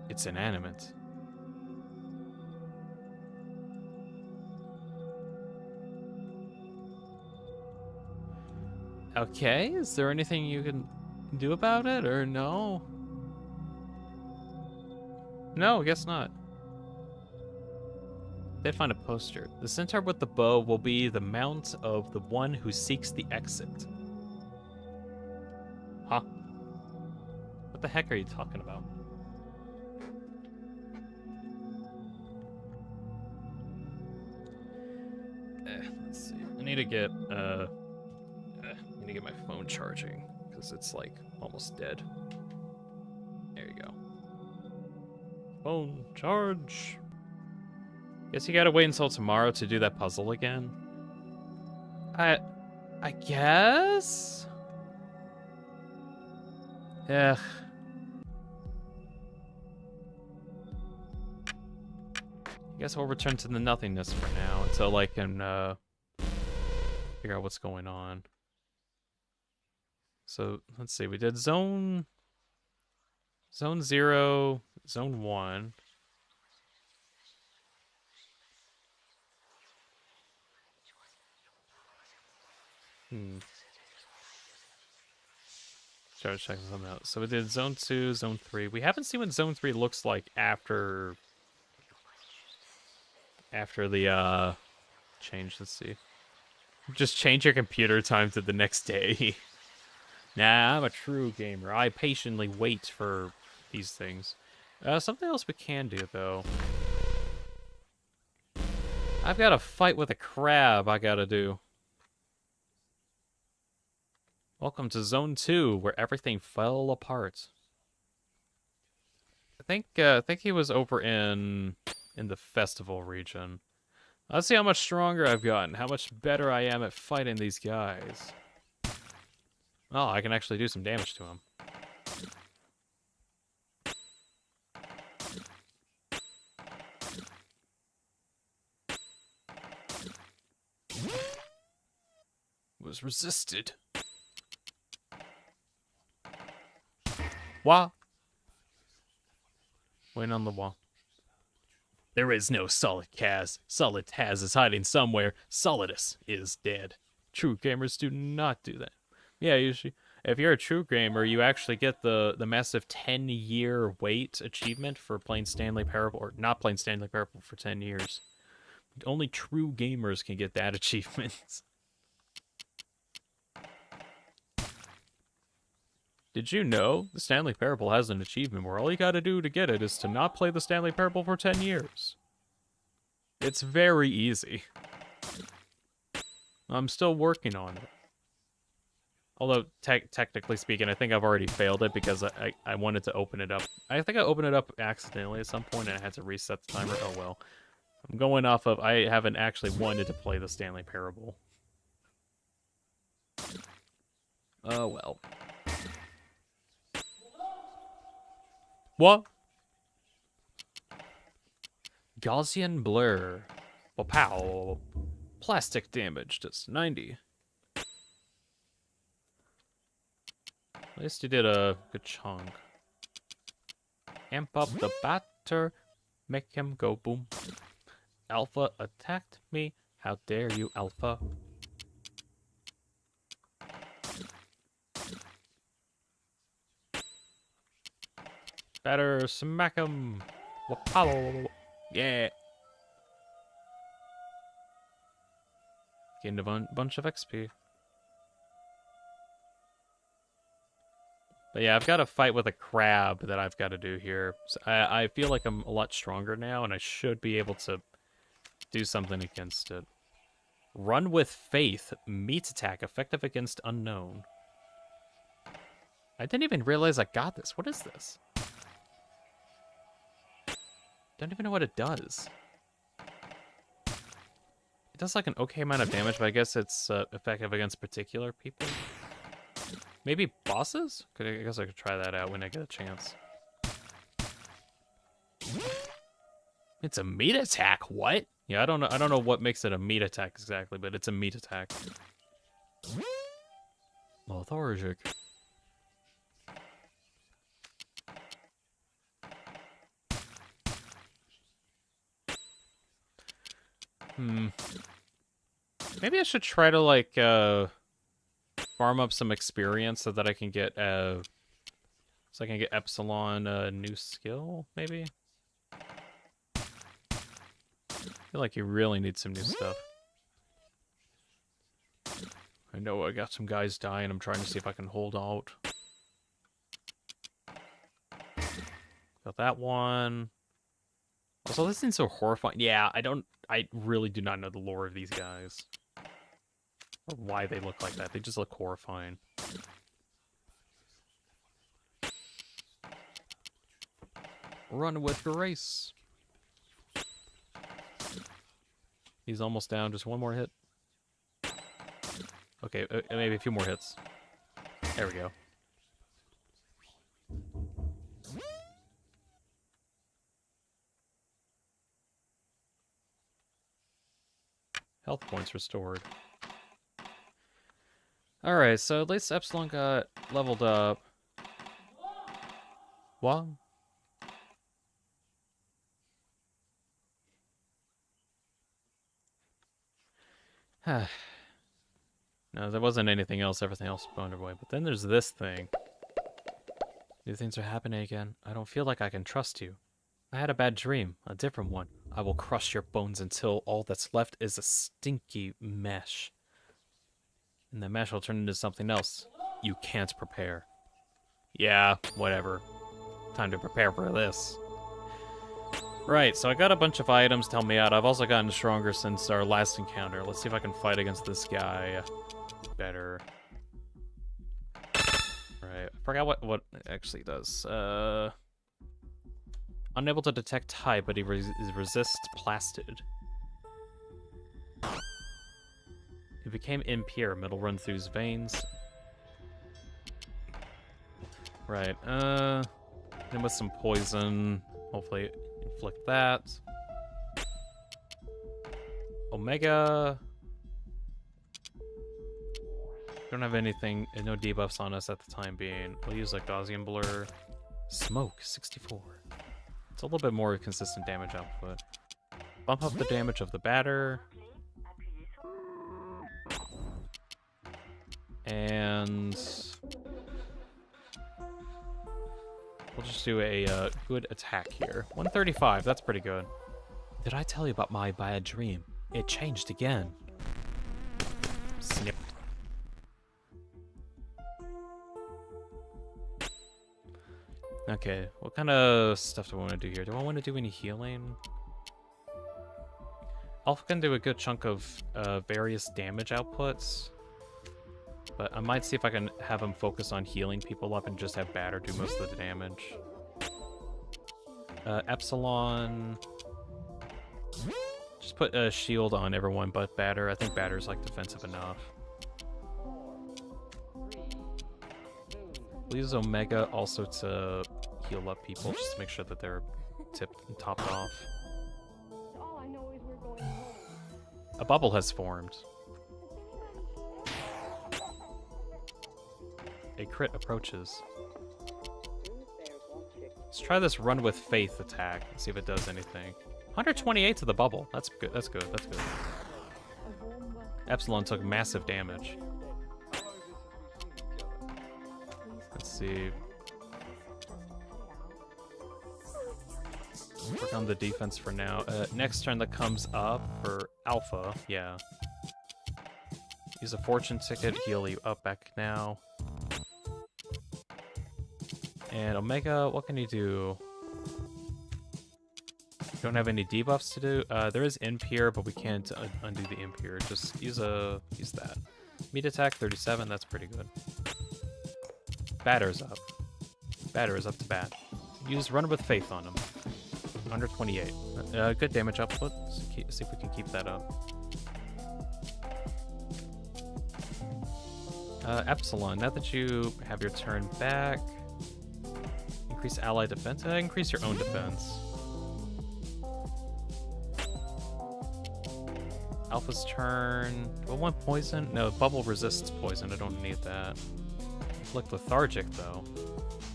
It's inanimate. Okay, is there anything you can do about it, or no? No, I guess not. Did find a poster. The centaur with the bow will be the mount of the one who seeks the exit. Huh? What the heck are you talking about? Let's see. I need to get my phone charging because it's like almost dead. There you go. Phone charge. Guess you gotta wait until tomorrow to do that puzzle again. I guess. Ugh. I guess we'll return to the nothingness for now until I can figure out what's going on. So let's see, we did zone 0, zone 1. Start checking something out. So we did zone 2, zone 3. We haven't seen what zone 3 looks like after the change. Let's see. Just change your computer time to the next day. Nah, I'm a true gamer. I patiently wait for these things. Something else we can do, though. I've got a fight with a crab I gotta do. Welcome to Zone 2, where everything fell apart. I think he was over in the festival region. Let's see how much stronger I've gotten, how much better I am at fighting these guys. Oh, I can actually do some damage to him. Was resisted. Wah. Wait on the wall. There is no Solid Kaz. Solid Taz is hiding somewhere. Solidus is dead. True gamers do not do that. Yeah, usually, if you're a true gamer, you actually get the massive 10-year wait achievement for playing Stanley Parable, or not playing Stanley Parable for 10 years. Only true gamers can get that achievement. Did you know the Stanley Parable has an achievement where all you gotta do to get it is to not play the Stanley Parable for 10 years? It's very easy. I'm still working on it. Although, technically speaking, I think I've already failed it because I wanted to open it up. I think I opened it up accidentally at some point and I had to reset the timer. Oh well. I'm going off of I haven't actually wanted to play the Stanley Parable. Oh well. What? Gaussian blur. Pow. Plastic damage does 90. At least you did a good chunk. Amp up the batter. Make him go boom. Alpha attacked me. How dare you, Alpha? Better smack him. Wapow. Yeah. Gained a bunch of XP. But yeah, I've got a fight with a crab that I've got to do here. So I feel like I'm a lot stronger now, and I should be able to do something against it. Run with Faith. Meat attack. Effective against unknown. I didn't even realize I got this. What is this? Don't even know what it does. It does like an okay amount of damage, but I guess it's effective against particular people. Maybe bosses? I guess I could try that out when I get a chance. It's a meat attack. What? Yeah, I don't know what makes it a meat attack exactly, but it's a meat attack. Lethargic. Maybe I should try to like farm up some experience so that I can get Epsilon new skill, maybe? I feel like you really need some new stuff. I know I got some guys dying. I'm trying to see if I can hold out. Got that one. Also, this seems so horrifying. Yeah, I really do not know the lore of these guys. Or why they look like that. They just look horrifying. Run with grace. He's almost down. Just one more hit. Okay, maybe a few more hits. There we go. Health points restored. Alright, so at least Epsilon got leveled up. What? No, there wasn't anything else. Everything else spawned away. But then there's this thing. New things are happening again. I don't feel like I can trust you. I had a bad dream. A different one. I will crush your bones until all that's left is a stinky mesh. And the mesh will turn into something else. You can't prepare. Yeah, whatever. Time to prepare for this. Right, so I got a bunch of items to help me out. I've also gotten stronger since our last encounter. Let's see if I can fight against this guy better. Right, I forgot what it actually does. Unable to detect type, but he resists plastid. He became impure. Metal run through his veins. Right, him with some poison. Hopefully inflict that. Omega. Don't have anything, no debuffs on us at the time being. We'll use like Gaussian blur. Smoke, 64. It's a little bit more consistent damage output. Bump up the damage of the batter. And we'll just do a good attack here. 135, that's pretty good. Did I tell you about my bad dream? It changed again. Snip. Okay, what kind of stuff do I want to do here? Do I want to do any healing? Alpha can do a good chunk of various damage outputs. But I might see if I can have him focus on healing people up and just have Batter do most of the damage. Epsilon... Just put a shield on everyone but Batter. I think Batter's like defensive enough. We'll use Omega also to heal up people, just to make sure that they're topped off. A bubble has formed. A crit approaches. Let's try this Run with Faith attack and see if it does anything. 128 to the bubble. That's good. That's good. That's good. Epsilon took massive damage. Let's see. Work on the defense for now. Next turn that comes up for Alpha. Yeah. Use a fortune ticket. Heal you up back now. And Omega, what can you do? Don't have any debuffs to do. There is Imp here, but we can't undo the Imp here. Just use that. Meat attack 37. That's pretty good. Batter's up. Batter is up to bat. Use Run with Faith on him. 128. Good damage output. See if we can keep that up. Epsilon. Now that you have your turn back, increase ally defense. Increase your own defense. Alpha's turn. Do I want poison? No, bubble resists poison. I don't need that. Inflict lethargic though.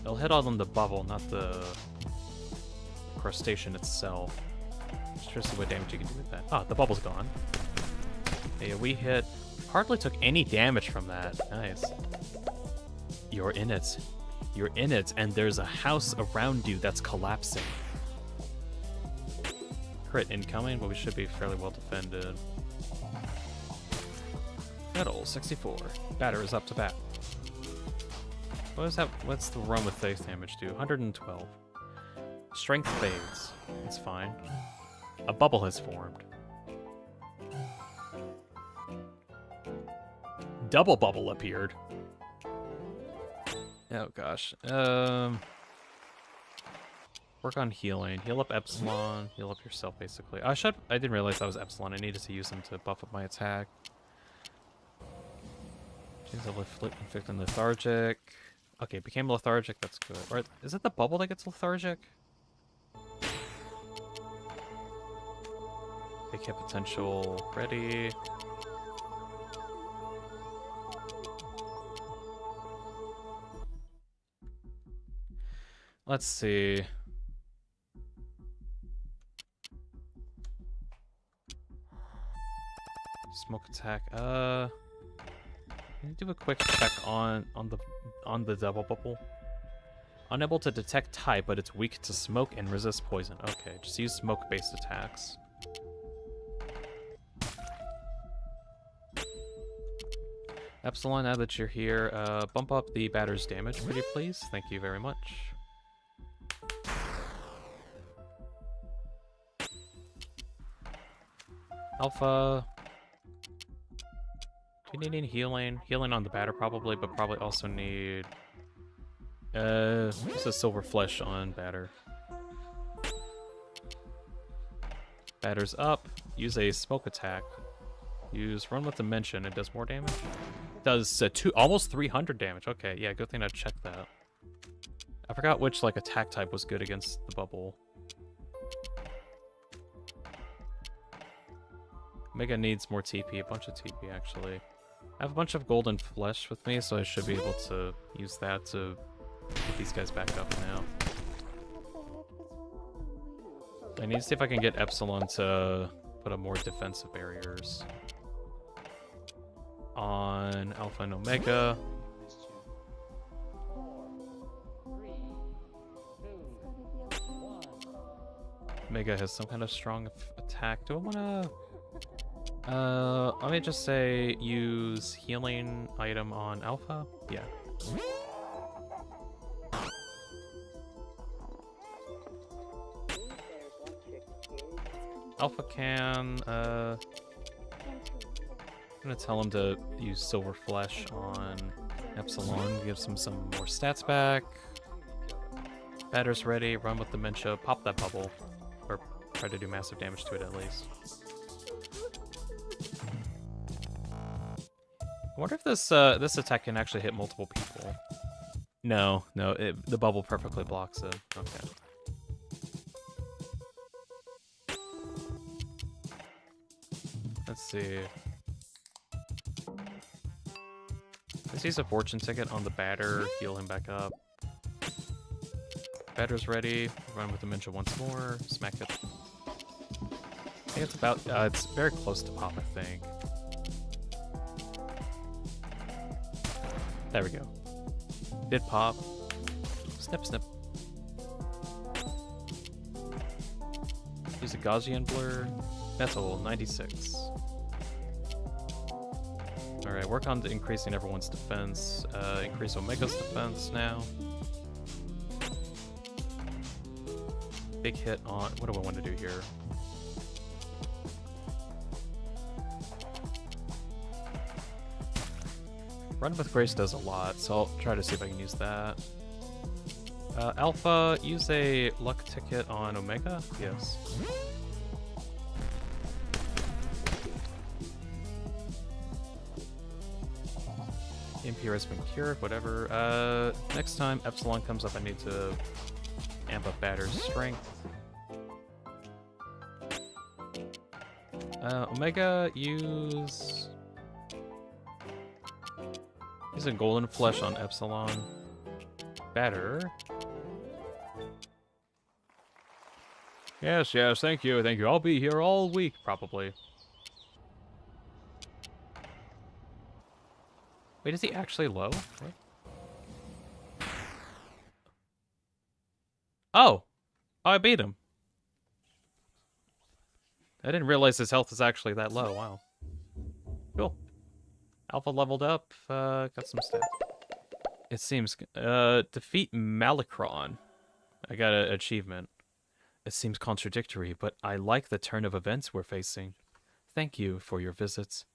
It'll hit on the bubble, not the crustacean itself. Just try to see what damage you can do with that. Ah, the bubble's gone. Yeah, we hit. Hardly took any damage from that. Nice. You're in it. You're in it, and there's a house around you that's collapsing. Crit incoming, but we should be fairly well defended. Metal 64. Batter is up to bat. What is that? What's the Run with Faith damage do? 112. Strength fades. It's fine. A bubble has formed. Double bubble appeared. Oh gosh. Work on healing. Heal up Epsilon. Heal up yourself, basically. I didn't realize that was Epsilon. I needed to use him to buff up my attack. Change the inflict and lethargic. Okay, became lethargic. That's good. Or is it the bubble that gets lethargic? Big hit potential ready. Let's see. Smoke attack. Can you do a quick check on the double bubble? Unable to detect type, but it's weak to smoke and resist poison. Okay, just use smoke-based attacks. Epsilon, now that you're here, bump up the batter's damage, pretty please. Thank you very much. Alpha. Do you need any healing? Healing on the batter probably, but probably also need just a silver flesh on batter. Batter's up. Use a smoke attack. Use Run with Dimension. It does more damage. Does almost 300 damage. Okay, yeah, good thing I checked that. I forgot which like attack type was good against the bubble. Mega needs more TP, a bunch of TP actually. I have a bunch of golden flesh with me, so I should be able to use that to get these guys back up now. I need to see if I can get Epsilon to put up more defensive barriers on Alpha and Omega. Omega has some kind of strong attack. Do I want to... let me just say use healing item on Alpha. Yeah. Alpha can, I'm gonna tell him to use Silver Flesh on Epsilon, gives him some more stats back. Batter's ready, run with Dementia, pop that bubble. Or try to do massive damage to it at least. I wonder if this this attack can actually hit multiple people. No, the bubble perfectly blocks it. Okay. Let's see. Let's use a fortune ticket on the batter, heal him back up. Batter's ready, run with Dementia once more, smack it. I think it's about, it's very close to pop, I think. There we go. Did pop. Snip, snip. Use a Gaussian blur. Metal, 96. Alright, work on increasing everyone's defense. Increase Omega's defense now. Big hit on... What do I want to do here? Run with Grace does a lot, so I'll try to see if I can use that. Alpha, use a luck ticket on Omega? Yes. Impure has been cured, whatever. Next time Epsilon comes up, I need to amp up Batter's strength. Omega, use a golden flesh on Epsilon. Batter. Yes, thank you. I'll be here all week, probably. Wait, is he actually low? What? Oh! I beat him. I didn't realize his health is actually that low. Wow. Cool. Alpha leveled up. Got some stats. It seems... defeat Malacron. I got an achievement. It seems contradictory, but I like the turn of events we're facing. Thank you for your visits.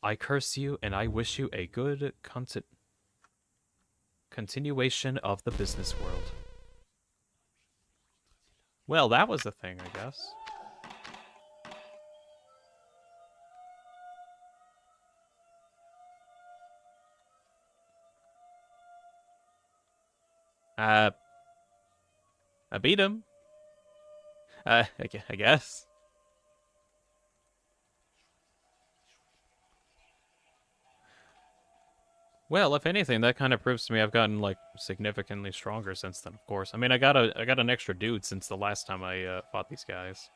I curse you, and I wish you a good continuation of the business world. Well, that was the thing, I guess. I beat him. I guess. Well, if anything, that kind of proves to me I've gotten, like, significantly stronger since then, of course. I mean, I got an extra dude since the last time I fought these guys.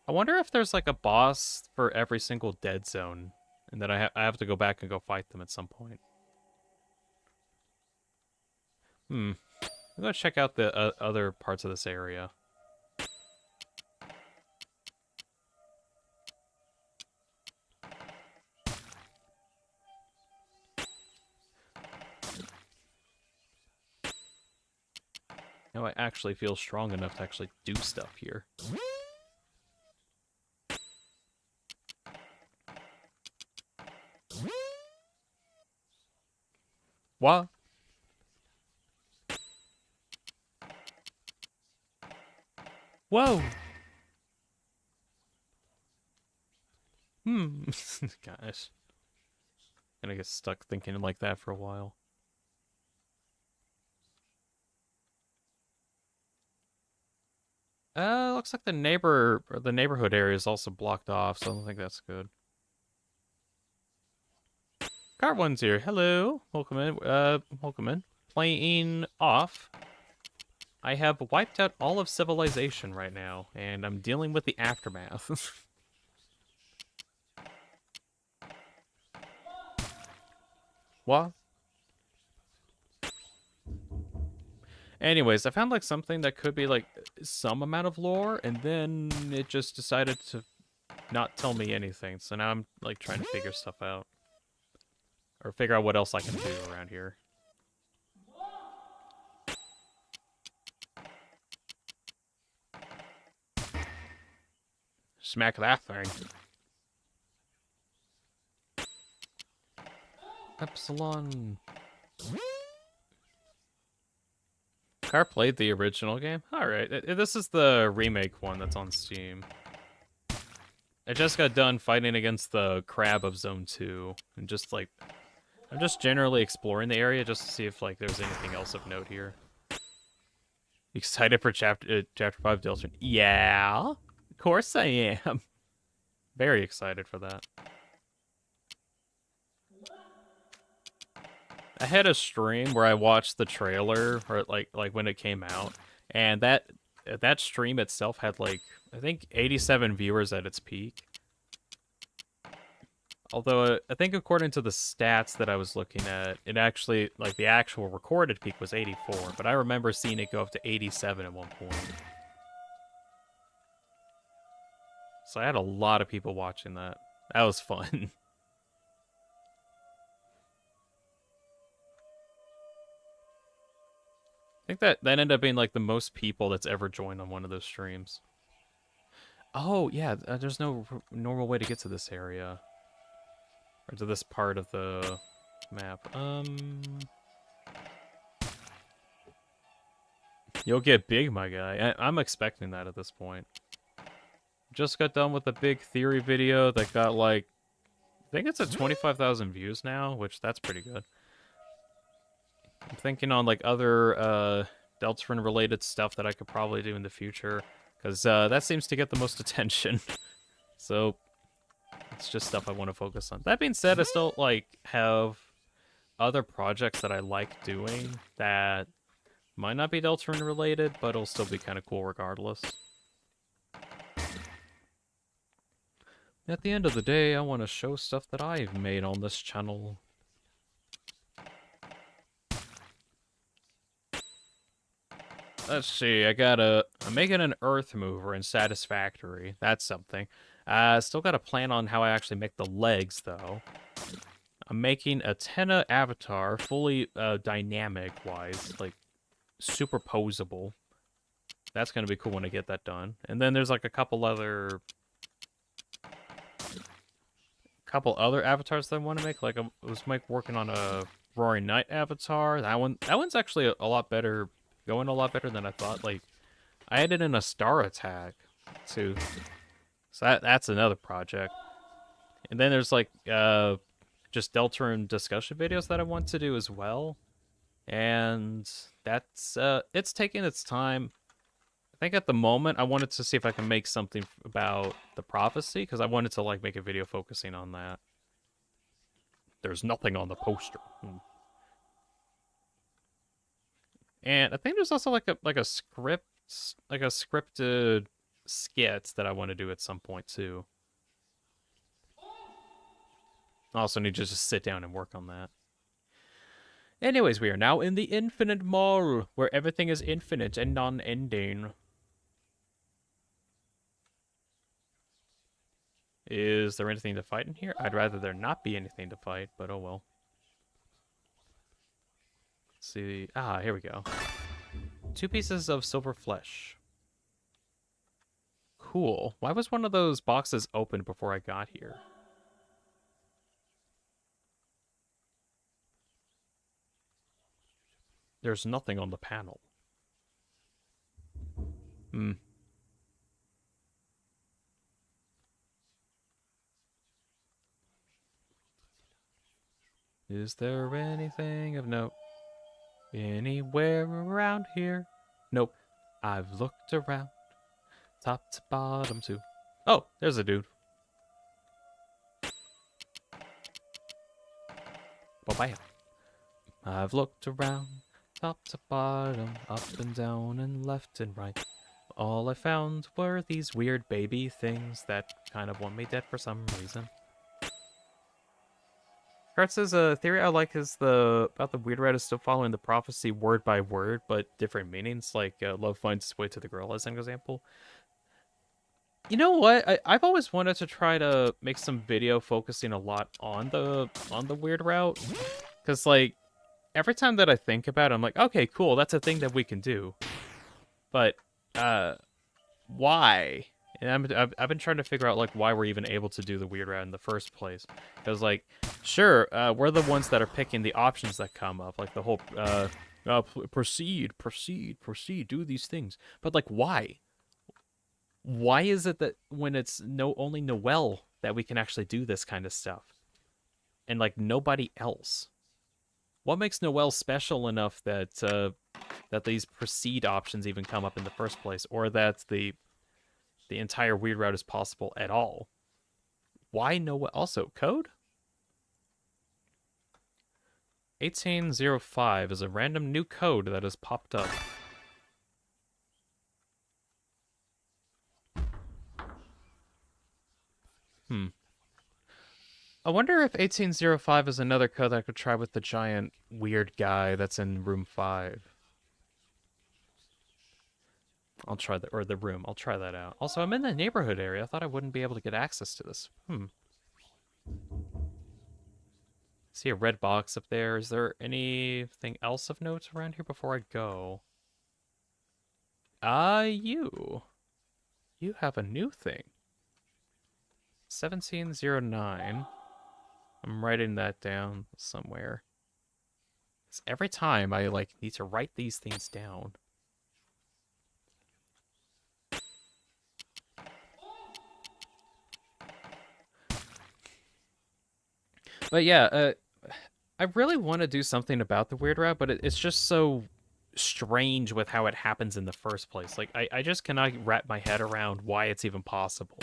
I wonder if there's, like, a boss for every single dead zone, and that I have to go back and go fight them at some point. I'm gonna check out the other parts of this area. Now I actually feel strong enough to actually do stuff here. What? Whoa! Gosh. Gonna get stuck thinking like that for a while. Looks like the neighborhood area is also blocked off, so I don't think that's good. Cart1's here. Hello. Welcome in. Welcome in. Playing off. I have wiped out all of civilization right now, and I'm dealing with the aftermath. What? Anyways, I found like something that could be like some amount of lore, and then it just decided to not tell me anything. So now I'm like trying to figure stuff out. Or figure out what else I can do around here. Smack that thing. Epsilon. Car played the original game? Alright, this is the remake one that's on Steam. I just got done fighting against the crab of Zone 2. And just, like... I'm just generally exploring the area just to see if, like, there's anything else of note here. Excited for Chapter 5 Delta? Yeah! Of course I am! Very excited for that. I had a stream where I watched the trailer, or like when it came out, and that stream itself had like I think 87 viewers at its peak. Although I think according to the stats that I was looking at, it actually like the actual recorded peak was 84, but I remember seeing it go up to 87 at one point. So I had a lot of people watching that. That was fun. I think that ended up being like the most people that's ever joined on one of those streams. Oh, yeah, there's no normal way to get to this area. Or to this part of the map. You'll get big, my guy. I'm expecting that at this point. Just got done with a big theory video that got like... I think it's at 25,000 views now, which that's pretty good. I'm thinking on like other Deltarune related stuff that I could probably do in the future, because that seems to get the most attention. So it's just stuff I want to focus on. That being said, I still like have other projects that I like doing that might not be Deltarune related, but it'll still be kind of cool regardless. At the end of the day, I want to show stuff that I've made on this channel. Let's see, I'm making an earth mover in Satisfactory. That's something. Still got a plan on how I actually make the legs, though. I'm making a Tenna avatar, fully dynamic-wise, like, superposable. That's gonna be cool when I get that done. And then there's, like, a couple other avatars that I want to make. Like, I was working on a Roaring Knight avatar. That one's actually a lot better... going a lot better than I thought. Like, I added in a star attack too, so that's another project. And then there's like just Deltarune discussion videos that I want to do as well, and that's it's taking its time. I think at the moment I wanted to see if I can make something about the prophecy, because I wanted to like make a video focusing on that. There's nothing on the poster. And I think there's also like a scripted skit that I want to do at some point too. I also need to just sit down and work on that. Anyways, we are now in the Infinite Mall, where everything is infinite and non-ending. Is there anything to fight in here? I'd rather there not be anything to fight, but oh well. Let's see. Ah, here we go. 2 pieces of silver flesh. Cool. Why was one of those boxes open before I got here? There's nothing on the panel. Is there anything of note anywhere around here? Nope. I've looked around, top to bottom too. Oh, there's a dude. Bye-bye. I've looked around, top to bottom, up and down and left and right. All I found were these weird baby things that kind of want me dead for some reason. Kurtz's theory I like is about the weird rat is still following the prophecy word by word, but different meanings, like love finds its way to the girl, as an example. You know what? I've always wanted to try to make some video focusing a lot on the weird route, because like every time that I think about it, I'm like, okay, cool, that's a thing that we can do, but why? And I've been trying to figure out like why we're even able to do the weird route in the first place. Because like, sure, we're the ones that are picking the options that come up, like the whole proceed, do these things. But like, why? Why is it that when it's only Noelle that we can actually do this kind of stuff, and like nobody else? What makes Noelle special enough that that these proceed options even come up in the first place, or that the entire weird route is possible at all? Why Noelle? Also, code 1805 is a random new code that has popped up. I wonder if 1805 is another code I could try with the giant weird guy that's in room 5. I'll try that, or the room. I'll try that out. Also, I'm in the neighborhood area. I thought I wouldn't be able to get access to this. See a red box up there. Is there anything else of note around here before I go? You. You have a new thing. 1709. I'm writing that down somewhere. 'Cause every time I like need to write these things down. But yeah, I really want to do something about the weird route, but it's just so strange with how it happens in the first place. Like, I just cannot wrap my head around why it's even possible.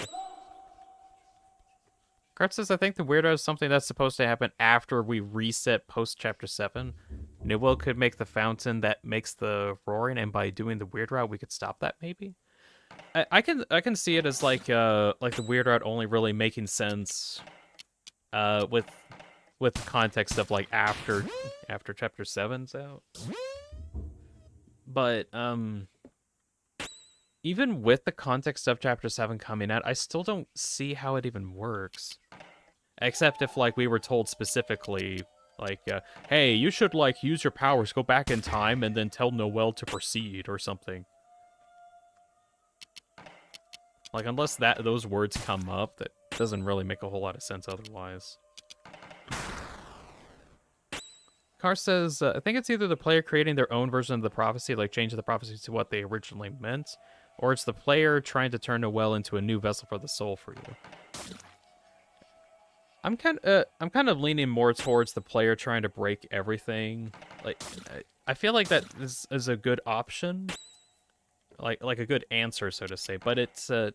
Kurt says, I think the weird route is something that's supposed to happen after we reset post Chapter 7. Newell could make the fountain that makes the roaring, and by doing the weird route, we could stop that, maybe? I can see it as like the weird route only really making sense with the context of like after Chapter 7's out. But even with the context of Chapter 7 coming out, I still don't see how it even works. Except if like we were told specifically, like, hey, you should like use your powers, go back in time, and then tell Noelle to proceed or something. Like, unless those words come up, that doesn't really make a whole lot of sense otherwise. Carr says, I think it's either the player creating their own version of the prophecy, like changing the prophecy to what they originally meant, or it's the player trying to turn Noelle into a new vessel for the soul for you. I'm kind of leaning more towards the player trying to break everything. Like, I feel like that is a good option, like a good answer, so to say. But it's I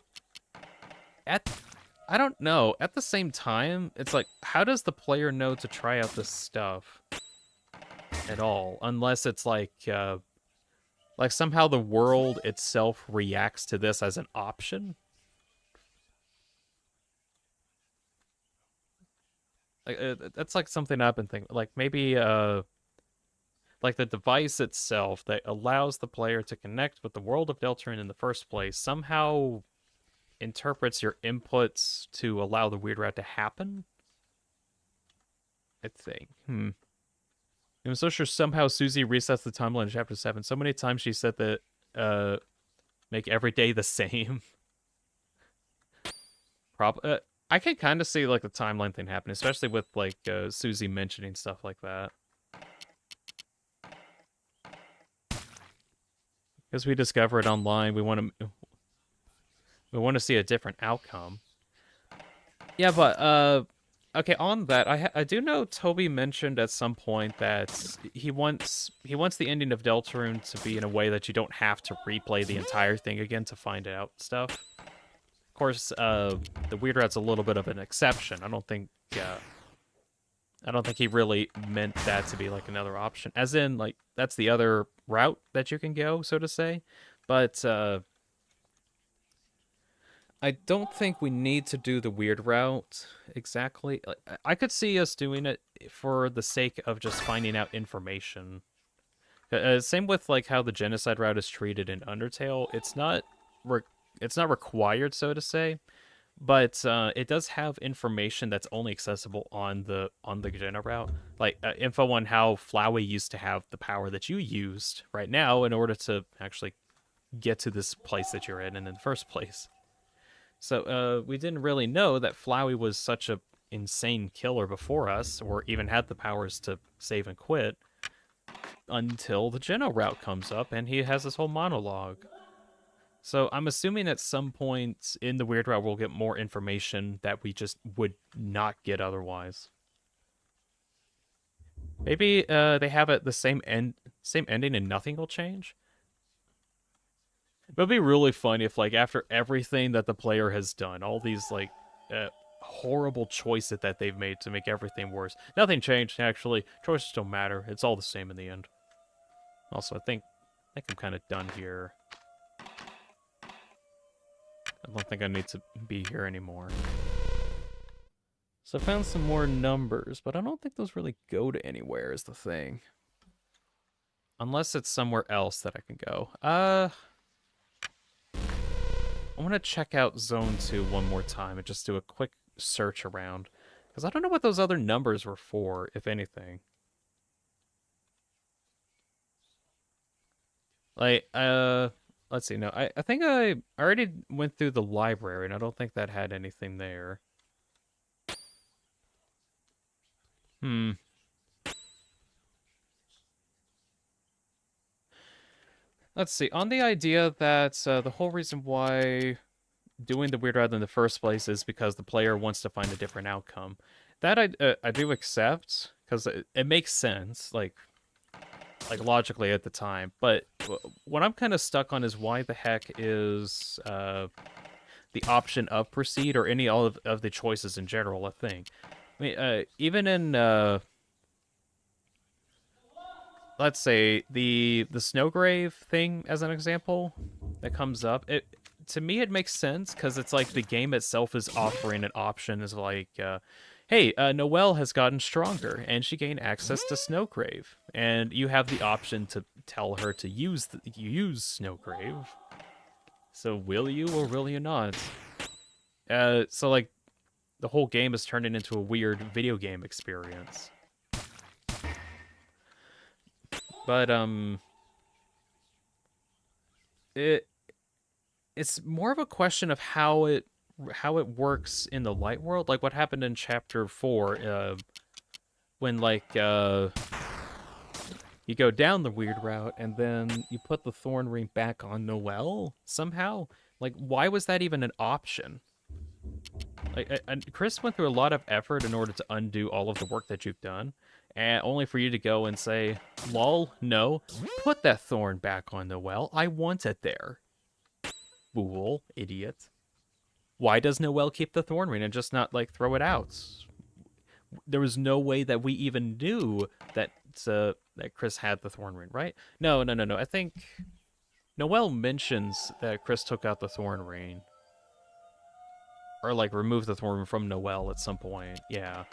don't know. At the same time, it's like, how does the player know to try out this stuff at all? Unless it's like somehow the world itself reacts to this as an option. Like that's like something I've been thinking. Like maybe like the device itself that allows the player to connect with the world of Deltarune in the first place somehow interprets your inputs to allow the weird route to happen. I think. I'm so sure somehow Susie resets the timeline in Chapter 7. So many times she said that make every day the same. I can kind of see like the timeline thing happening, especially with like Susie mentioning stuff like that. Because we discover it online, we want to see a different outcome. Yeah, but okay, on that, I do know Toby mentioned at some point that he wants the ending of Deltarune to be in a way that you don't have to replay the entire thing again to find out stuff. Of course, the weird route's a little bit of an exception. I don't think he really meant that to be like another option. As in, like, that's the other route that you can go, so to say. But I don't think we need to do the weird route exactly. I could see us doing it for the sake of just finding out information. Same with like how the genocide route is treated in Undertale. It's not required, so to say, but it does have information that's only accessible on the Gena route, like info on how Flowey used to have the power that you used right now in order to actually get to this place that you're in the first place. So we didn't really know that Flowey was such a insane killer before us, or even had the powers to save and quit, until the Geno route comes up and he has this whole monologue. So I'm assuming at some point in the Weird Route we'll get more information that we just would not get otherwise. Maybe they have it the same ending and nothing will change. It would be really fun if, like, after everything that the player has done, all these like horrible choices that they've made to make everything worse, nothing changed. Actually, choices don't matter. It's all the same in the end. Also, I think I'm kind of done here. I don't think I need to be here anymore. So I found some more numbers, but I don't think those really go to anywhere is the thing. Unless it's somewhere else that I can go. I want to check out Zone 2 one more time and just do a quick search around. Because I don't know what those other numbers were for, if anything. Like, let's see. No, I think I already went through the library, and I don't think that had anything there. Let's see. On the idea that the whole reason why doing the Weird Route in the first place is because the player wants to find a different outcome. That I do accept, because it makes sense, like logically at the time. But what I'm kind of stuck on is why the heck is the option of proceed, or any of the choices in general, a thing. I mean, even in let's say the Snowgrave thing as an example that comes up, to me it makes sense because it's like the game itself is offering an option, is like, hey, Noelle has gotten stronger and she gained access to Snowgrave, and you have the option to tell her to use Snowgrave. So will you or will you not? So like the whole game is turning into a weird video game experience. But it's more of a question of how it works in the light world, like what happened in chapter 4, when like you go down the Weird Route and then you put the Thorn Ring back on Noelle somehow. Like, why was that even an option? Like, Chris went through a lot of effort in order to undo all of the work that you've done, and only for you to go and say, lol, no, put that thorn back on Noelle. I want it there. Fool, idiot. Why does Noelle keep the thorn ring and just not, like, throw it out? There was no way that we even knew that Chris had the thorn ring, right? No. I think Noelle mentions that Chris took out the thorn ring. Or, like, removed the thorn ring from Noelle at some point, yeah.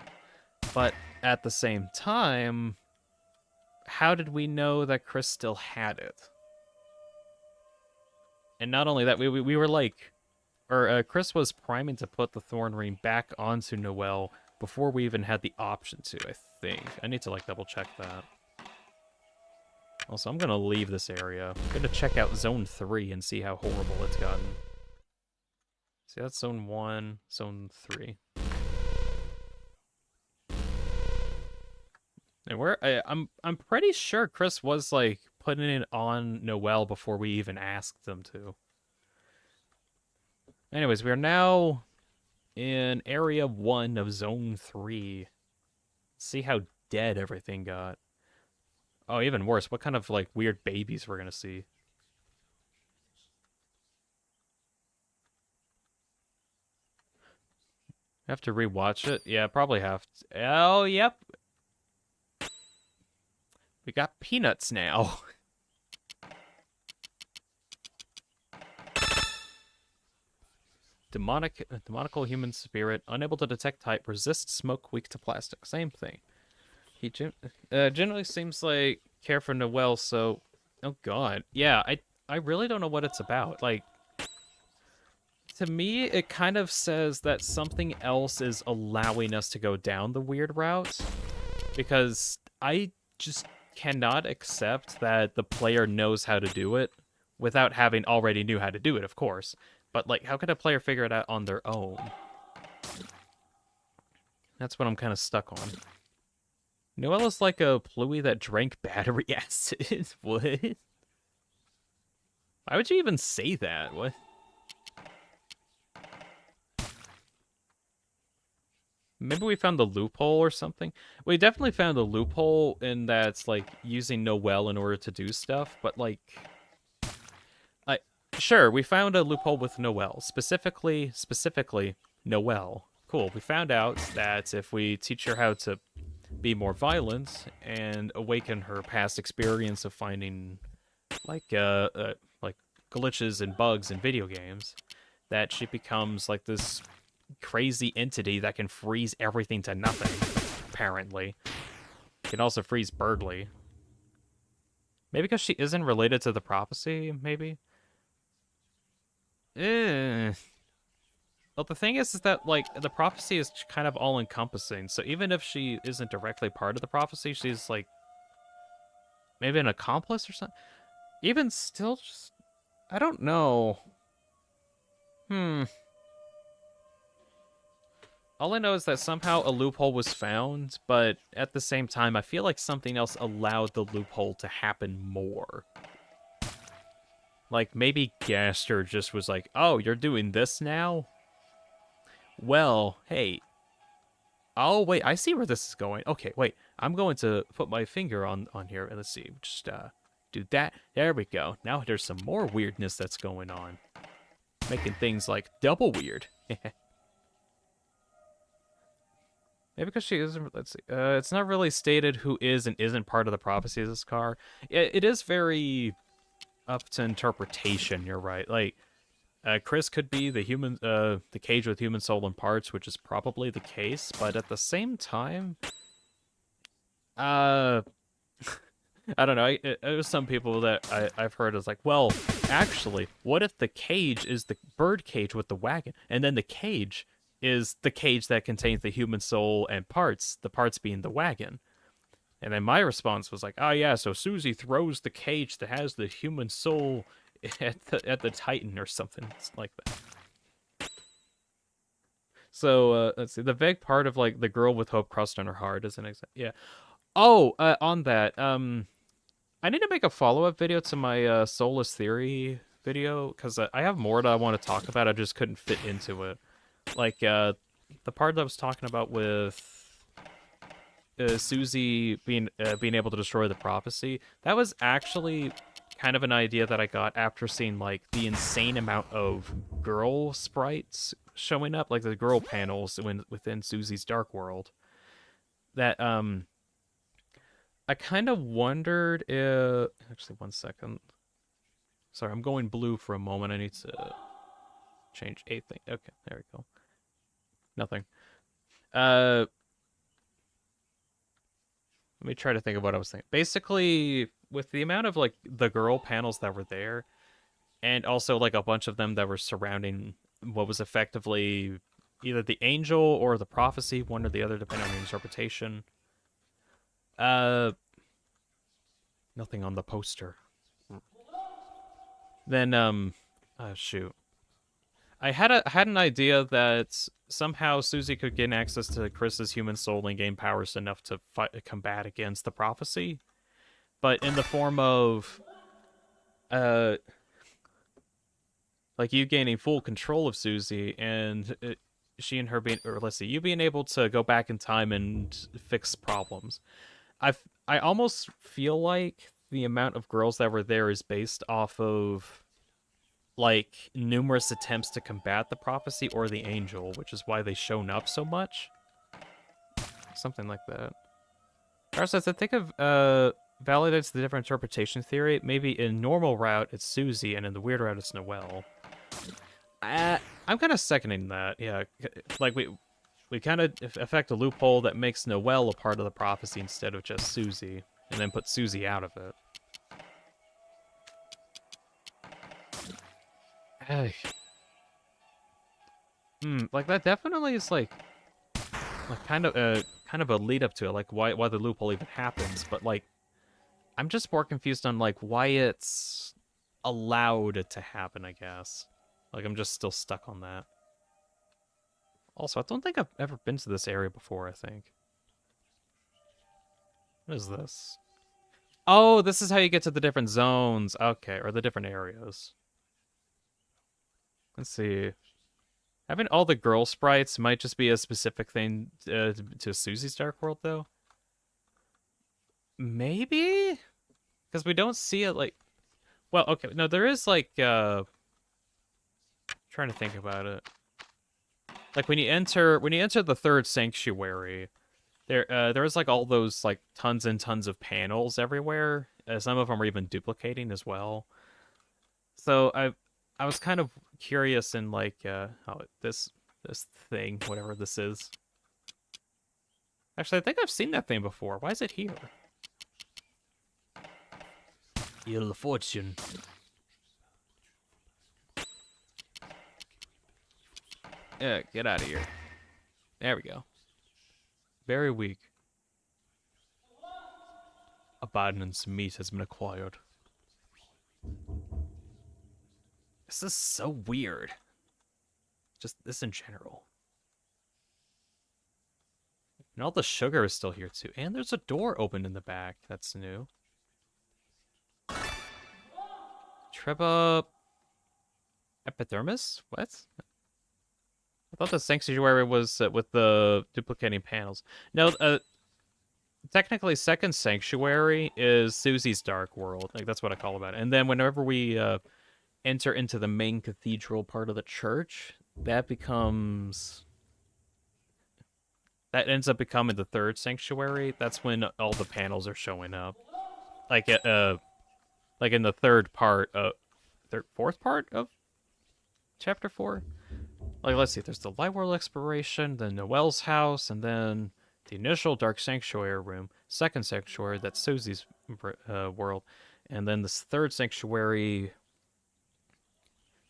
But at the same time, how did we know that Chris still had it? And not only that, we were like, or Chris was priming to put the thorn ring back onto Noelle before we even had the option to, I think. I need to, like, double check that. Also, I'm gonna leave this area. I'm gonna check out Zone 3 and see how horrible it's gotten. See, that's Zone 1, Zone 3. And I'm pretty sure Chris was, like, putting it on Noelle before we even asked him to. Anyways, we are now in Area 1 of Zone 3. See how dead everything got. Oh, even worse, what kind of, like, weird babies we're gonna see. Have to rewatch it? Yeah, probably have to. Oh, yep. We got peanuts now. Demonical human spirit, unable to detect type, resist smoke, weak to plastic. Same thing. He generally seems like care for Noelle, so... Oh god. Yeah, I really don't know what it's about. Like, to me, it kind of says that something else is allowing us to go down the Weird Route. Because I just cannot accept that the player knows how to do it without having already knew how to do it, of course. But, like, how could a player figure it out on their own? That's what I'm kind of stuck on. Noella's like a Pluie that drank battery acid. What? Why would you even say that? What? Maybe we found the loophole or something. We definitely found the loophole in that's like using Noelle in order to do stuff, but like, sure, we found a loophole with Noelle, specifically Noelle. Cool. We found out that if we teach her how to be more violent and awaken her past experience of finding like glitches and bugs in video games, that she becomes like this crazy entity that can freeze everything to nothing, apparently. Can also freeze Birdly. Maybe because she isn't related to the prophecy, maybe? Well, the thing is that, like, the prophecy is kind of all-encompassing, so even if she isn't directly part of the prophecy, she's, like, maybe an accomplice or something? Even still, just... I don't know. All I know is that somehow a loophole was found, but at the same time, I feel like something else allowed the loophole to happen more. Like, maybe Gaster just was like, oh, you're doing this now? Well, hey. Oh, wait, I see where this is going. Okay, wait, I'm going to put my finger on here, and let's see, just, do that. There we go. Now there's some more weirdness that's going on. Making things, like, double weird. Maybe because she isn't, let's see, it's not really stated who is and isn't part of the prophecy of this car. It is very up to interpretation, you're right. Like, Chris could be the human, the cage with human soul and parts, which is probably the case, but at the same time, I don't know, there's some people that I've heard is like, well, actually, what if the cage is the bird cage with the wagon, and then the cage is the cage that contains the human soul and parts, the parts being the wagon? And then my response was like, oh yeah, so Susie throws the cage that has the human soul at the Titan or something like that. So, let's see, the vague part of, like, the girl with hope crushed on her heart is an example. Yeah. Oh, on that, I need to make a follow-up video to my, Soulless Theory video, because I have more that I want to talk about, I just couldn't fit into it. Like, the part that I was talking about with Susie being able to destroy the prophecy, that was actually kind of an idea that I got after seeing, like, the insane amount of girl sprites showing up, like the girl panels within Susie's Dark World. That, I kind of wondered if... Actually, one second. Sorry, I'm going blue for a moment. I need to change a thing. Okay, there we go. Nothing. Let me try to think of what I was thinking. Basically, with the amount of, like, the girl panels that were there, and also, like, a bunch of them that were surrounding what was effectively either the angel or the prophecy, one or the other, depending on the interpretation. Nothing on the poster. Then, oh, shoot. I had an idea that somehow Susie could gain access to Chris's human soul and gain powers enough to combat against the prophecy, but in the form of, like, you gaining full control of Susie and she and her being, or let's see, you being able to go back in time and fix problems. I almost feel like the amount of girls that were there is based off of, like, numerous attempts to combat the prophecy or the angel, which is why they shown up so much. Something like that. Parasites, I think of, validates the different interpretation theory. Maybe in normal route, it's Susie, and in the weird route, it's Noelle. I'm kind of seconding that, yeah. Like, we kind of affect a loophole that makes Noelle a part of the prophecy instead of just Susie, and then put Susie out of it. Like, that definitely is, like kind of a lead up to it, like why the loophole even happens, but, like, I'm just more confused on, like, why it's allowed to happen, I guess. Like, I'm just still stuck on that. Also, I don't think I've ever been to this area before, I think. What is this? Oh, this is how you get to the different zones. Okay, or the different areas. Let's see. Having all the girl sprites might just be a specific thing to Susie's Dark World, though. Maybe? Because we don't see it, like... Well, okay, no, there is, like, trying to think about it. Like, when you enter the third sanctuary, there is, like, all those, like, tons and tons of panels everywhere. Some of them are even duplicating as well. So, I was kind of curious in, like, this thing, whatever this is. Actually, I think I've seen that thing before. Why is it here? Ill fortune. Yeah, get out of here. There we go. Very weak. Abandon's meat has been acquired. This is so weird. Just this in general. And all the sugar is still here too. And there's a door open in the back. That's new. Treba epidermis? What? I thought the sanctuary was with the duplicating panels. No, technically second sanctuary is Susie's Dark World. Like, that's what I call about it. And then whenever we enter into the main cathedral part of the church, that ends up becoming the third sanctuary. That's when all the panels are showing up. Like in the fourth part of chapter 4. Like, let's see, there's the Light World Exploration, then Noelle's house, and then the initial Dark Sanctuary room, second sanctuary, that's Susie's world, and then this third sanctuary,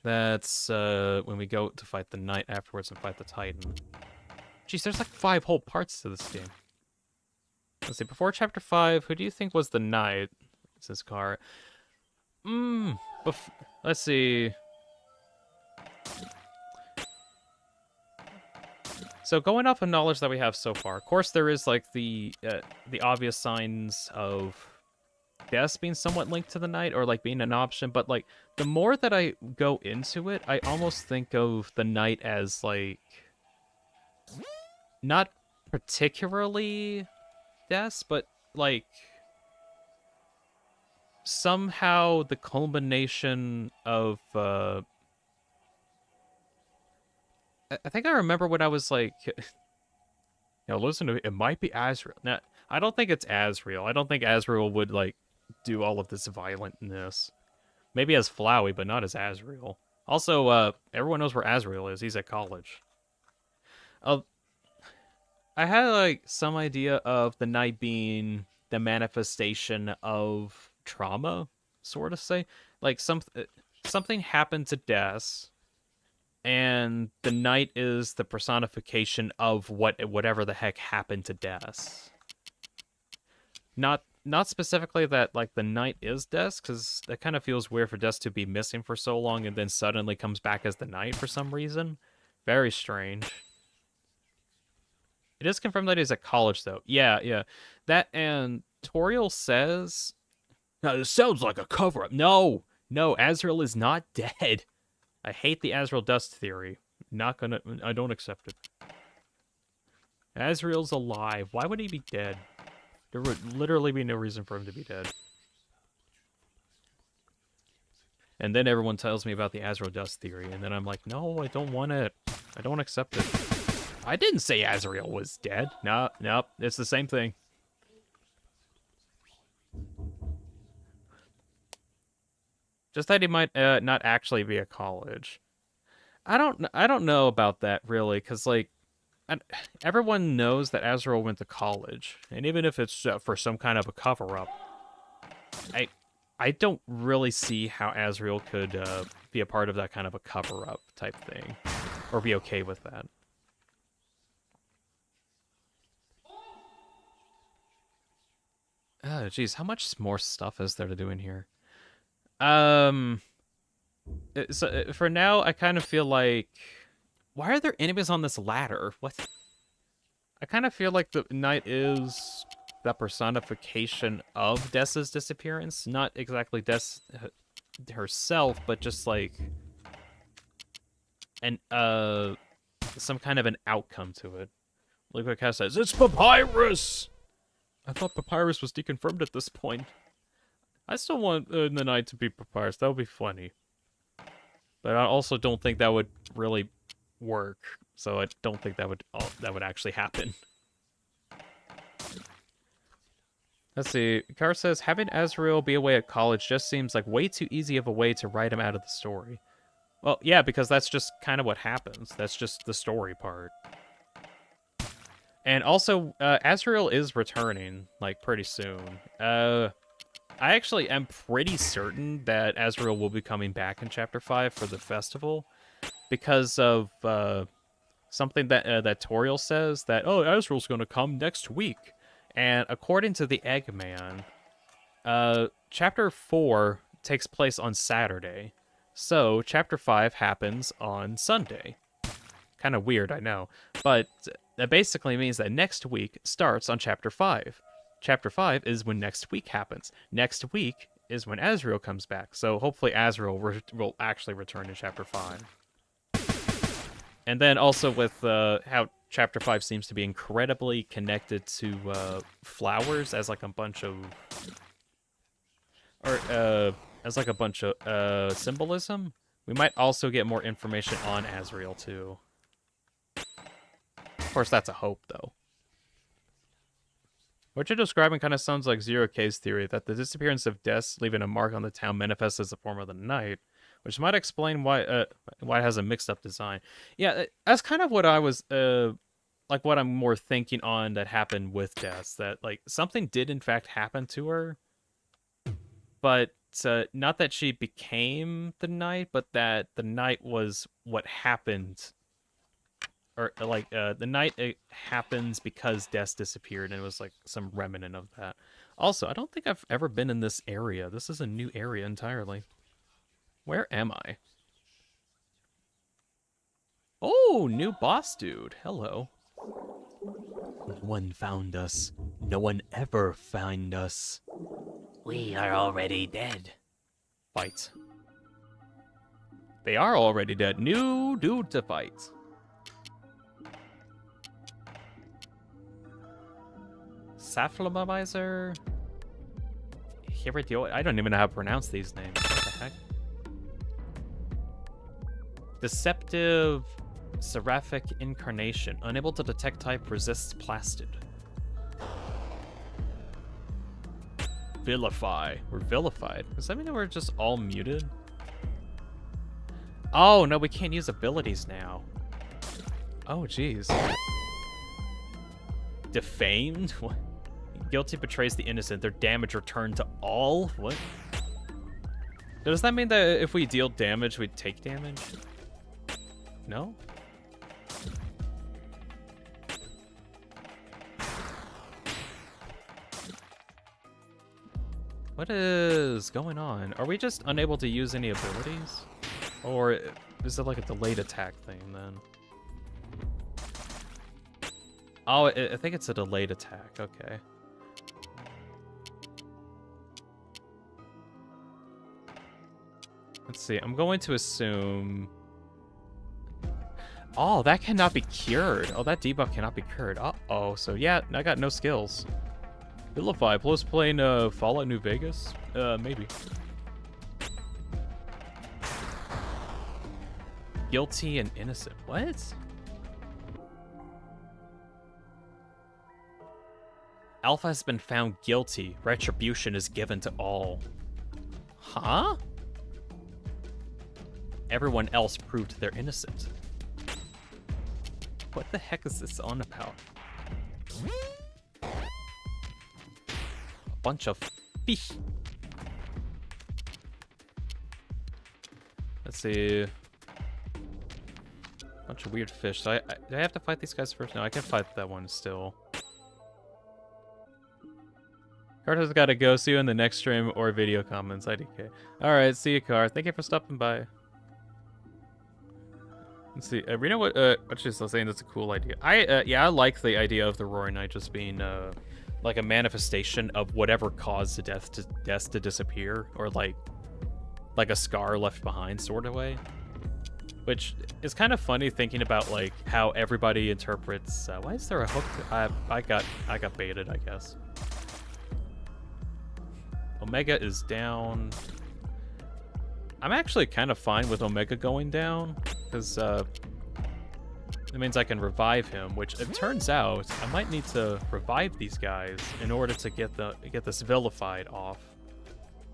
that's when we go to fight the Knight afterwards and fight the Titan. Jeez, there's like 5 whole parts to this game. Let's see, before chapter 5, who do you think was the Knight? It's his car. Let's see. So going off of knowledge that we have so far, of course there is like the obvious signs of death being somewhat linked to the Knight, or like being an option, but like the more that I go into it, I almost think of the Knight as like not particularly death, but like somehow the culmination of I think I remember when I was like, listen to me, it might be Azrael. Now, I don't think it's Azrael. I don't think Azrael would, like, do all of this violentness. Maybe as Flowey, but not as Azrael. Also, everyone knows where Azrael is. He's at college. I had, like, some idea of the Knight being the manifestation of trauma, sort of say. Like, something happened to Des, and the Knight is the personification of whatever the heck happened to Des. Not specifically that, like, the Knight is Des, because that kind of feels weird for Des to be missing for so long and then suddenly comes back as the Knight for some reason. Very strange. It is confirmed that he's at college, though. Yeah. That, and Toriel says... Now, this sounds like a cover-up. No, Azrael is not dead. I hate the Azrael dust theory. I don't accept it. Azrael's alive. Why would he be dead? There would literally be no reason for him to be dead. And then everyone tells me about the Azrael dust theory, and then I'm like, no, I don't want it. I don't accept it. I didn't say Azrael was dead. No, it's the same thing. Just that he might not actually be at college. I don't know about that really, because like everyone knows that Azrael went to college, and even if it's for some kind of a cover-up, I don't really see how Azrael could be a part of that kind of a cover-up type thing, or be okay with that. Oh, geez, how much more stuff is there to do in here? For now, I kind of feel like... Why are there enemies on this ladder? What? I kind of feel like the night is the personification of Dessa's disappearance. Not exactly Des herself, but just like... some kind of an outcome to it. Look what Cass says, it's Papyrus! I thought Papyrus was deconfirmed at this point. I still want the night to be Papyrus. That would be funny. But I also don't think that would really work. So I don't think that would actually happen. Let's see. Car says, having Azrael be away at college just seems like way too easy of a way to write him out of the story. Well, yeah, because that's just kind of what happens. That's just the story part. And also, Azrael is returning, like, pretty soon. I actually am pretty certain that Azrael will be coming back in Chapter 5 for the festival. Because of something that Toriel says, that, oh, Azrael's going to come next week. And according to the Eggman, Chapter 4 takes place on Saturday. So, Chapter 5 happens on Sunday. Kind of weird, I know. But that basically means that next week starts on Chapter 5. Chapter 5 is when next week happens. Next week is when Azrael comes back. So, hopefully Azrael will actually return in Chapter 5. And then also with how Chapter 5 seems to be incredibly connected to flowers as like a bunch of... as like a bunch of symbolism. We might also get more information on Azrael too. Of course, that's a hope, though. What you're describing kind of sounds like Zero K's theory, that the disappearance of Des leaving a mark on the town manifests as a form of the night, which might explain why it has a mixed-up design. Yeah, that's kind of what I was, like what I'm more thinking on that happened with Des, that like something did in fact happen to her, but not that she became the night, but that the night was what happened. Or, like, the night it happens because Des disappeared, and it was, like, some remnant of that. Also, I don't think I've ever been in this area. This is a new area entirely. Where am I? Oh, new boss dude. Hello. No one found us. No one ever found us. We are already dead. Fight. They are already dead. New dude to fight. Safflamizer? Hiridio? I don't even know how to pronounce these names. What the heck? Deceptive Seraphic Incarnation. Unable to detect type, resists Plastid. Vilify. We're vilified. Does that mean that we're just all muted? Oh, no, we can't use abilities now. Oh, jeez. Defamed? What? Guilty betrays the innocent. Their damage returned to all? What? Does that mean that if we deal damage, we take damage? No? What is going on? Are we just unable to use any abilities? Or is it like a delayed attack thing then? Oh, I think it's a delayed attack. Okay. Let's see. I'm going to assume... Oh, that cannot be cured. Oh, that debuff cannot be cured. Uh-oh. So, yeah, I got no skills. Vilify. Plus playing Fallout New Vegas? Maybe. Guilty and innocent. What? Alpha has been found guilty. Retribution is given to all. Huh? Everyone else proved they're innocent. What the heck is this on about? A bunch of fish. Let's see. Bunch of weird fish. So do I have to fight these guys first? No, I can fight that one still. Carter's gotta go. See you in the next stream or video comments. IDK. Alright, see you, Car. Thank you for stopping by. Let's see. You know what she's saying? That's a cool idea. I like the idea of the Roaring Night just being like a manifestation of whatever caused the death to disappear, or like a scar left behind sort of way. Which is kind of funny thinking about like how everybody interprets. Why is there a hook? I got baited, I guess. Omega is down. I'm actually kind of fine with Omega going down, because it means I can revive him, which it turns out I might need to revive these guys in order to get this vilified off.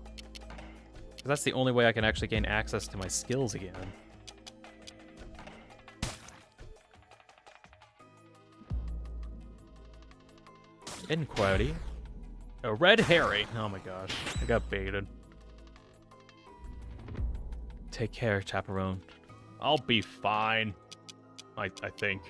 'Cause that's the only way I can actually gain access to my skills again. Inquiry. A red herring. Oh my gosh, I got baited. Take care, chaperone. I'll be fine. I think.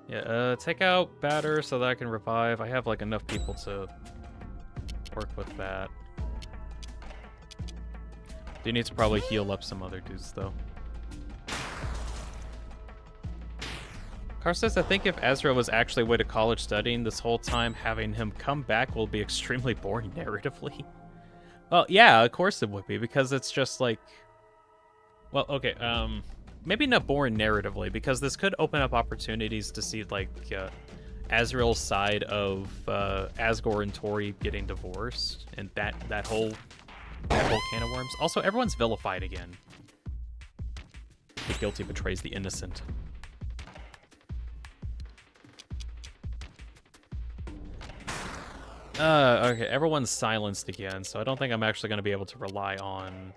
Yeah, take out batter so that I can revive. I have like enough people to work with that. Do need to probably heal up some other dudes though. Car says, I think if Azrael was actually away to college studying this whole time, having him come back will be extremely boring narratively. Well, yeah, of course it would be, because it's just like... Well, okay, maybe not boring narratively, because this could open up opportunities to see, like, Azrael's side of Asgore and Tori getting divorced, and that whole can of worms. Also, everyone's vilified again. The guilty betrays the innocent. Okay, everyone's silenced again, so I don't think I'm actually going to be able to rely on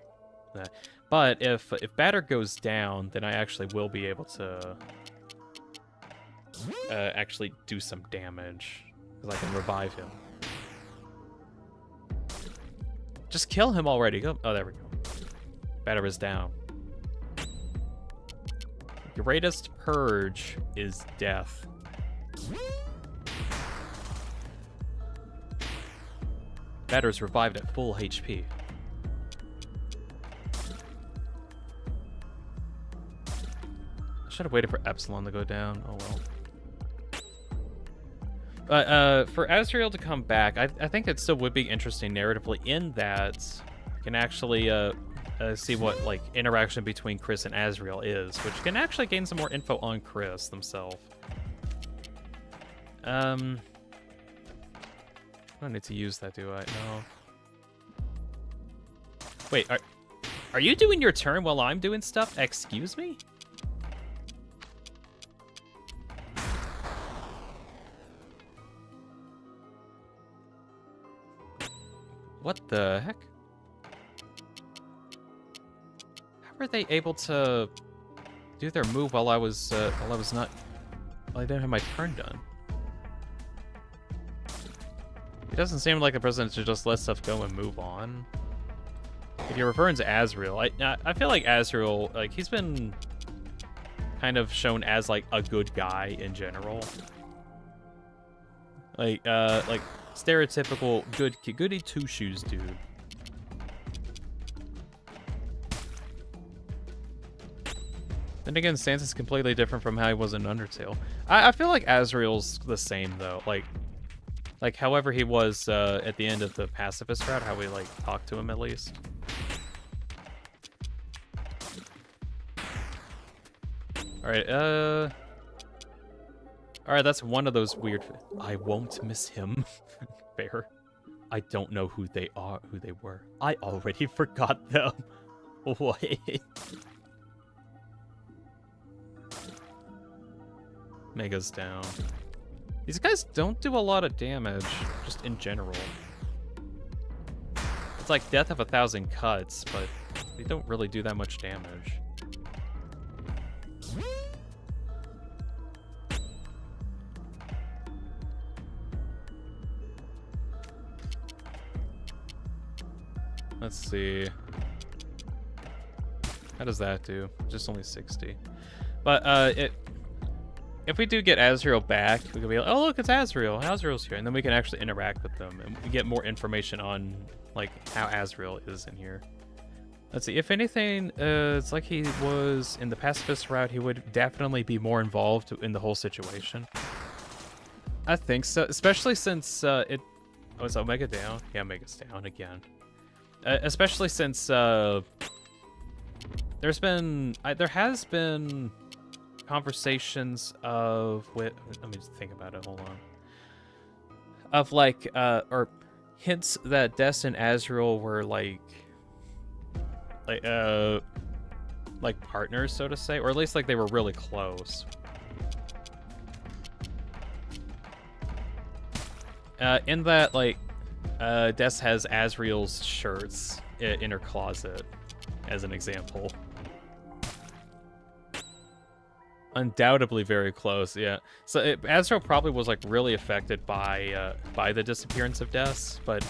that. But if Batter goes down, then I actually will be able to actually do some damage, because I can revive him. Just kill him already. Go. Oh, there we go. Batter is down. Greatest purge is death. Batter's revived at full HP. I should have waited for Epsilon to go down. Oh well. But for Azrael to come back, I think it still would be interesting narratively in that you can actually see what like interaction between Chris and Azrael is, which can actually gain some more info on Chris themselves. I don't need to use that, do I? No. Wait, are you doing your turn while I'm doing stuff? Excuse me? What the heck? How were they able to do their move while I didn't have my turn done? It doesn't seem like the president should just let stuff go and move on. If you're referring to Azrael, I feel like Azrael, like, he's been kind of shown as, like, a good guy in general. Like stereotypical goody two-shoes dude. Then again, Sansa's completely different from how he was in Undertale. I feel like Azrael's the same, though. Like however he was at the end of the pacifist route, how we like talked to him at least. Alright, that's one of those weird... I won't miss him. Fair. I don't know who they were. I already forgot them. Wait. Mega's down. These guys don't do a lot of damage, just in general. It's like Death of 1,000 Cuts, but they don't really do that much damage. Let's see. How does that do? Just only 60. But if we do get Azrael back, we can be like, oh look, it's Azrael. Azrael's here, and then we can actually interact with them, and we get more information on like how Azrael is in here. Let's see. If anything, it's like he was in the pacifist route. He would definitely be more involved in the whole situation. I think so, especially since it. Oh, is Omega down? Yeah, Omega's down again. Especially since there has been conversations of let me just think about it. Hold on. Of like or hints that Des and Azrael were like partners, so to say, or at least like they were really close. In that, like, Des has Azrael's shirts in her closet, as an example. Undoubtedly very close, yeah. So Azrael probably was like really affected by the disappearance of Des, but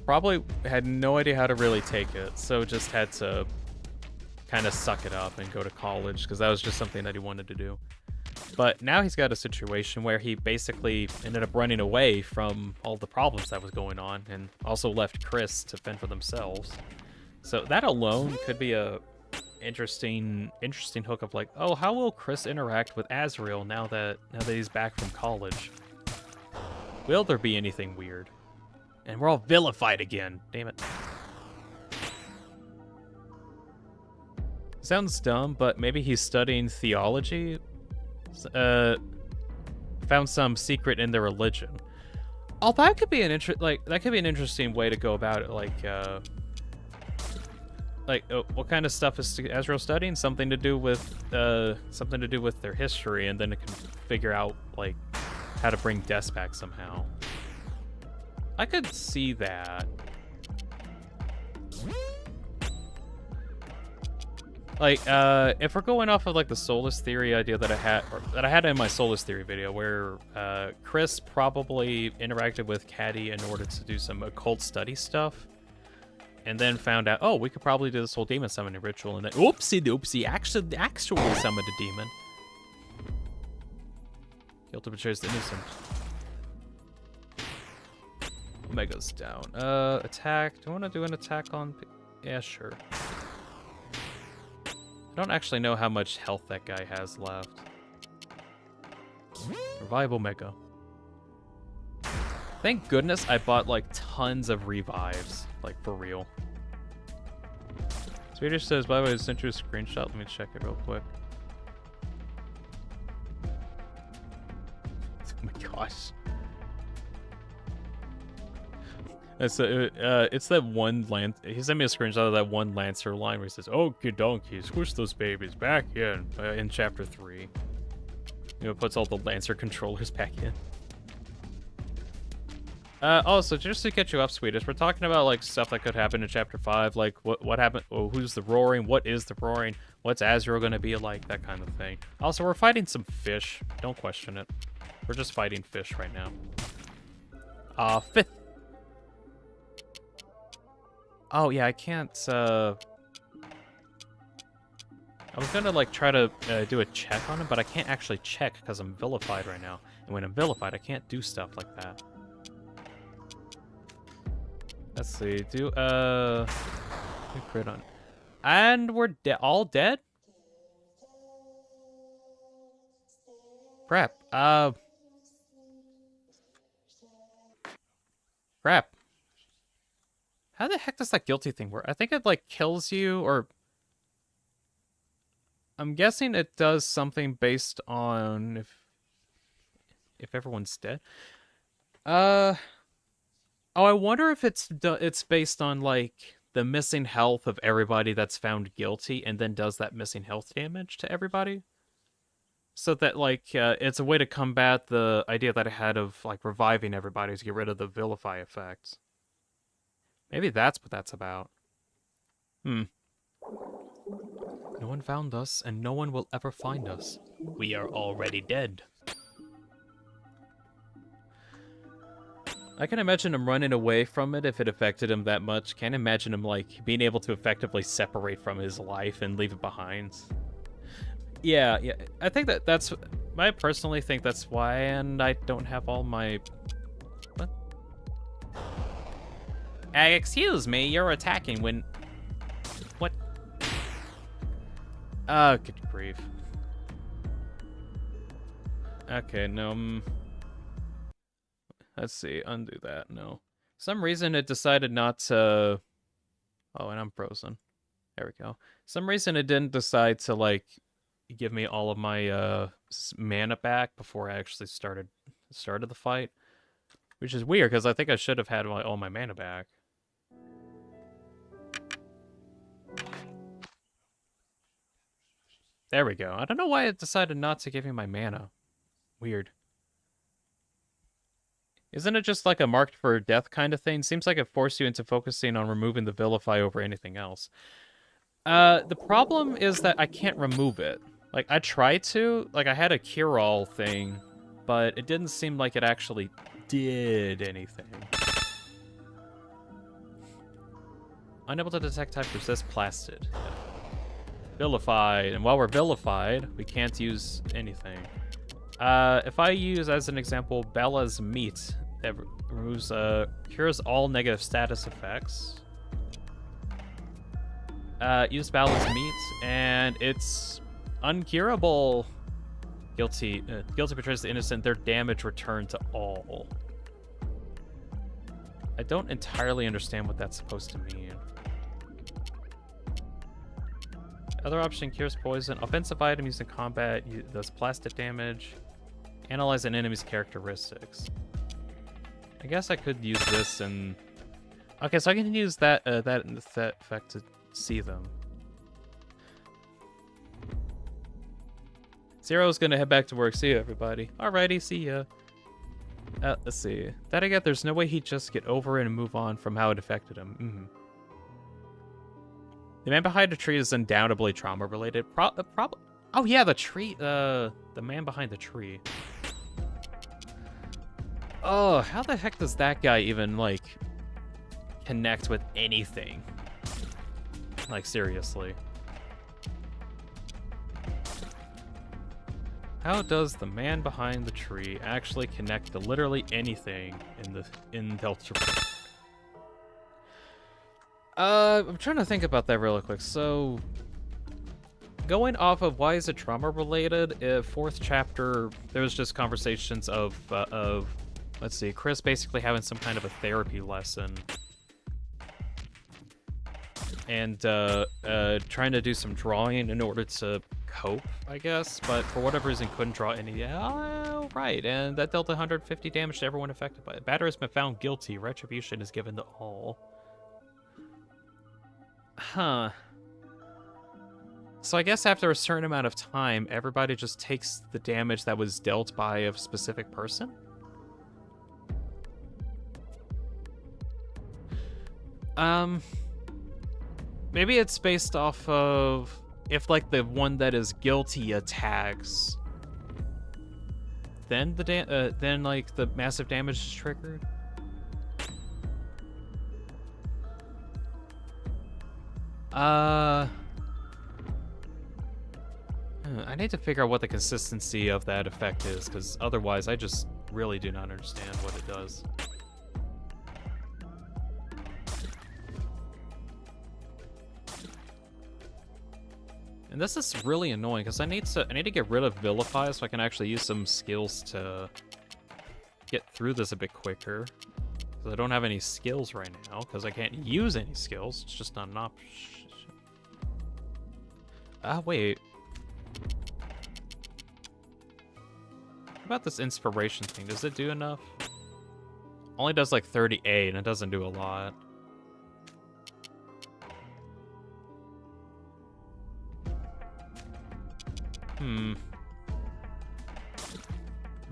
probably had no idea how to really take it, so just had to kind of suck it up and go to college because that was just something that he wanted to do. But now he's got a situation where he basically ended up running away from all the problems that was going on and also left Chris to fend for themselves. So that alone could be a interesting hook of like, oh, how will Chris interact with Azrael now that he's back from college? Will there be anything weird? And we're all vilified again. Damn it. Sounds dumb, but maybe he's studying theology. Found some secret in their religion. Oh, that could be an interesting way to go about it. What kind of stuff is Azrael studying? Something to do with their history, and then it can figure out like how to bring Des back somehow. I could see that. Like, if we're going off of like the Solus Theory idea that I had in my Solus Theory video, where Chris probably interacted with Caddy in order to do some occult study stuff, and then found out, oh, we could probably do this whole demon summoning ritual, and then oopsie doopsie, actually summoned a demon. Guilty betrays the innocent. Omega's down. Attack. Do I want to do an attack on? Yeah, sure. I don't actually know how much health that guy has left. Revive Omega. Thank goodness I bought like tons of revives, like for real. Swedish says, by the way, I sent you a screenshot. Let me check it real quick. Oh my gosh. It's that one he sent me a screenshot of that one Lancer line where he says, "Okay, donkey, squish those babies back in chapter 3." You know, puts all the Lancer controllers back in. Also, just to get you up, Swedish, we're talking about like stuff that could happen in chapter 5, like what happened, oh, who's the roaring, what is the roaring, what's Azrael gonna be like, that kind of thing. Also, we're fighting some fish. Don't question it. We're just fighting fish right now. 5th. Oh, yeah, I can't, I was gonna, like, try to do a check on him, but I can't actually check because I'm vilified right now. And when I'm vilified, I can't do stuff like that. Let's see, crit on. And we're all dead? Crap, crap. How the heck does that guilty thing work? I think it, like, kills you, or... I'm guessing it does something based on if everyone's dead. Oh, I wonder if it's based on, like, the missing health of everybody that's found guilty, and then does that missing health damage to everybody? So that, like, it's a way to combat the idea that I had of, like, reviving everybody to get rid of the vilify effects. Maybe that's what that's about. No one found us, and no one will ever find us. We are already dead. I can imagine him running away from it if it affected him that much. Can't imagine him, like, being able to effectively separate from his life and leave it behind. Yeah. I think that's... I personally think that's why, and I don't have all my... What? Excuse me, you're attacking when... Good grief. Okay, no. Let's see. Undo that. No. Some reason it decided not to. Oh, and I'm frozen. There we go. Some reason it didn't decide to like give me all of my mana back before I actually started the fight, which is weird because I think I should have had all my mana back. There we go. I don't know why it decided not to give me my mana. Weird. Isn't it just like a marked for death kind of thing? Seems like it forced you into focusing on removing the vilify over anything else. The problem is that I can't remove it. Like, I tried to. Like, I had a cure-all thing, but it didn't seem like it actually did anything. Unable to detect type resist plastid. Vilified. And while we're vilified, we can't use anything. If I use, as an example, Bella's meat, that removes, cures all negative status effects. Use Bella's meat, and it's uncurable. Guilty betrays the innocent, their damage returned to all. I don't entirely understand what that's supposed to mean. Other option, cures poison. Offensive item used in combat does plastic damage. Analyze an enemy's characteristics. I guess I could use this and... Okay, so I can use that effect to see them. Zero's gonna head back to work. See you, everybody. Alrighty, see ya. Let's see. That I get, there's no way he'd just get over it and move on from how it affected him. The man behind the tree is undoubtedly trauma-related. Oh yeah, the tree. The man behind the tree. Oh, how the heck does that guy even, like, connect with anything? Like, seriously. How does the man behind the tree actually connect to literally anything in Delta? I'm trying to think about that really quick. So, going off of why is it trauma related? Fourth chapter, there's just conversations of let's see, Chris basically having some kind of a therapy lesson, and trying to do some drawing in order to cope, I guess. But for whatever reason, couldn't draw any. Oh, right, and that dealt 150 damage to everyone affected by it. Batter has been found guilty. Retribution is given to all. Huh. So I guess after a certain amount of time, everybody just takes the damage that was dealt by a specific person? Maybe it's based off of if, like, the one that is guilty attacks, then then like the massive damage is triggered. I need to figure out what the consistency of that effect is, because otherwise I just really do not understand what it does. And this is really annoying because I need to get rid of Vilify so I can actually use some skills to get through this a bit quicker. Because I don't have any skills right now, because I can't use any skills. It's just not an option. Wait. What about this inspiration thing? Does it do enough? Only does like 38, and it doesn't do a lot. I'm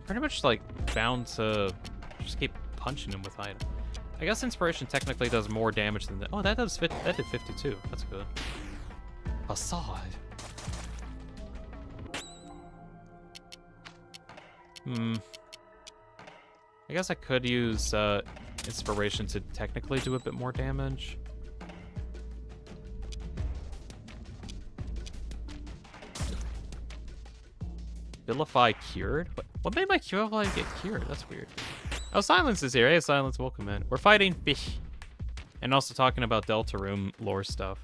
pretty much like bound to just keep punching him with item. I guess inspiration technically does more damage than that. Oh, that did 52. That's good. Facade. I guess I could use inspiration to technically do a bit more damage. Vilify cured? What made my Vilify get cured? That's weird. Oh, Silence is here. Hey, Silence, welcome in. We're fighting fish. And also talking about Deltarune lore stuff.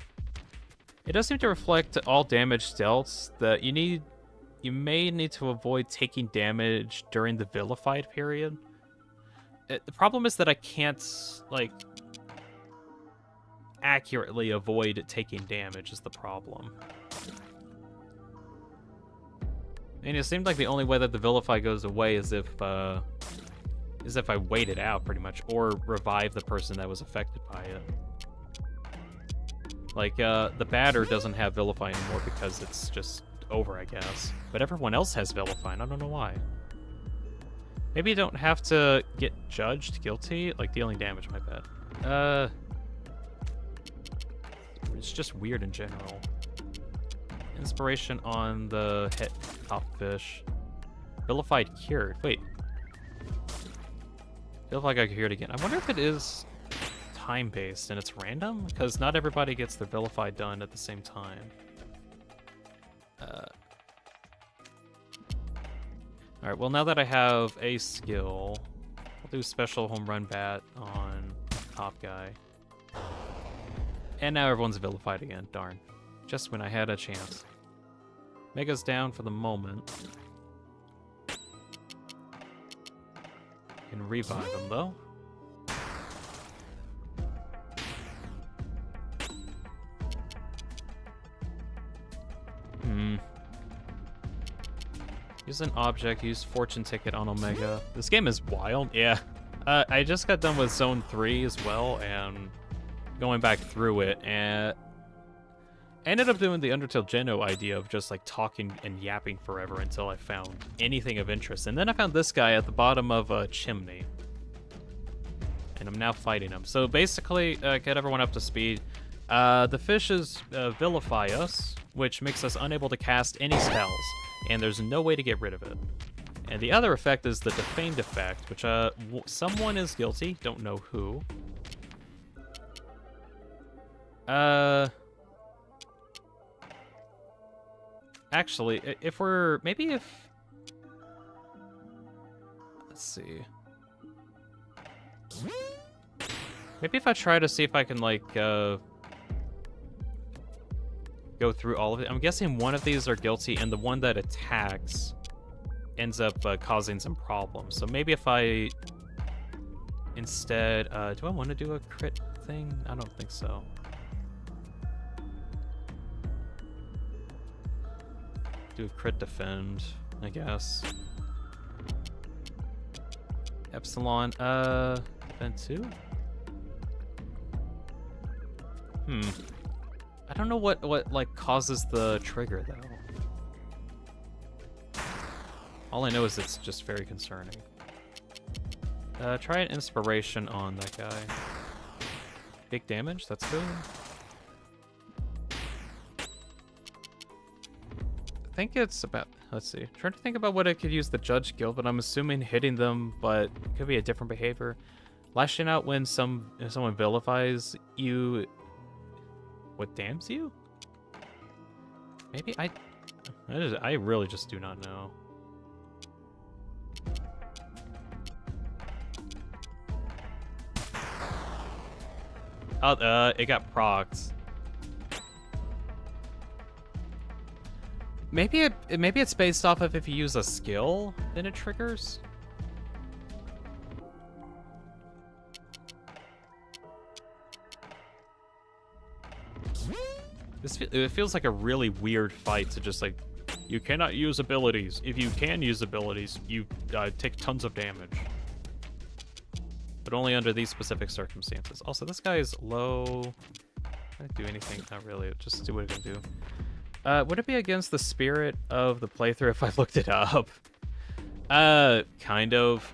It does seem to reflect all damage dealt that you may need to avoid taking damage during the vilified period. The problem is that I can't, like, accurately avoid taking damage is the problem. And it seemed like the only way that the vilify goes away is if I wait it out, pretty much, or revive the person that was affected by it. Like, the batter doesn't have vilify anymore because it's just over, I guess. But everyone else has vilify, and I don't know why. Maybe you don't have to get judged guilty, like dealing damage, my bad. It's just weird in general. Inspiration on the hit top fish. Vilified cured. Wait. Vilify got cured again. I wonder if it is time-based and it's random? Because not everybody gets their Vilify done at the same time. Alright, well now that I have a skill, I'll do special home run bat on top guy. And now everyone's vilified again, darn. Just when I had a chance. Mega's down for the moment. Can revive him though. Use an object, use fortune ticket on Omega. This game is wild, yeah. I just got done with Zone 3 as well, and going back through it, and I ended up doing the Undertale Geno idea of just like talking and yapping forever until I found anything of interest. And then I found this guy at the bottom of a chimney. And I'm now fighting him. So basically, get everyone up to speed. The fishes vilify us, which makes us unable to cast any spells. And there's no way to get rid of it. And the other effect is the defamed effect, which someone is guilty, don't know who. Actually, let's see. Maybe if I try to see if I can, like, go through all of it. I'm guessing one of these are guilty, and the one that attacks ends up causing some problems. So maybe if I instead, do I want to do a crit thing? I don't think so. Do a crit defend, I guess. Epsilon, defend 2? I don't know what like causes the trigger though. All I know is it's just very concerning. Try an inspiration on that guy. Big damage, that's good. I think it's about, let's see. Trying to think about what I could use the judge guild, but I'm assuming hitting them, but it could be a different behavior. Lashing out when someone vilifies you. What damns you? Maybe I really just do not know. Oh, it got procced. Maybe it's based off of if you use a skill, then it triggers. It feels like a really weird fight to just like, you cannot use abilities. If you can use abilities, you take tons of damage. But only under these specific circumstances. Also, this guy is low. Can I do anything? Not really. Just do what it can do. Would it be against the spirit of the playthrough if I looked it up? Kind of.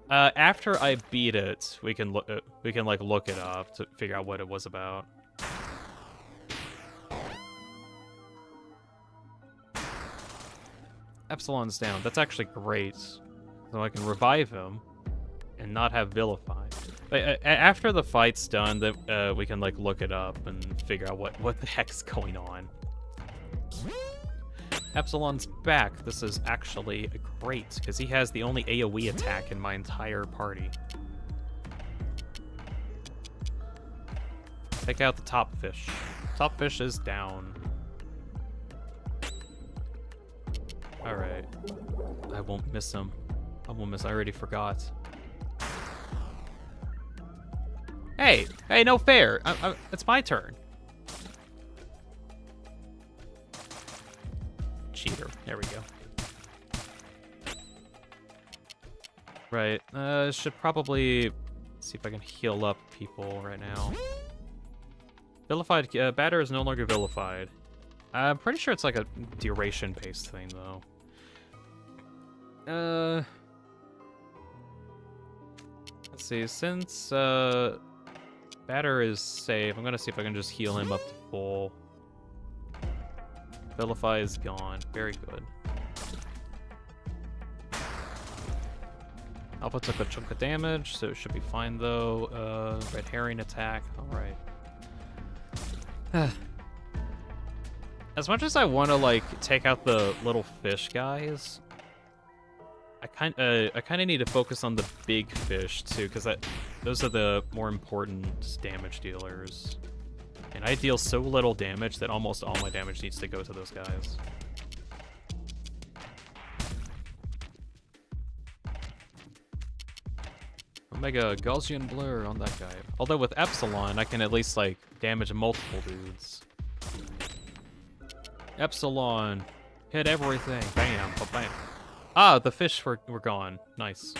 After I beat it, we can look it up to figure out what it was about. Epsilon's down. That's actually great. So I can revive him and not have vilify. But after the fight's done, that we can like look it up and figure out what the heck's going on. Epsilon's back. This is actually great because he has the only AoE attack in my entire party. Take out the top fish. Top fish is down. Alright. I won't miss him. I won't miss. I already forgot. Hey! Hey, no fair! It's my turn. Cheater. There we go. Right. Should probably see if I can heal up people right now. Vilified. Batter is no longer vilified. I'm pretty sure it's like a duration-based thing, though. Let's see. Since Batter is safe, I'm gonna see if I can just heal him up to full. Vilify is gone. Very good. Alpha took a chunk of damage, so it should be fine though. Red herring attack. Alright. As much as I want to like take out the little fish guys, I kind of need to focus on the big fish too, because those are the more important damage dealers. And I deal so little damage that almost all my damage needs to go to those guys. Omega Gaussian Blur on that guy. Although with Epsilon, I can at least like damage multiple dudes. Epsilon, hit everything. Bam, bam. Ah, the fish were gone. Nice.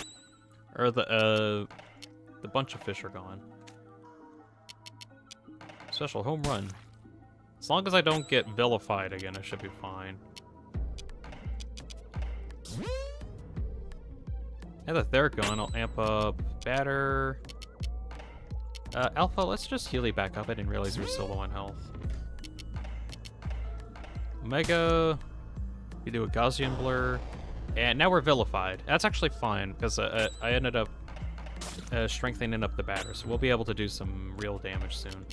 Or the bunch of fish are gone. Special home run. As long as I don't get vilified again, I should be fine. Now that they're gone, I'll amp up Batter. Alpha, let's just heal you back up. I didn't realize you were so low on health. Omega, you do a Gaussian Blur. And now we're vilified. That's actually fine, because I ended up strengthening up the Batter, so we'll be able to do some real damage soon.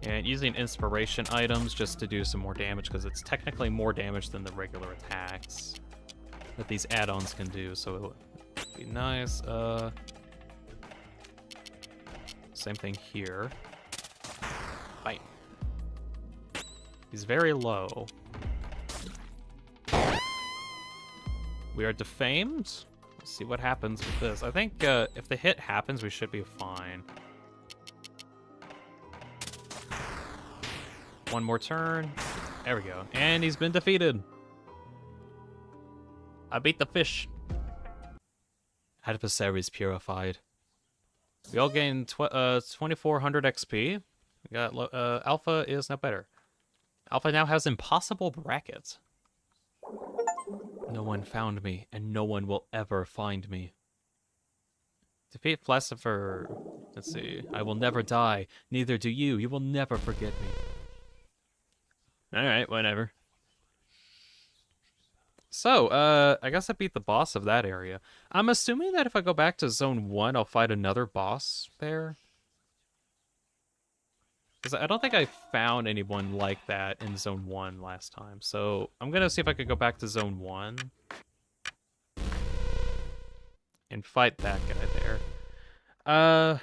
And using inspiration items just to do some more damage, because it's technically more damage than the regular attacks that these add-ons can do, so it would be nice. Same thing here. Bite. He's very low. We are defamed. Let's see what happens with this. I think if the hit happens, we should be fine. One more turn. There we go. And he's been defeated. I beat the fish. Adversaries purified. We all gained 2400 XP. We got Alpha is now better. Alpha now has impossible brackets. No one found me, and no one will ever find me. Defeat Philosopher. Let's see. I will never die. Neither do you. You will never forget me. Alright, whatever. So, I guess I beat the boss of that area. I'm assuming that if I go back to Zone 1, I'll fight another boss there. Because I don't think I found anyone like that in Zone 1 last time. So, I'm going to see if I could go back to Zone 1. And fight that guy there.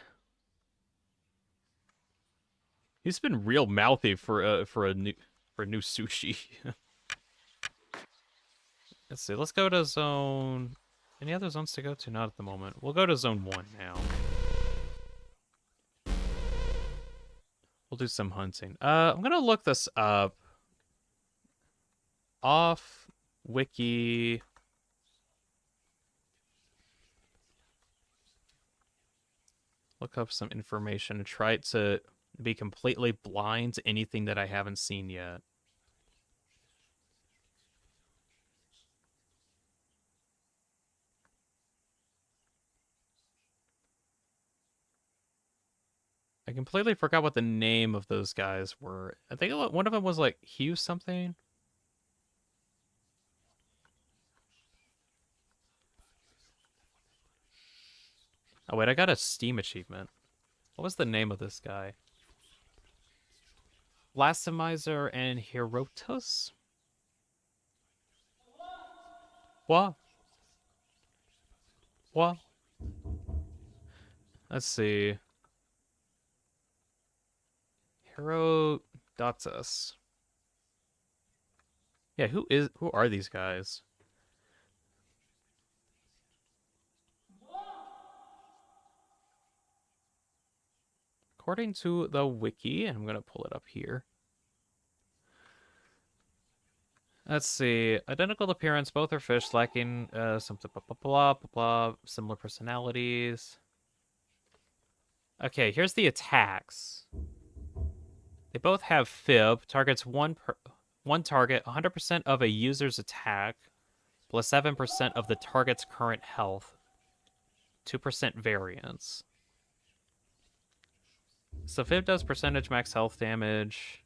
He's been real mouthy for a new sushi. Let's see. Let's go to zone. Any other zones to go to? Not at the moment. We'll go to Zone 1 now. We'll do some hunting. I'm gonna look this up. Off wiki. Look up some information and try to be completely blind to anything that I haven't seen yet. I completely forgot what the name of those guys were. I think one of them was like Hugh something. Oh wait, I got a Steam achievement. What was the name of this guy? Blastomizer and Herotos? What? What? Let's see. Herodotus. Yeah, who are these guys? According to the wiki, and I'm gonna pull it up here. Let's see. Identical appearance, both are fish, lacking something blah blah blah blah blah. Similar personalities. Okay, here's the attacks. They both have fib. Targets one target, 100% of a user's attack, plus 7% of the target's current health, 2% variance. So fib does percentage max health damage.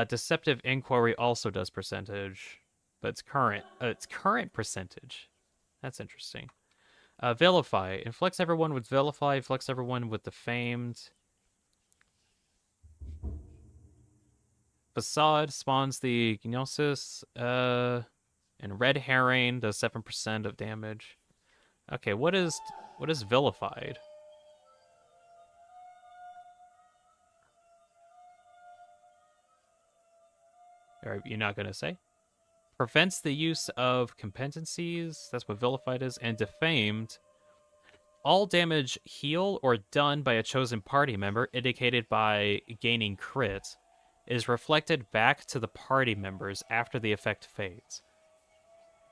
Deceptive Inquiry also does percentage, but it's current percentage. That's interesting. Vilify. Inflicts everyone with Vilify, inflicts everyone with Defamed. Facade spawns the Gnosis, and Red Herring does 7% of damage. Okay, what is Vilified? Are you not gonna say? Prevents the use of competencies. That's what Vilified is. And Defamed. All damage healed or done by a chosen party member, indicated by gaining crit, is reflected back to the party members after the effect fades.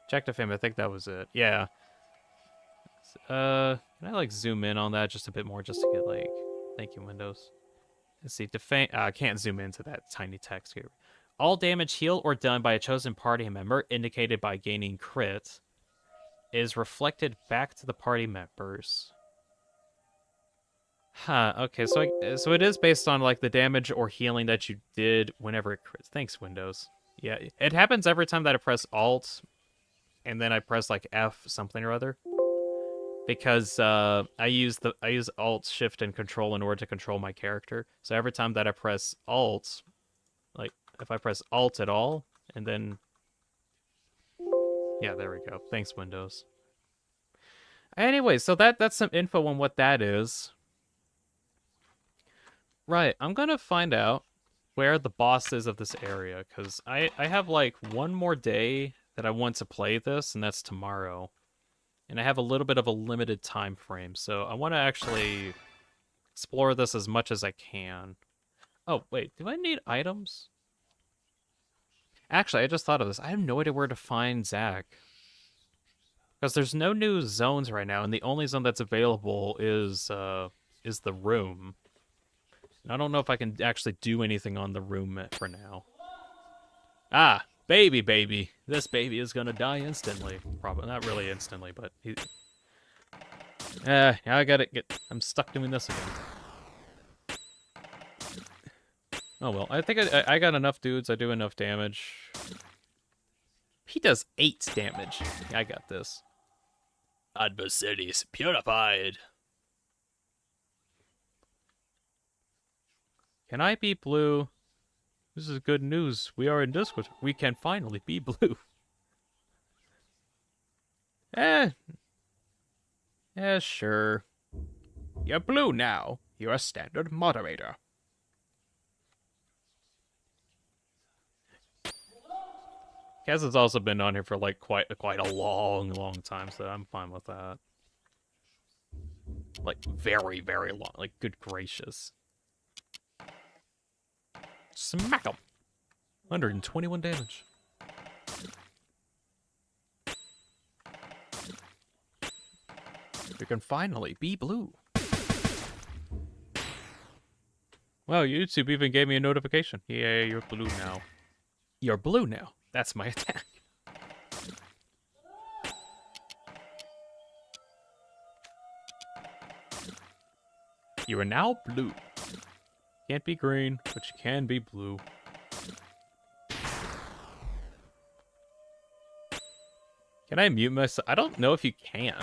Check Defame, I think that was it. Yeah. Can I like zoom in on that just a bit more just to get like, thank you, Windows. Let's see, Defame, I can't zoom into that tiny text here. All damage healed or done by a chosen party member, indicated by gaining crit, is reflected back to the party members. Huh, okay, so it is based on like the damage or healing that you did whenever it crits. Thanks, Windows. Yeah, it happens every time that I press Alt and then I press like F something or other. Because I use Alt, Shift, and Control in order to control my character. So every time that I press Alt, like if I press Alt at all, and then yeah, there we go. Thanks, Windows. Anyway, so that's some info on what that is. Right, I'm gonna find out where the boss is of this area, because I have like one more day that I want to play this, and that's tomorrow. And I have a little bit of a limited time frame, so I want to actually explore this as much as I can. Oh, wait, do I need items? Actually, I just thought of this. I have no idea where to find Zach. Because there's no new zones right now, and the only zone that's available is the room. And I don't know if I can actually do anything on the room for now. Ah, baby. This baby is gonna die instantly. Probably not really instantly, but now I gotta I'm stuck doing this again. Oh well, I think I got enough dudes. I do enough damage. He does 8 damage. Yeah, I got this. Adversaries purified. Can I be blue? This is good news. We are in Discord. We can finally be blue. Yeah, sure. You're blue now. You're a standard moderator. Kaz has also been on here for like quite a long time, so I'm fine with that. Like very long. Like good gracious. Smack him. 121 damage. You can finally be blue. Wow, YouTube even gave me a notification. Yeah, you're blue now. You're blue now. That's my attack. You are now blue. Can't be green, but you can be blue. Can I mute myself? I don't know if you can.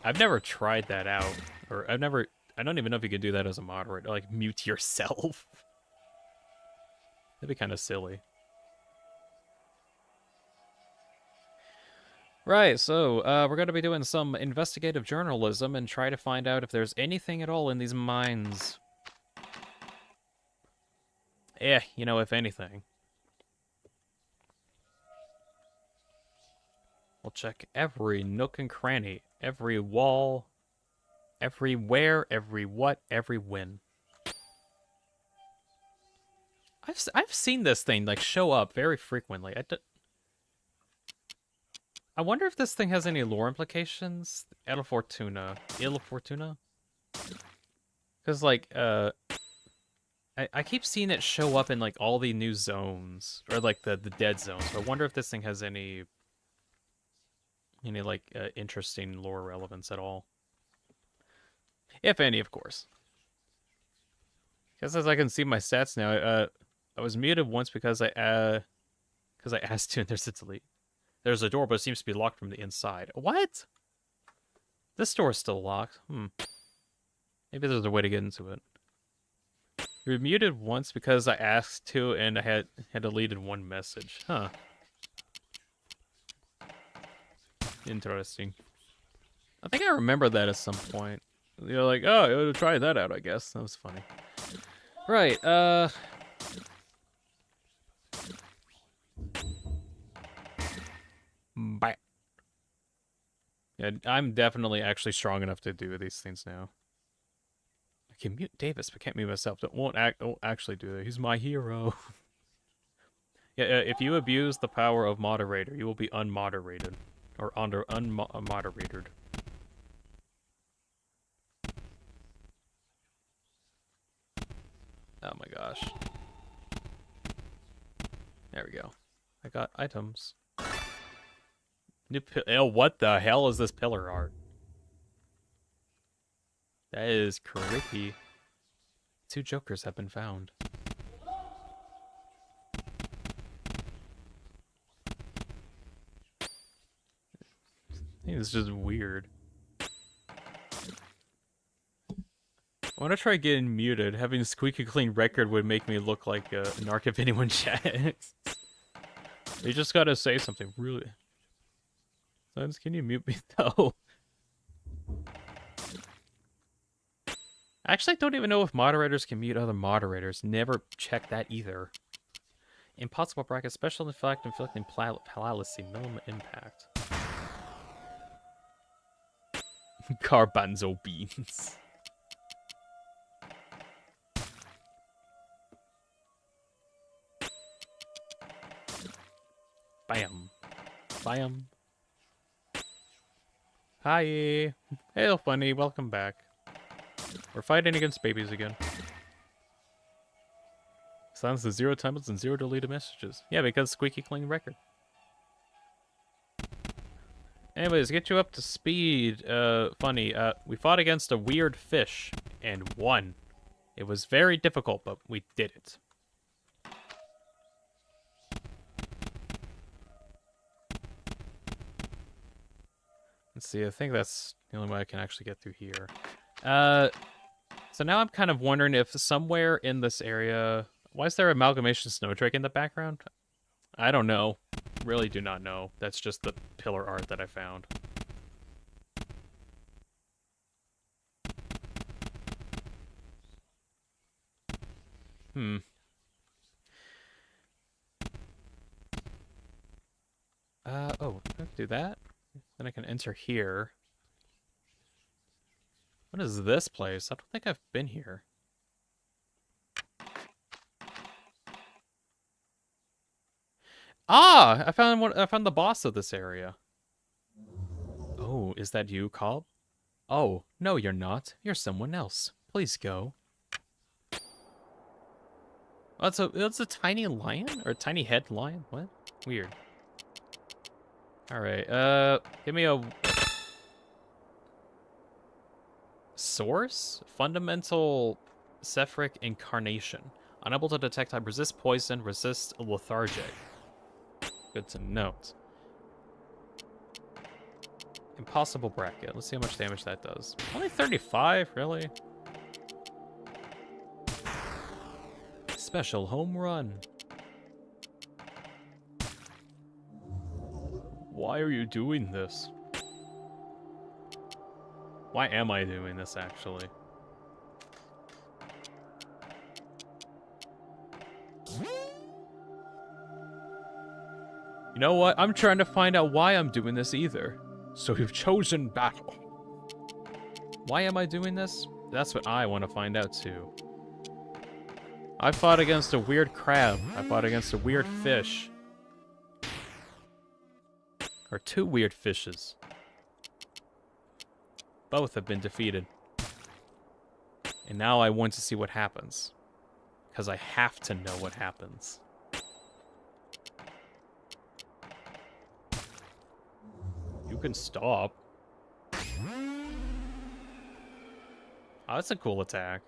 I've never tried that out. Or I don't even know if you could do that as a moderator. Like, mute yourself. That'd be kind of silly. Right, so we're going to be doing some investigative journalism and try to find out if there's anything at all in these mines. You know, if anything. We'll check every nook and cranny, every wall, everywhere, every what, every when. I've seen this thing like show up very frequently. I wonder if this thing has any lore implications. Il Fortuna. Because like I keep seeing it show up in like all the new zones or like the dead zones. So I wonder if this thing has any like interesting lore relevance at all. If any, of course. Guess as I can see my stats now, I was muted once because I asked to, and there's a delete. There's a door, but it seems to be locked from the inside. What? This door is still locked. Maybe there's a way to get into it. You were muted once because I asked to, and I had deleted one message. Huh. Interesting. I think I remember that at some point. You're like, oh, try that out, I guess. That was funny. Right, Bye. Yeah, I'm definitely actually strong enough to do these things now. I can mute Davis, but can't mute myself. Won't actually do that. He's my hero. Yeah, if you abuse the power of moderator, you will be unmoderated. Or unmoderated. Oh my gosh. There we go. I got items. What the hell is this pillar art? That is creepy. 2 jokers have been found. I think it's just weird. I want to try getting muted. Having a squeaky clean record would make me look like a narc if anyone checks. You just gotta say something really. Sons, can you mute me though? I actually don't even know if moderators can mute other moderators. Never checked that either. Impossible bracket, special effect, inflicting paralysis, minimum impact. Garbanzo beans. Bam. Bam. Hi. Hey, funny. Welcome back. We're fighting against babies again. Silence the 0 times and 0 deleted messages. Yeah, because squeaky clean record. Anyways, to get you up to speed, funny, we fought against a weird fish and won. It was very difficult, but we did it. Let's see, I think that's the only way I can actually get through here. So now I'm kind of wondering if somewhere in this area... Why is there Amalgamation Snowdrake in the background? I don't know. Really do not know. That's just the pillar art that I found. Oh, I can do that. Then I can enter here. What is this place? I don't think I've been here. Ah! I found the boss of this area. Oh, is that you, Cobb? Oh, no, you're not. You're someone else. Please go. Oh, it's a tiny lion? Or a tiny head lion? What? Weird. Alright, give me a... Source? Fundamental Cephric Incarnation. Unable to detect type, resist poison, resist lethargic. Good to note. Impossible bracket. Let's see how much damage that does. Only 35, really? Special home run. Why are you doing this? Why am I doing this, actually? You know what? I'm trying to find out why I'm doing this either. So you've chosen battle. Why am I doing this? That's what I want to find out too. I fought against a weird crab. I fought against a weird fish. Or two weird fishes. Both have been defeated. And now I want to see what happens. Because I have to know what happens. You can stop. Oh, that's a cool attack.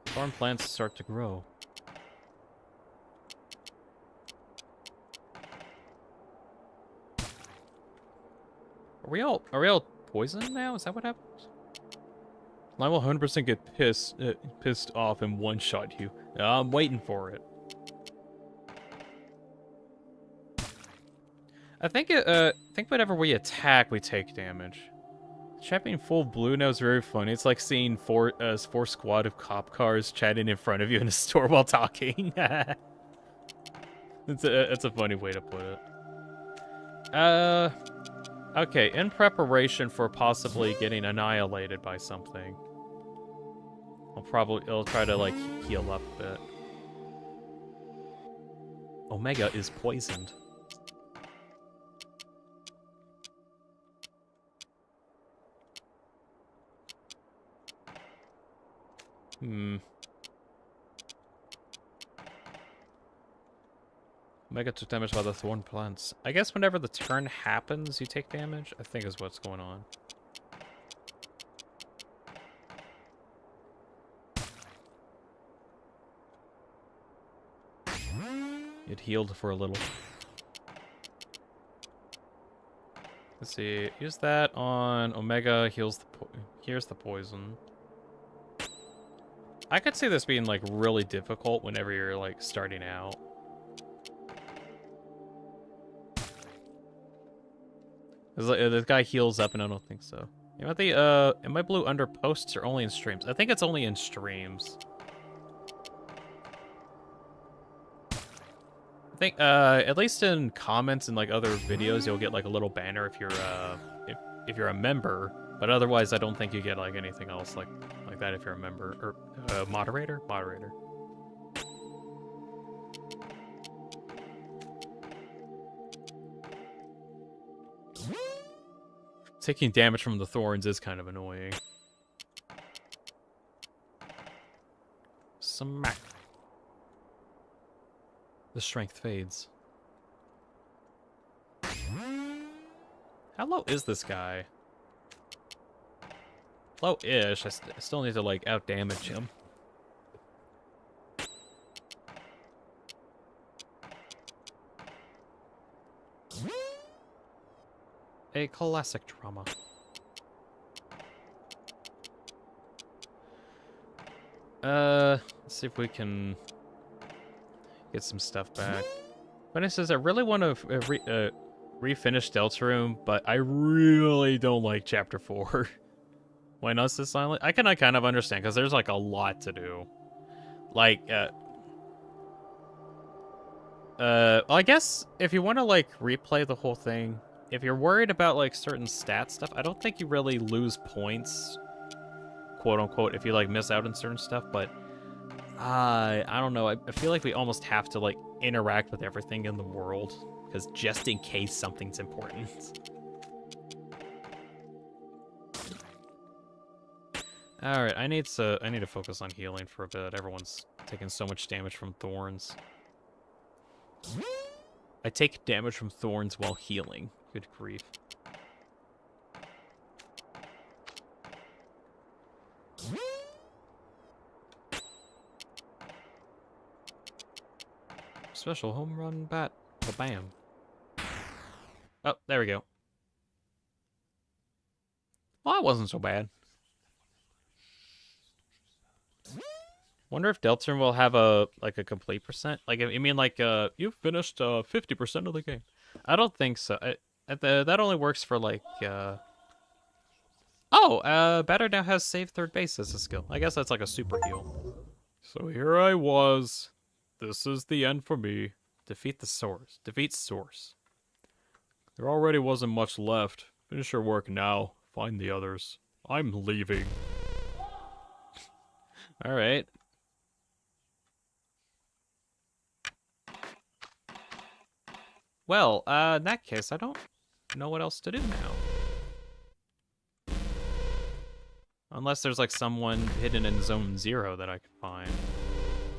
Farm plants start to grow. Are we all poisoned now? Is that what happens? I will 100% get pissed off and one-shot you. I'm waiting for it. I think whenever we attack, we take damage. Chat being full blue now is very funny. It's like seeing four squad of cop cars chatting in front of you in a store while talking. It's a funny way to put it. Okay, in preparation for possibly getting annihilated by something, I'll try to like heal up a bit. Omega is poisoned. Omega took damage by the thorn plants. I guess whenever the turn happens, you take damage, I think is what's going on. It healed for a little. Let's see. Use that on Omega. Here's the poison. I could see this being like really difficult whenever you're like starting out. This guy heals up, and I don't think so. You know, am I blue under posts or only in streams? I think it's only in streams. I think, at least in comments and like other videos, you'll get like a little banner if you're a member. But otherwise, I don't think you get like anything else like that if you're a member or moderator. Taking damage from the thorns is kind of annoying. Smack. The strength fades. How low is this guy? Low-ish. I still need to, like, out-damage him. A classic drama. Let's see if we can get some stuff back. But it says I really want to refinish Deltarune, but I really don't like Chapter 4. Why not so silent? I kind of understand, because there's, like, a lot to do. Like, well, I guess if you want to, like, replay the whole thing, if you're worried about, like, certain stat stuff, I don't think you really lose points, quote-unquote, if you, like, miss out on certain stuff, but I don't know. I feel like we almost have to, like, interact with everything in the world, because just in case something's important. Alright, I need to focus on healing for a bit. Everyone's taking so much damage from thorns. I take damage from thorns while healing. Good grief. Special home run bat. Bam. Oh, there we go. Well, that wasn't so bad. Wonder if Deltarune will have a complete percent. Like, I mean, like, you've finished 50% of the game. I don't think so. That only works for like. Batter now has save third base as a skill. I guess that's like a super heal. So here I was. This is the end for me. Defeat the source. Defeat source. There already wasn't much left. Finish your work now. Find the others. I'm leaving. All right. Well, in that case, I don't know what else to do now. Unless there's like someone hidden in Zone 0 that I could find.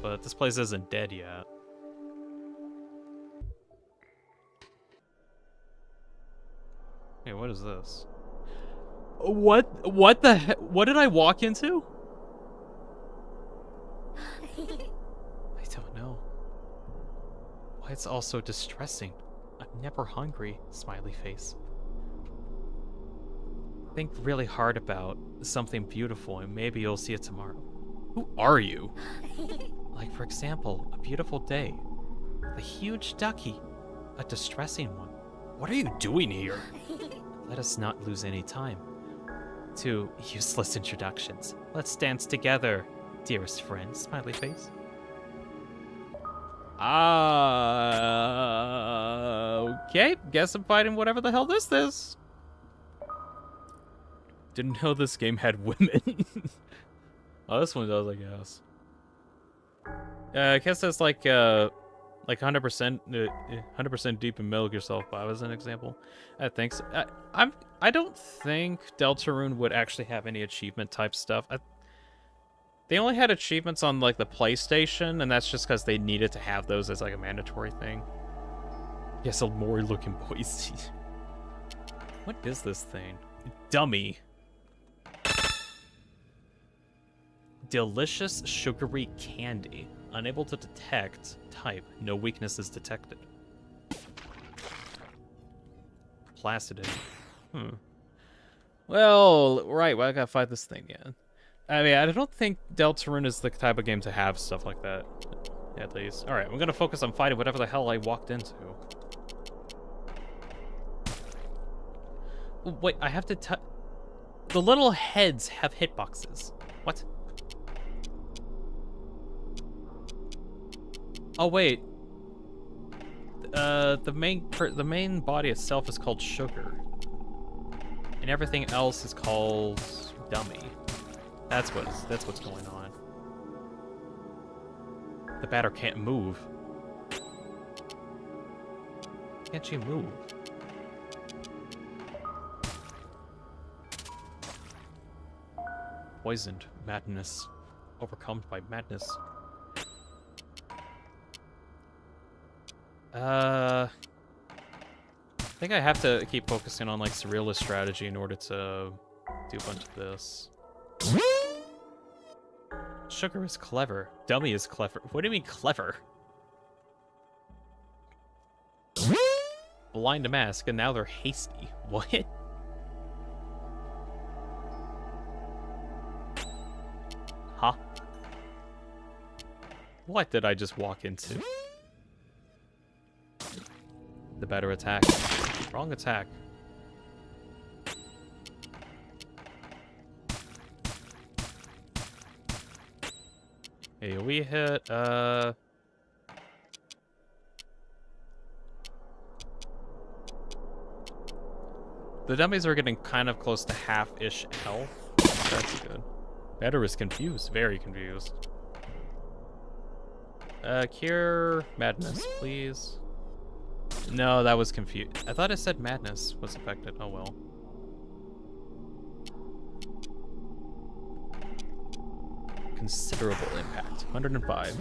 But this place isn't dead yet. Hey, what is this? What the heck? What did I walk into? I don't know. Why it's all so distressing. I'm never hungry, smiley face. Think really hard about something beautiful and maybe you'll see it tomorrow. Who are you? Like, for example, a beautiful day. A huge ducky. A distressing one. What are you doing here? Let us not lose any time. To useless introductions. Let's dance together, dearest friend, smiley face. Okay. Guess I'm fighting whatever the hell this is. Didn't know this game had women. Oh, this one does, I guess. I guess that's like 100% deep in milk yourself, Bob, as an example. I think so. I don't think Deltarune would actually have any achievement type stuff. They only had achievements on like the PlayStation, and that's just because they needed to have those as like a mandatory thing. Yes, a more looking boys. What is this thing? Dummy. Delicious sugary candy. Unable to detect. Type. No weaknesses detected. Placidin. Well, right. Well, I gotta fight this thing, yeah. I mean, I don't think Deltarune is the type of game to have stuff like that. At least. Alright, I'm gonna focus on fighting whatever the hell I walked into. Wait, I have to touch... The little heads have hitboxes. What? Oh, wait. The main body itself is called Sugar. And everything else is called Dummy. That's what's going on. The batter can't move. Can't she move? Poisoned. Madness. Overcome by madness. I think I have to keep focusing on like surrealist strategy in order to do a bunch of this. Sugar is clever. Dummy is clever. What do you mean clever? Blind mask, and now they're hasty. What? Huh? What did I just walk into? The better attack. Wrong attack. Hey, we hit, the dummies are getting kind of close to half-ish health. That's good. Better is confused. Very confused. Cure madness, please. No, that was confused. I thought it said madness was affected. Oh well. Considerable impact. 105.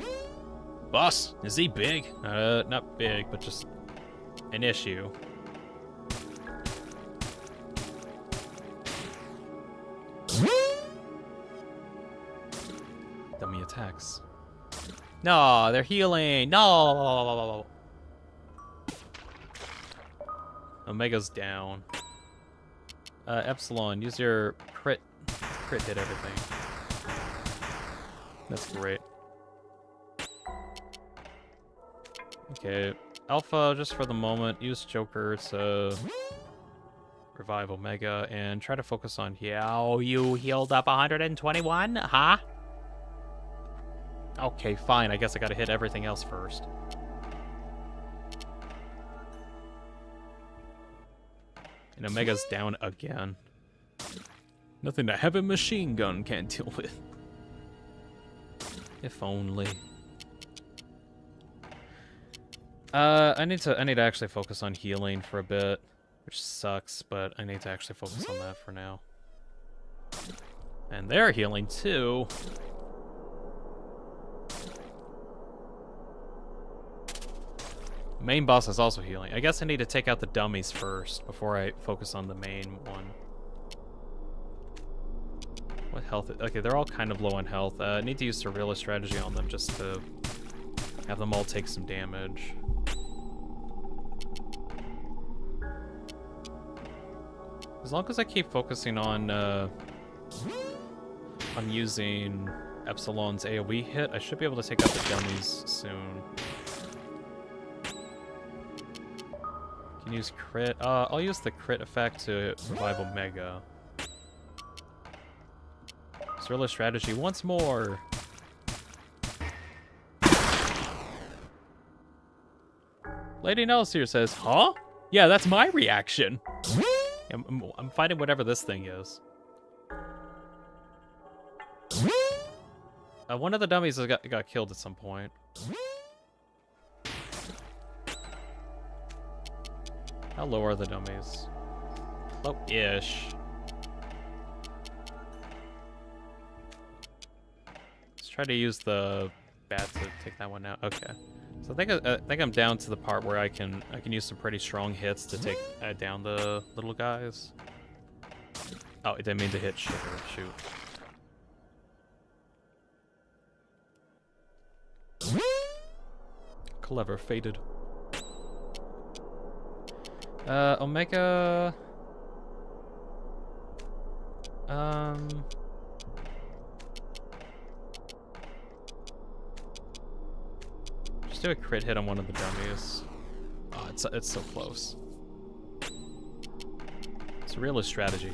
Boss, is he big? Not big, but just an issue. Dummy attacks. No, they're healing. No. Omega's down. Epsilon, use your crit. Crit hit everything. That's great. Okay, Alpha, just for the moment, use Joker to revive Omega and try to focus on Oh, you healed up 121, huh? Okay, fine. I guess I gotta hit everything else first. And Omega's down again. Nothing a heavy machine gun can't deal with. If only. I need to actually focus on healing for a bit, which sucks, but I need to actually focus on that for now. And they're healing too. Main boss is also healing. I guess I need to take out the dummies first before I focus on the main one. What health? Okay, they're all kind of low on health. I need to use surrealist strategy on them just to have them all take some damage. As long as I keep focusing on using Epsilon's AoE hit, I should be able to take out the dummies soon. Can use crit. I'll use the crit effect to revive Omega. Surrealist strategy once more. Lady Nellis here says, huh? Yeah, that's my reaction. I'm fighting whatever this thing is. One of the dummies got killed at some point. How low are the dummies? Low-ish. Let's try to use the bat to take that one out. Okay. So I think I'm down to the part where I can use some pretty strong hits to take down the little guys. Oh, I didn't mean to hit Sugar. Shoot. Clever, faded. Omega. Just do a crit hit on one of the dummies. Oh, it's so close. It's a realist strategy.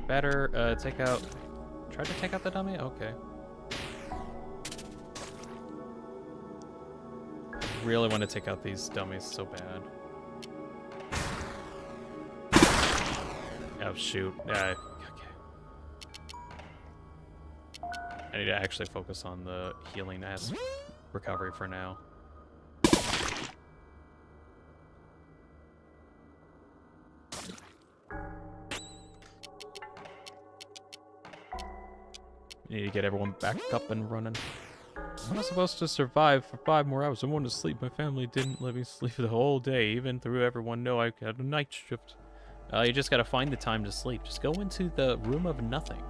Better take out. Try to take out the dummy. Okay. I really want to take out these dummies so bad. Oh shoot. Yeah. Okay. I need to actually focus on the healing as recovery for now. Need to get everyone back up and running. I'm not supposed to survive for 5 more hours. I want to sleep. My family didn't let me sleep the whole day, even through everyone know I had a night shift. You just gotta find the time to sleep. Just go into the room of nothing.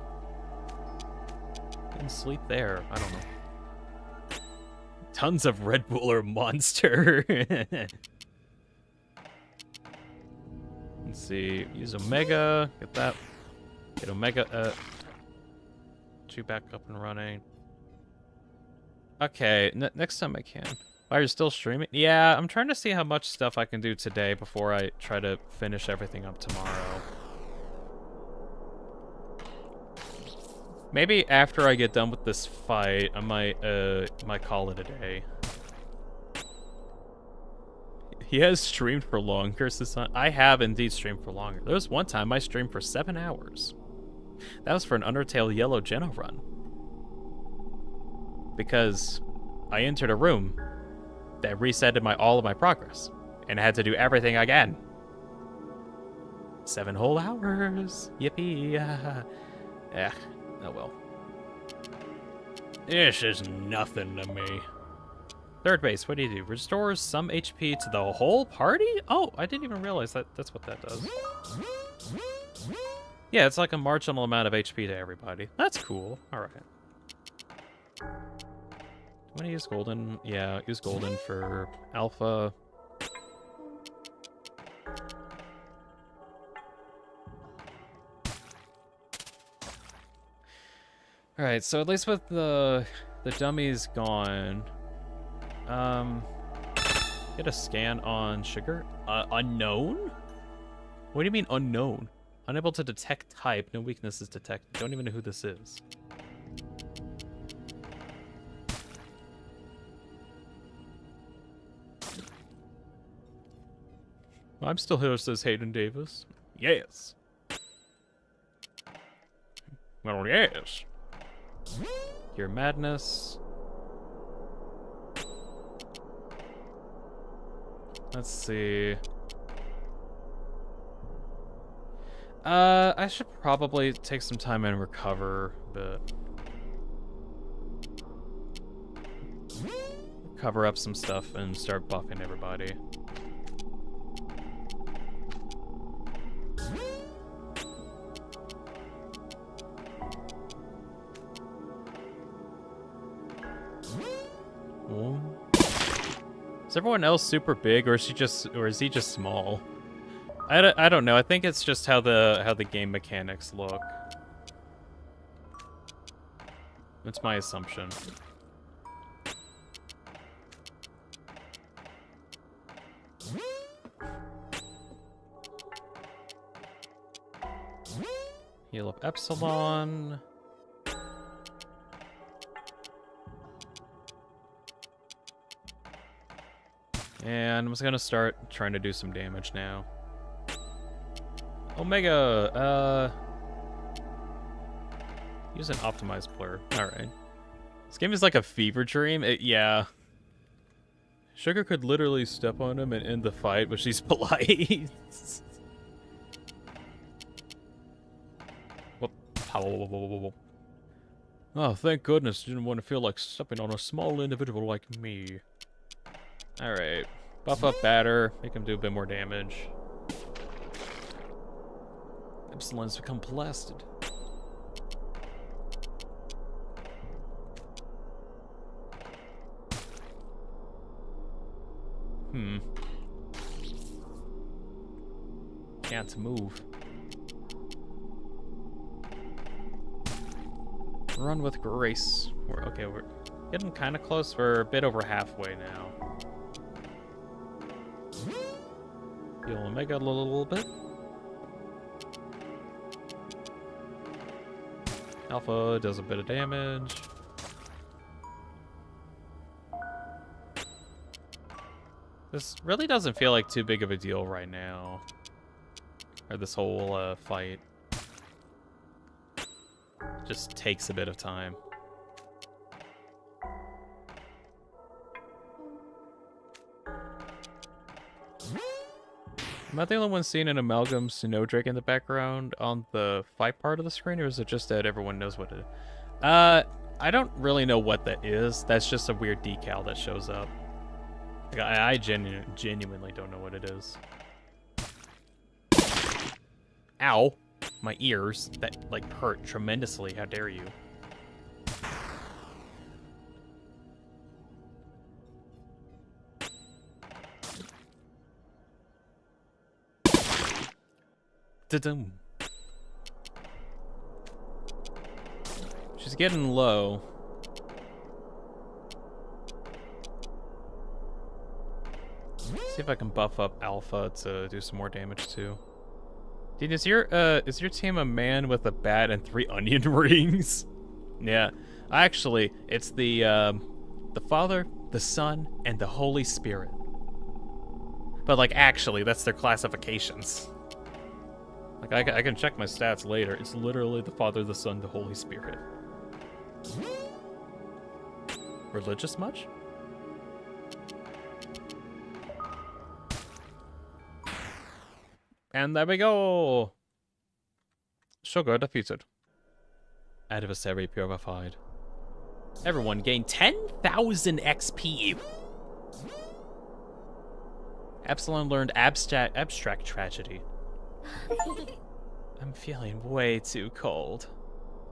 And sleep there. I don't know. Tons of Red Bull or Monster. Let's see. Use Omega. Get that. Get Omega. Two back up and running. Okay, next time I can. Oh, you're still streaming? Yeah, I'm trying to see how much stuff I can do today before I try to finish everything up tomorrow. Maybe after I get done with this fight, I might call it a day. He has streamed for longer, son. I have indeed streamed for longer. There was one time I streamed for 7 hours. That was for an Undertale Yellow Geno run. Because I entered a room that resetted all of my progress, and I had to do everything again. 7 whole hours. Yippee. Oh well. This is nothing to me. Third base, what do you do? Restores some HP to the whole party? Oh, I didn't even realize that's what that does. Yeah, it's like a marginal amount of HP to everybody. That's cool. Alright. I'm gonna use Golden. Yeah, use Golden for Alpha. Alright, so at least with the dummies gone, Get a scan on sugar. Unknown? What do you mean unknown? Unable to detect type. No weaknesses detected. Don't even know who this is. I'm still here, says Hayden Davis. Yes. Well, yes. Your madness. Let's see. I should probably take some time and recover a bit. Cover up some stuff and start buffing everybody. Oh. Is everyone else super big, or is he just small? I don't know. I think it's just how the game mechanics look. That's my assumption. Heal up Epsilon. And I'm just gonna start trying to do some damage now. Omega, use an optimized blur. Alright. This game is like a fever dream. Yeah. Sugar could literally step on him and end the fight, but she's polite. Whoop. Oh, thank goodness you didn't want to feel like stepping on a small individual like me. Alright. Buff up batter, make him do a bit more damage. Epsilon's become blasted. Can't move. Run with grace. We're getting kind of close. We're a bit over halfway now. Heal Omega a little bit. Alpha does a bit of damage. This really doesn't feel like too big of a deal right now. Or this whole fight. Just takes a bit of time. Am I the only one seeing an amalgam Snowdrake in the background on the fight part of the screen, or is it just that everyone knows what it is? I don't really know what that is. That's just a weird decal that shows up. Like, I genuinely don't know what it is. Ow. My ears. That, like, hurt tremendously. How dare you. Da-dum. She's getting low. See if I can buff up Alpha to do some more damage too. Dude, is your team a man with a bat and 3 onion rings? Yeah. Actually, it's the Father, the Son, and the Holy Spirit. But like actually, that's their classifications. Like, I can check my stats later. It's literally the Father, the Son, the Holy Spirit. Religious much? And there we go! Sugar defeated. Adversary purified. Everyone gained 10,000 XP! Epsilon learned abstract tragedy. I'm feeling way too cold.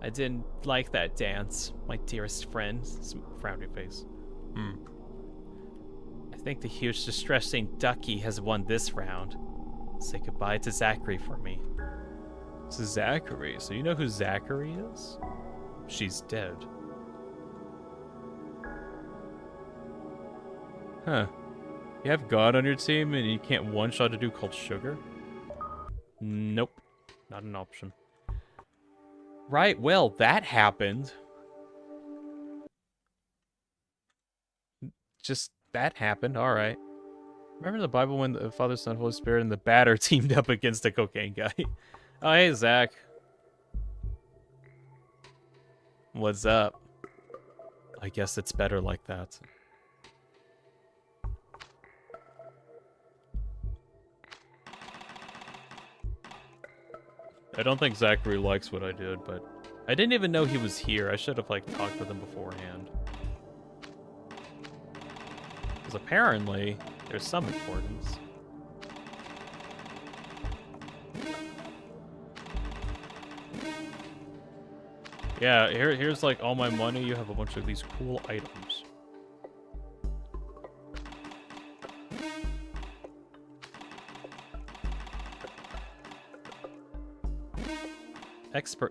I didn't like that dance, my dearest friend. Frowny face. I think the huge distressing ducky has won this round. Say goodbye to Zachary for me. So Zachary? So you know who Zachary is? She's dead. Huh. You have God on your team and you can't one-shot a dude called Sugar? Nope. Not an option. Right, well, that happened. Just, that happened, alright. Remember the Bible when the Father, Son, Holy Spirit, and the Batter teamed up against the cocaine guy? Oh, hey, Zach. What's up? I guess it's better like that. I don't think Zachary likes what I did, but I didn't even know he was here. I should have, like, talked with him beforehand. Because apparently, there's some importance. Yeah, here's, like, all my money. You have a bunch of these cool items.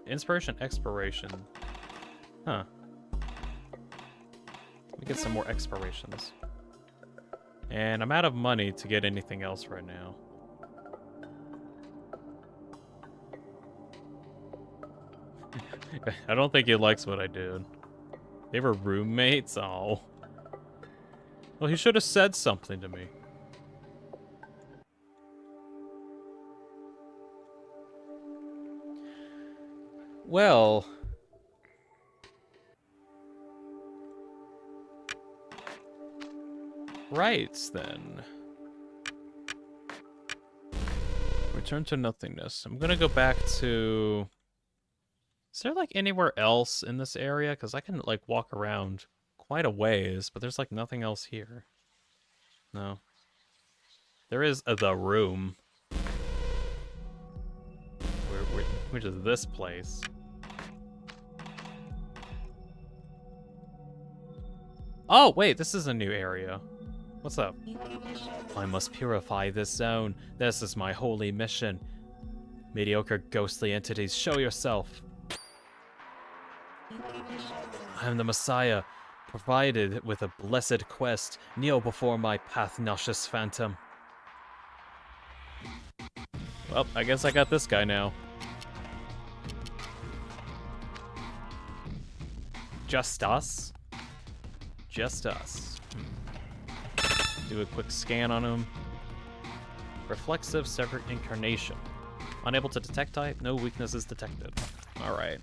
Inspiration Exploration. Huh. Let me get some more explorations. And I'm out of money to get anything else right now. I don't think he likes what I did. They were roommates? Oh. Well, he should have said something to me. Well... Right, then. Return to nothingness. I'm gonna go back to... Is there, like, anywhere else in this area? Because I can, like, walk around quite a ways, but there's, like, nothing else here. No. There is the room. Which is this place. Oh, wait, this is a new area. What's up? I must purify this zone. This is my holy mission. Mediocre ghostly entities, show yourself. I am the Messiah, provided with a blessed quest. Kneel before my path-nauseous phantom. Well, I guess I got this guy now. Just us? Just us. Do a quick scan on him. Reflexive Severed Incarnation. Unable to detect type, no weaknesses detected. Alright.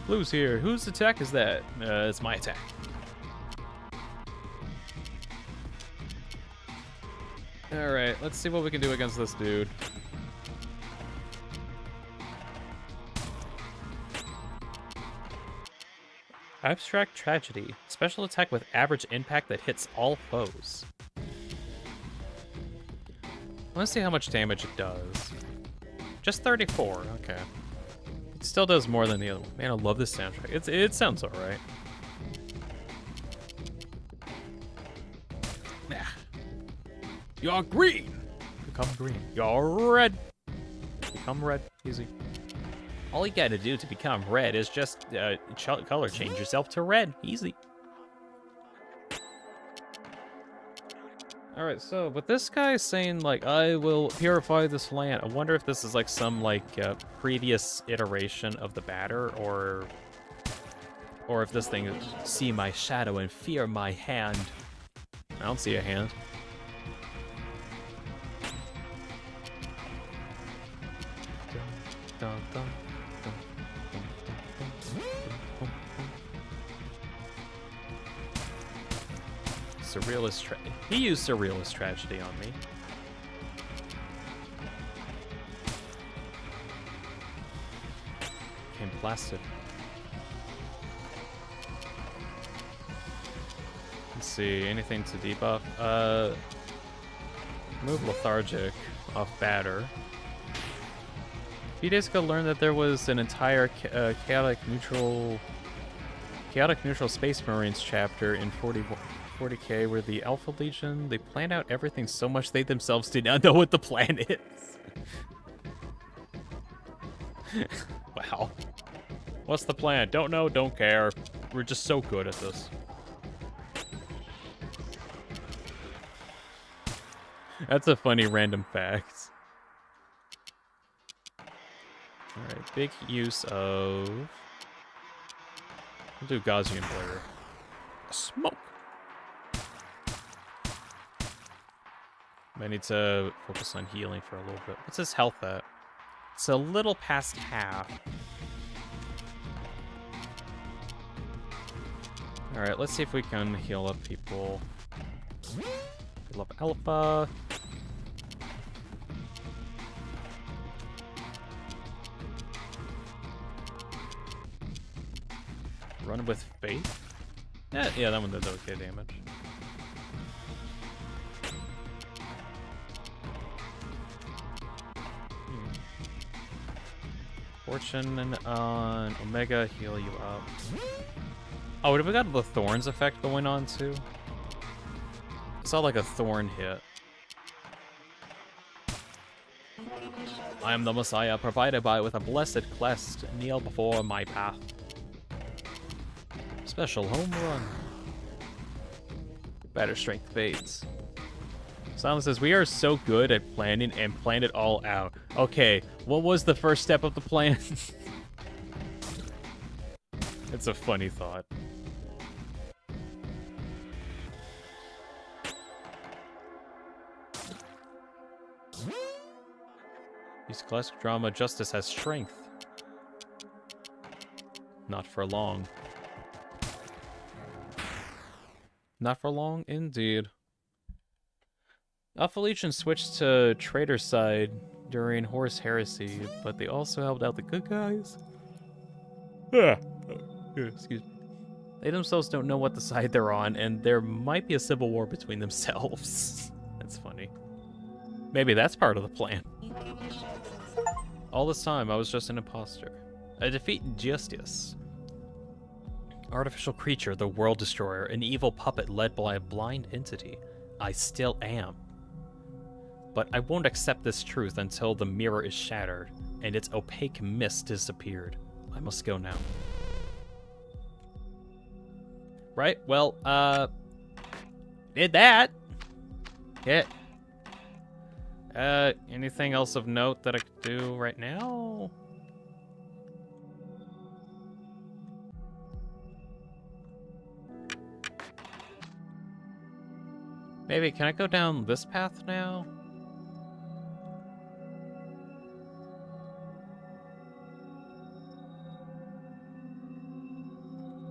Blue's here. Whose attack is that? It's my attack. Alright, let's see what we can do against this dude. Abstract Tragedy. Special attack with average impact that hits all foes. Let's see how much damage it does. Just 34, okay. It still does more than the other one. Man, I love this soundtrack. It sounds alright. Nah. You're green! Become green. You're red! Become red. Easy. All you gotta do to become red is just color change yourself to red. Easy. Alright, so, but this guy is saying, like, I will purify this land. I wonder if this is, like, some, like, previous iteration of the batter, or if this thing is... See my shadow and fear my hand. I don't see a hand. Dun, dun, dun, dun, dun, dun, dun, dun. Surrealist he used Surrealist Tragedy on me. Became blasted. Let's see, anything to debuff? Move Lethargic off batter. A few days ago, learned that there was an entire chaotic neutral Space Marines chapter in 40K where the Alpha Legion, they planned out everything so much they themselves did not know what the plan is. Wow. What's the plan? Don't know, don't care. We're just so good at this. That's a funny random fact. Alright, big use of... We'll do Gaussian blur. Smoke! I need to focus on healing for a little bit. What's his health at? It's a little past half. Alright, let's see if we can heal up people. Heal up Alpha. Run with Faith? Yeah, that one does okay damage. Fortune on Omega, heal you up. Oh, have we got the Thorns effect going on too? I saw like a Thorn hit. I am the Messiah, provided by with a blessed quest. Kneel before my path. Special home run. Better strength fades. Silence says, we are so good at planning and plan it all out. Okay, what was the first step of the plan? It's a funny thought. Use classic drama, justice has strength. Not for long. Not for long, indeed. Alpha Legion switched to traitor side during Horus Heresy, but they also helped out the good guys. Excuse me. They themselves don't know what the side they're on, and there might be a civil war between themselves. That's funny. Maybe that's part of the plan. All this time, I was just an imposter. I defeat Justice. Artificial creature, the world destroyer, an evil puppet led by a blind entity. I still am. But I won't accept this truth until the mirror is shattered and its opaque mist disappeared. I must go now. Right, well, did that. Yeah. Anything else of note that I could do right now? Maybe, can I go down this path now?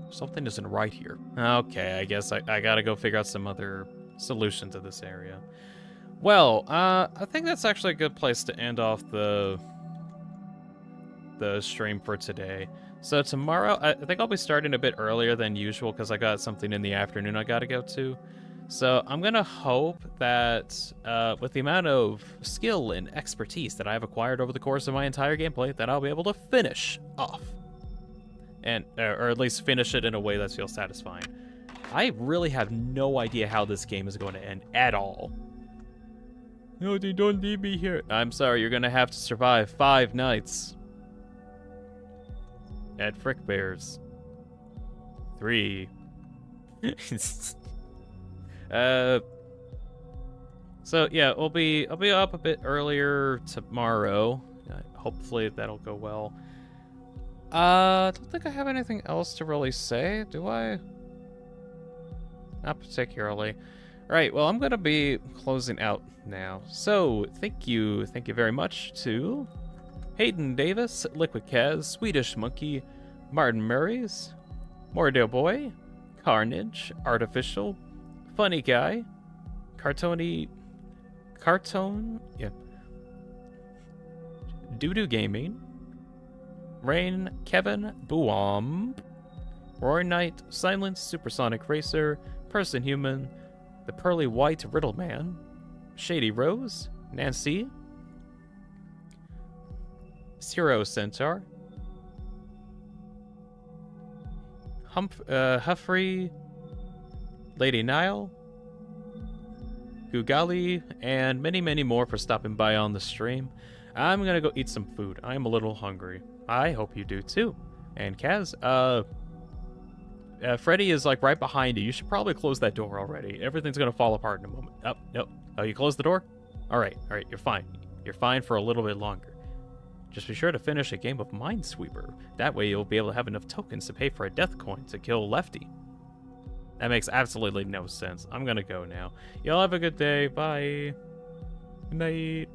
Something isn't right here. Okay, I guess I gotta go figure out some other solution to this area. Well, I think that's actually a good place to end off the stream for today. So tomorrow, I think I'll be starting a bit earlier than usual because I got something in the afternoon I gotta go to. So I'm gonna hope that with the amount of skill and expertise that I've acquired over the course of my entire gameplay, that I'll be able to finish off. And, or at least finish it in a way that feels satisfying. I really have no idea how this game is going to end at all. No, they don't leave me here. I'm sorry, you're gonna have to survive 5 nights. At Frick Bears. 3. So yeah, I'll be up a bit earlier tomorrow. Hopefully that'll go well. I don't think I have anything else to really say, do I? Not particularly. Alright, well, I'm gonna be closing out now. So, thank you very much to Hayden Davis, Liquid Kaz, Swedish Monkey, Martin Murrays, Mordale Boy, Carnage, Artificial, Funny Guy, Cartone, yeah, Doodoo Gaming, Rain, Kevin, Buom, Roy Knight, Silence, Supersonic Racer, Person Human, The Pearly White Riddle Man, Shady Rose, Nancy, Zero Centaur, Humphrey, Lady Nile, Gugali, and many, many more for stopping by on the stream. I'm gonna go eat some food. I'm a little hungry. I hope you do too. And Kaz, Freddy is like right behind you. You should probably close that door already. Everything's gonna fall apart in a moment. Oh, nope. Oh, you closed the door? All right, you're fine. You're fine for a little bit longer. Just be sure to finish a game of Minesweeper. That way you'll be able to have enough tokens to pay for a death coin to kill Lefty. That makes absolutely no sense. I'm gonna go now. Y'all have a good day. Bye. Good night.